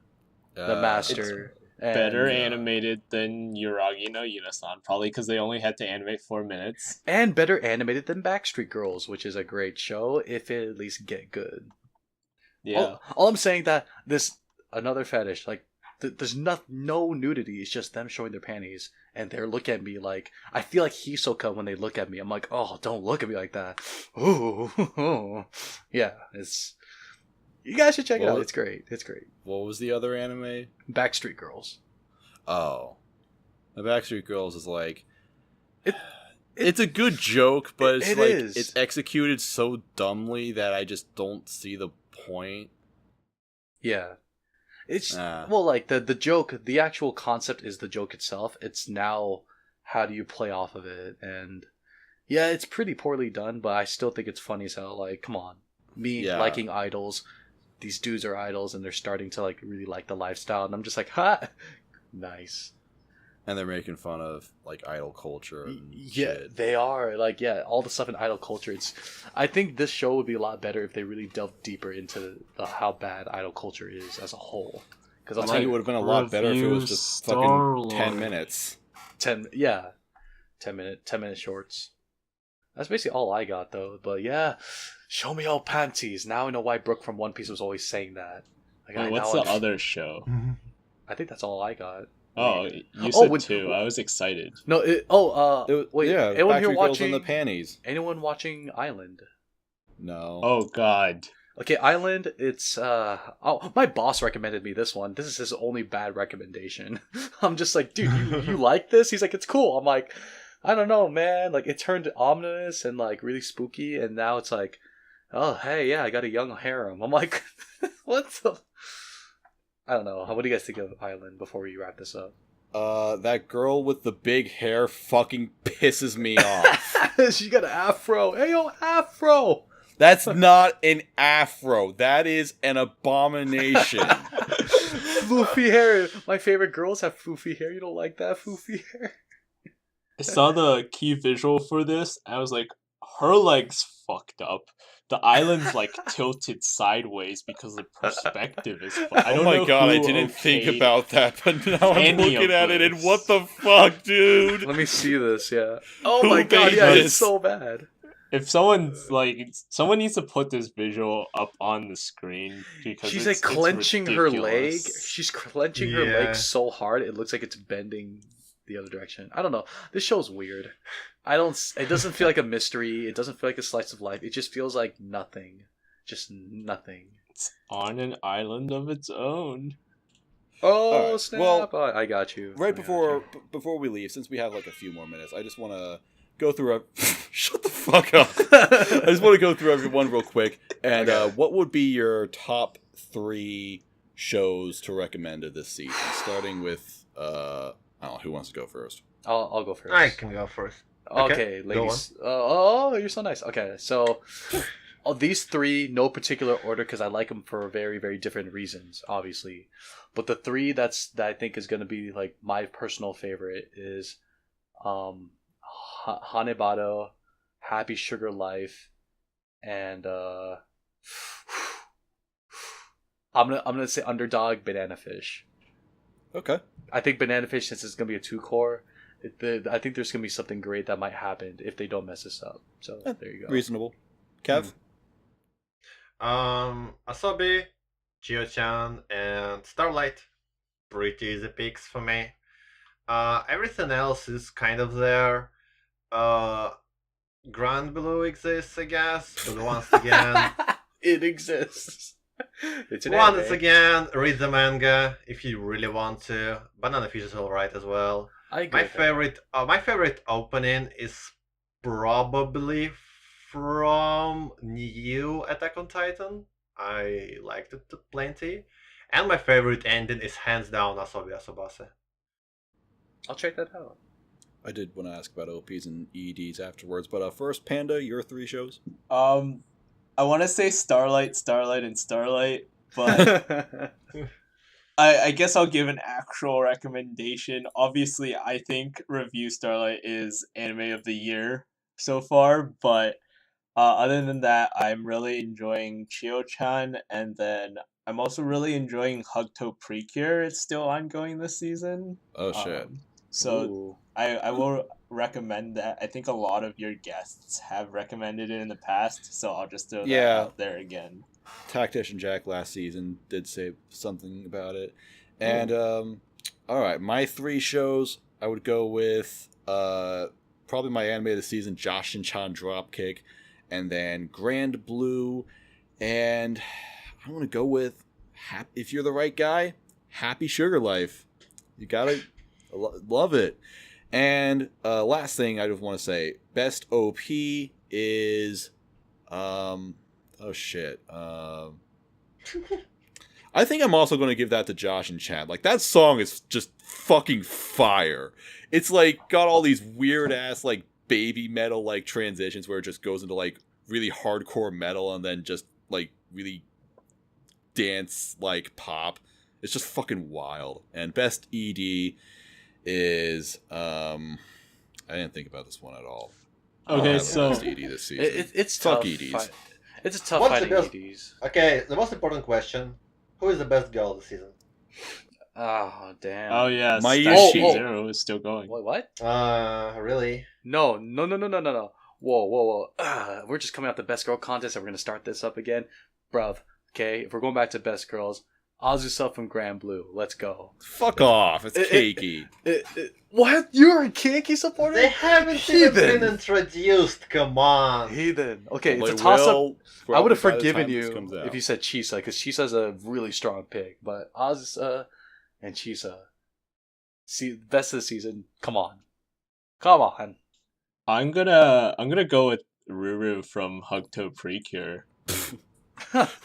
[SPEAKER 4] the master. And,
[SPEAKER 5] Better animated than Yuragi no Yuuna-san, probably because they only had to animate 4 minutes.
[SPEAKER 4] And better animated than Backstreet Girls, which is a great show if it at least get good.
[SPEAKER 5] Yeah.
[SPEAKER 4] All I'm saying that this another fetish, like there's no nudity. It's just them showing their panties, and they're looking at me like I feel like Hisoka when they look at me. I'm like, oh, don't look at me like that. Ooh, yeah, it's. You guys should check it out. It's great. It's great.
[SPEAKER 2] What was the other anime?
[SPEAKER 4] Backstreet Girls.
[SPEAKER 2] Oh, the Backstreet Girls is like. It's a good joke, but it's it's executed so dumbly that I just don't see the point.
[SPEAKER 4] Yeah. It's well, like the joke, the actual concept is the joke itself. It's now how do you play off of it, and yeah, it's pretty poorly done, but I still think it's funny as hell. Like, come on, liking idols, these dudes are idols, and they're starting to like really like the lifestyle, and I'm just like, ha, nice.
[SPEAKER 2] And they're making fun of like idol culture. And
[SPEAKER 4] yeah,
[SPEAKER 2] shit.
[SPEAKER 4] they are like all the stuff in idol culture. I think this show would be a lot better if they really delved deeper into how bad idol culture is as a whole. Because
[SPEAKER 2] I think it would have been a lot better if it was just fucking 10 minutes.
[SPEAKER 4] 10 minute shorts. That's basically all I got though. But yeah, show me all panties. Now I know why Brooke from One Piece was always saying that. Like,
[SPEAKER 5] Wait, what's the other show?
[SPEAKER 4] I think that's all I got.
[SPEAKER 5] Oh, you said 2. I was excited.
[SPEAKER 4] No, wait.
[SPEAKER 2] Yeah,
[SPEAKER 4] anyone here
[SPEAKER 2] Backstreet Girls
[SPEAKER 4] watching
[SPEAKER 2] and the panties?
[SPEAKER 4] Anyone watching Island?
[SPEAKER 2] No.
[SPEAKER 5] Oh God.
[SPEAKER 4] Okay, Island. It's my boss recommended me this one. This is his only bad recommendation. I'm just like, dude, you like this? He's like, it's cool. I'm like, I don't know, man. Like, it turned ominous and like really spooky, and now it's like, oh hey, yeah, I got a young harem. I'm like, what the. I don't know. What do you guys think of Island before we wrap this up?
[SPEAKER 2] That girl with the big hair fucking pisses me off.
[SPEAKER 4] She got an afro. Hey, yo, afro!
[SPEAKER 2] That's not an afro. That is an abomination.
[SPEAKER 4] Foofy hair. My favorite girls have foofy hair. You don't like that foofy hair?
[SPEAKER 5] I saw the key visual for this. I was like, her leg's fucked up. The island's like tilted sideways because the perspective is. I don't
[SPEAKER 2] Oh my
[SPEAKER 5] know
[SPEAKER 2] god, I
[SPEAKER 5] who
[SPEAKER 2] didn't think
[SPEAKER 5] okayed
[SPEAKER 2] about that, but now I'm
[SPEAKER 5] any
[SPEAKER 2] looking
[SPEAKER 5] of
[SPEAKER 2] at it and
[SPEAKER 5] this.
[SPEAKER 2] what the fuck, dude?
[SPEAKER 4] Let me see this. Yeah. Oh
[SPEAKER 2] Who
[SPEAKER 4] my god.
[SPEAKER 2] made
[SPEAKER 4] Yeah,
[SPEAKER 2] this?
[SPEAKER 4] it's so bad.
[SPEAKER 5] If someone's like, someone needs to put this visual up on the screen because
[SPEAKER 4] She's
[SPEAKER 5] it's,
[SPEAKER 4] like clenching her leg.
[SPEAKER 5] ridiculous.
[SPEAKER 4] She's clenching her leg so hard it looks like it's bending the other direction. I don't know. This show's weird. It doesn't feel like a mystery. It doesn't feel like a slice of life. It just feels like nothing. Just nothing.
[SPEAKER 5] It's on an island of its own.
[SPEAKER 4] Oh,
[SPEAKER 2] Alright,
[SPEAKER 4] snap.
[SPEAKER 2] well,
[SPEAKER 4] Oh, I got you.
[SPEAKER 2] Right
[SPEAKER 4] I got you.
[SPEAKER 2] before we leave, since we have like a few more minutes, I just want to go through shut the fuck up. I just want to go through everyone real quick. And what would be your top 3 shows to recommend of this season? Starting with I don't know, who wants to go first?
[SPEAKER 4] I'll go first.
[SPEAKER 3] I can go first.
[SPEAKER 4] Okay, ladies. You're so nice. Okay, so these 3, no particular order because I like them for very, very different reasons, obviously. But the 3 that I think is going to be like my personal favorite is Hanebado, Happy Sugar Life, and I'm gonna say Underdog, Banana Fish.
[SPEAKER 2] Okay.
[SPEAKER 4] I think Banana Fish, since it's gonna be a 2-core, I think there's gonna be something great that might happen if they don't mess this up. So there you go.
[SPEAKER 2] Reasonable. Kev?
[SPEAKER 3] Asobi, Chio-chan, and Starlight. Pretty easy picks for me. Everything else is kind of there. Grand Blue exists, I guess, but once again,
[SPEAKER 4] it exists. It's an
[SPEAKER 3] once
[SPEAKER 4] anime.
[SPEAKER 3] again, read the manga if you really want to. Banana Fish is alright as well.
[SPEAKER 4] I agree with that.
[SPEAKER 3] My favorite opening is probably from New Attack on Titan. I liked it plenty. And my favorite ending is hands down Asobi Asobase.
[SPEAKER 4] I'll check that out.
[SPEAKER 2] I did want to ask about OPs and EDs afterwards, but first, Panda, your 3 shows?
[SPEAKER 5] I want to say Starlight, and Starlight, but I guess I'll give an actual recommendation. Obviously, I think Revue Starlight is anime of the year so far, but other than that, I'm really enjoying Chio-chan, and then I'm also really enjoying Hugto Precure. It's still ongoing this season.
[SPEAKER 2] Oh, shit.
[SPEAKER 5] So
[SPEAKER 4] Ooh.
[SPEAKER 5] I will recommend that. I think a lot of your guests have recommended it in the past, so I'll just throw that out there again.
[SPEAKER 2] Tactician Jack last season did say something about it. And, alright, my 3 shows, I would go with probably my anime of the season, Jashin-chan Dropkick, and then Grand Blue, and I want to go with, if you're the right guy, Happy Sugar Life. You gotta love it. And last thing I just want to say, best OP is oh shit. I think I'm also going to give that to Jashin-chan. Like, that song is just fucking fire. It's like got all these weird ass like baby metal like transitions where it just goes into like really hardcore metal and then just like really dance like pop. It's just fucking wild. And best ED is I didn't think about this one at all.
[SPEAKER 5] Okay, so
[SPEAKER 2] best ED this season.
[SPEAKER 4] It's
[SPEAKER 2] Fuck
[SPEAKER 4] tough.
[SPEAKER 2] EDs.
[SPEAKER 4] It's a tough
[SPEAKER 3] What's
[SPEAKER 4] fighting
[SPEAKER 3] the best-
[SPEAKER 4] EDs.
[SPEAKER 3] Okay, the most important question: who is the best girl this season?
[SPEAKER 4] Oh damn.
[SPEAKER 5] oh yeah,
[SPEAKER 2] My
[SPEAKER 5] Statue
[SPEAKER 2] Yushi.
[SPEAKER 5] Zero is still going.
[SPEAKER 4] What?
[SPEAKER 3] Really?
[SPEAKER 4] No. Whoa. We're just coming out the best girl contest and we're gonna start this up again, bruv. Okay, if we're going back to best girls, Azusa from Grand Blue. Let's go.
[SPEAKER 2] Fuck off. It's cakey.
[SPEAKER 4] What? You're a Kageki supporter?
[SPEAKER 3] They haven't even
[SPEAKER 4] Heathen.
[SPEAKER 3] been introduced. Come on.
[SPEAKER 4] Heathen. Okay,
[SPEAKER 2] Well,
[SPEAKER 4] it's a
[SPEAKER 2] they
[SPEAKER 4] toss-up.
[SPEAKER 2] will
[SPEAKER 4] I would have
[SPEAKER 2] probably by the
[SPEAKER 4] forgiven
[SPEAKER 2] time this comes
[SPEAKER 4] you
[SPEAKER 2] out.
[SPEAKER 4] if you said Chisa, because Chisa's a really strong pick. But Azusa and Chisa, see, best of the season. Come on.
[SPEAKER 5] I'm gonna go with Ruru from Hugto Precure.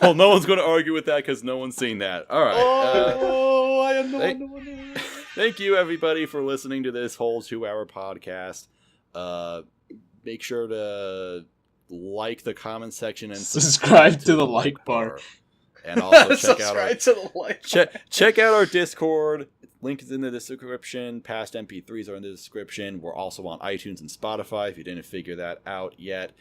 [SPEAKER 2] Well, no one's going to argue with that because no one's seen that. All right.
[SPEAKER 4] I am the
[SPEAKER 2] thank-
[SPEAKER 4] one.
[SPEAKER 2] Thank you, everybody, for listening to this whole 2-hour podcast. Make sure to like the comment section and
[SPEAKER 5] Subscribe to the like bar.
[SPEAKER 2] And also check out our
[SPEAKER 4] Subscribe to the like.
[SPEAKER 2] check out our Discord. Link is in the description. Past MP3s are in the description. We're also on iTunes and Spotify if you didn't figure that out yet.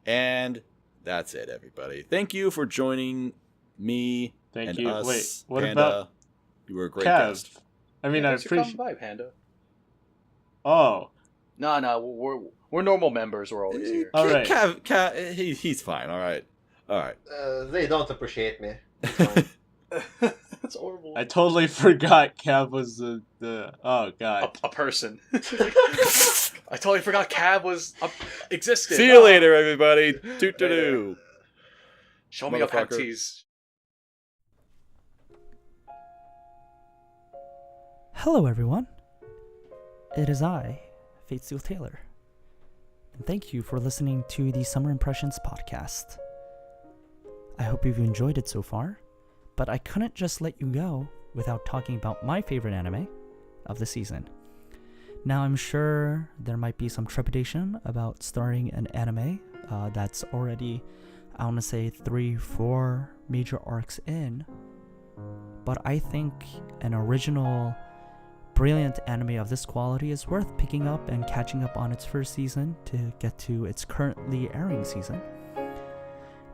[SPEAKER 2] And that's it, everybody. Thank you for joining me
[SPEAKER 5] Thank
[SPEAKER 2] and
[SPEAKER 5] you.
[SPEAKER 2] us.
[SPEAKER 5] Wait, what
[SPEAKER 2] Panda.
[SPEAKER 5] about
[SPEAKER 2] You were a great
[SPEAKER 5] Kev?
[SPEAKER 2] guest.
[SPEAKER 5] I mean, I
[SPEAKER 4] Thanks for coming
[SPEAKER 5] appreciate.
[SPEAKER 4] by, Panda.
[SPEAKER 5] Oh,
[SPEAKER 4] No, we're normal members. We're always here.
[SPEAKER 5] All right.
[SPEAKER 2] He's fine. All right.
[SPEAKER 3] They don't appreciate me. It's fine.
[SPEAKER 4] That's horrible.
[SPEAKER 5] I totally forgot Cav was the. Oh God.
[SPEAKER 4] A person. I totally forgot Cab was existed.
[SPEAKER 2] See you later, everybody. Toot-to-doo.
[SPEAKER 4] Show me your
[SPEAKER 2] Motherfucker.
[SPEAKER 4] panties.
[SPEAKER 8] Hello, everyone. It is I, Fate Steel Taylor, and thank you for listening to the Summer Impressions podcast. I hope you've enjoyed it so far, but I couldn't just let you go without talking about my favorite anime of the season. Now, I'm sure there might be some trepidation about starting an anime that's already, I want to say, 3-4 major arcs in, but I think an original brilliant anime of this quality is worth picking up and catching up on its first season to get to its currently airing season.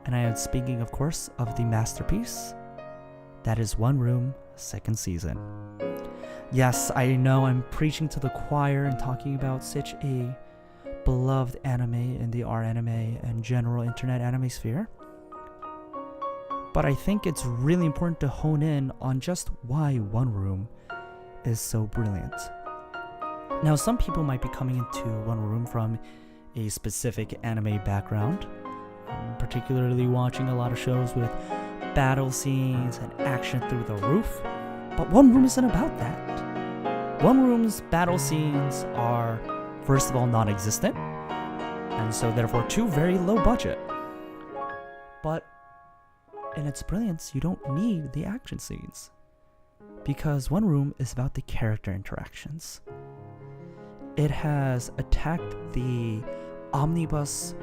[SPEAKER 8] And I am speaking, of course, of the masterpiece that is One Room second season. Yes, I know I'm preaching to the choir and talking about such a beloved anime in the R-anime and general internet anime sphere, but I think it's really important to hone in on just why One Room is so brilliant. Now, some people might be coming into One Room from a specific anime background, particularly watching a lot of shows with battle scenes and action through the roof, but One Room isn't about that. One Room's battle scenes are, first of all, non-existent, and so therefore too very low budget. But in its brilliance, you don't need the action scenes, because One Room is about the character interactions. It has attacked the omnibus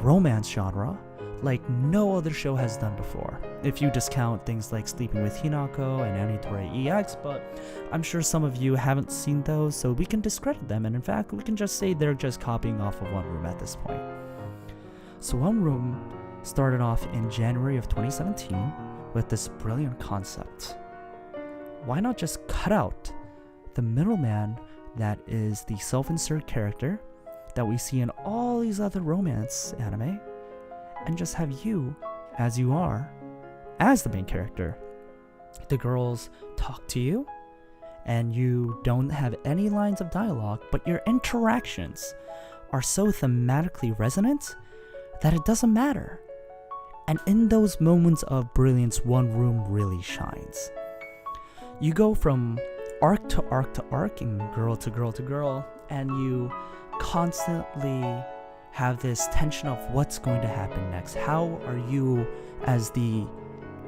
[SPEAKER 8] romance genre like no other show has done before, if you discount things like Sleeping with Hinako and Anitore EX, but I'm sure some of you haven't seen those, so we can discredit them, and in fact, we can just say they're just copying off of One Room at this point. So One Room started off in January of 2017 with this brilliant concept. Why not just cut out the middleman that is the self-insert character that we see in all these other romance anime, and just have you, as you are, as the main character. The girls talk to you, and you don't have any lines of dialogue, but your interactions are so thematically resonant that it doesn't matter. And in those moments of brilliance, One Room really shines. You go from arc to arc to arc and girl to girl to girl, and you constantly have this tension of what's going to happen next. How are you, as the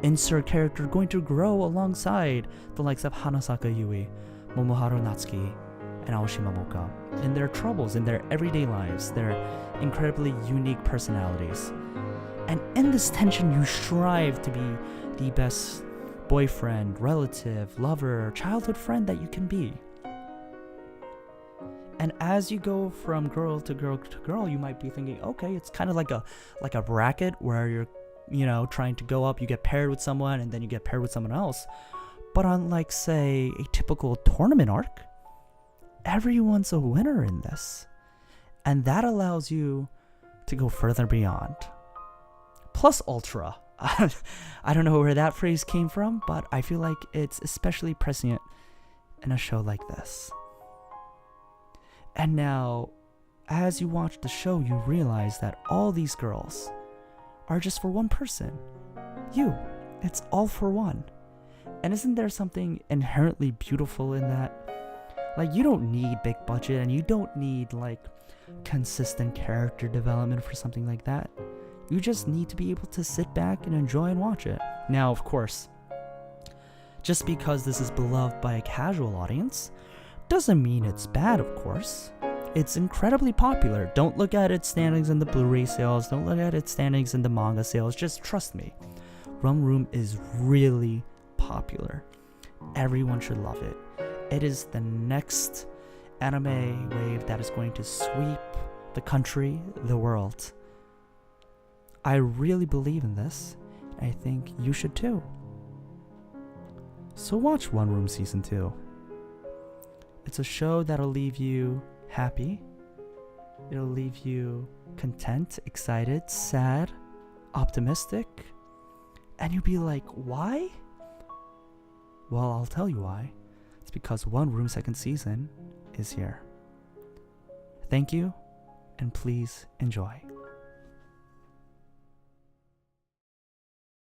[SPEAKER 8] insert character, going to grow alongside the likes of Hanasaka Yui, Momoharu Natsuki, and Aoshima Moka in their troubles, in their everyday lives, their incredibly unique personalities. And in this tension, you strive to be the best boyfriend, relative, lover, childhood friend that you can be. And as you go from girl to girl to girl, you might be thinking, okay, it's kind of like a bracket where you're, trying to go up, you get paired with someone, and then you get paired with someone else. But unlike, say, a typical tournament arc, everyone's a winner in this. And that allows you to go further beyond. Plus ultra. I don't know where that phrase came from, but I feel like it's especially prescient in a show like this. And now, as you watch the show, you realize that all these girls are just for one person. You. It's all for one. And isn't there something inherently beautiful in that? Like, you don't need big budget, and you don't need, consistent character development for something like that. You just need to be able to sit back and enjoy and watch it. Now, of course, just because this is beloved by a casual audience doesn't mean it's bad, of course. It's incredibly popular. Don't look at its standings in the Blu-ray sales. Don't look at its standings in the manga sales. Just trust me. One Room is really popular. Everyone should love it. It is the next anime wave that is going to sweep the country, the world. I really believe in this. I think you should too. So watch One Room Season 2. It's a show that'll leave you happy. It'll leave you content, excited, sad, optimistic. And you'll be like, why? Well, I'll tell you why. It's because One Room second season is here. Thank you, and please enjoy.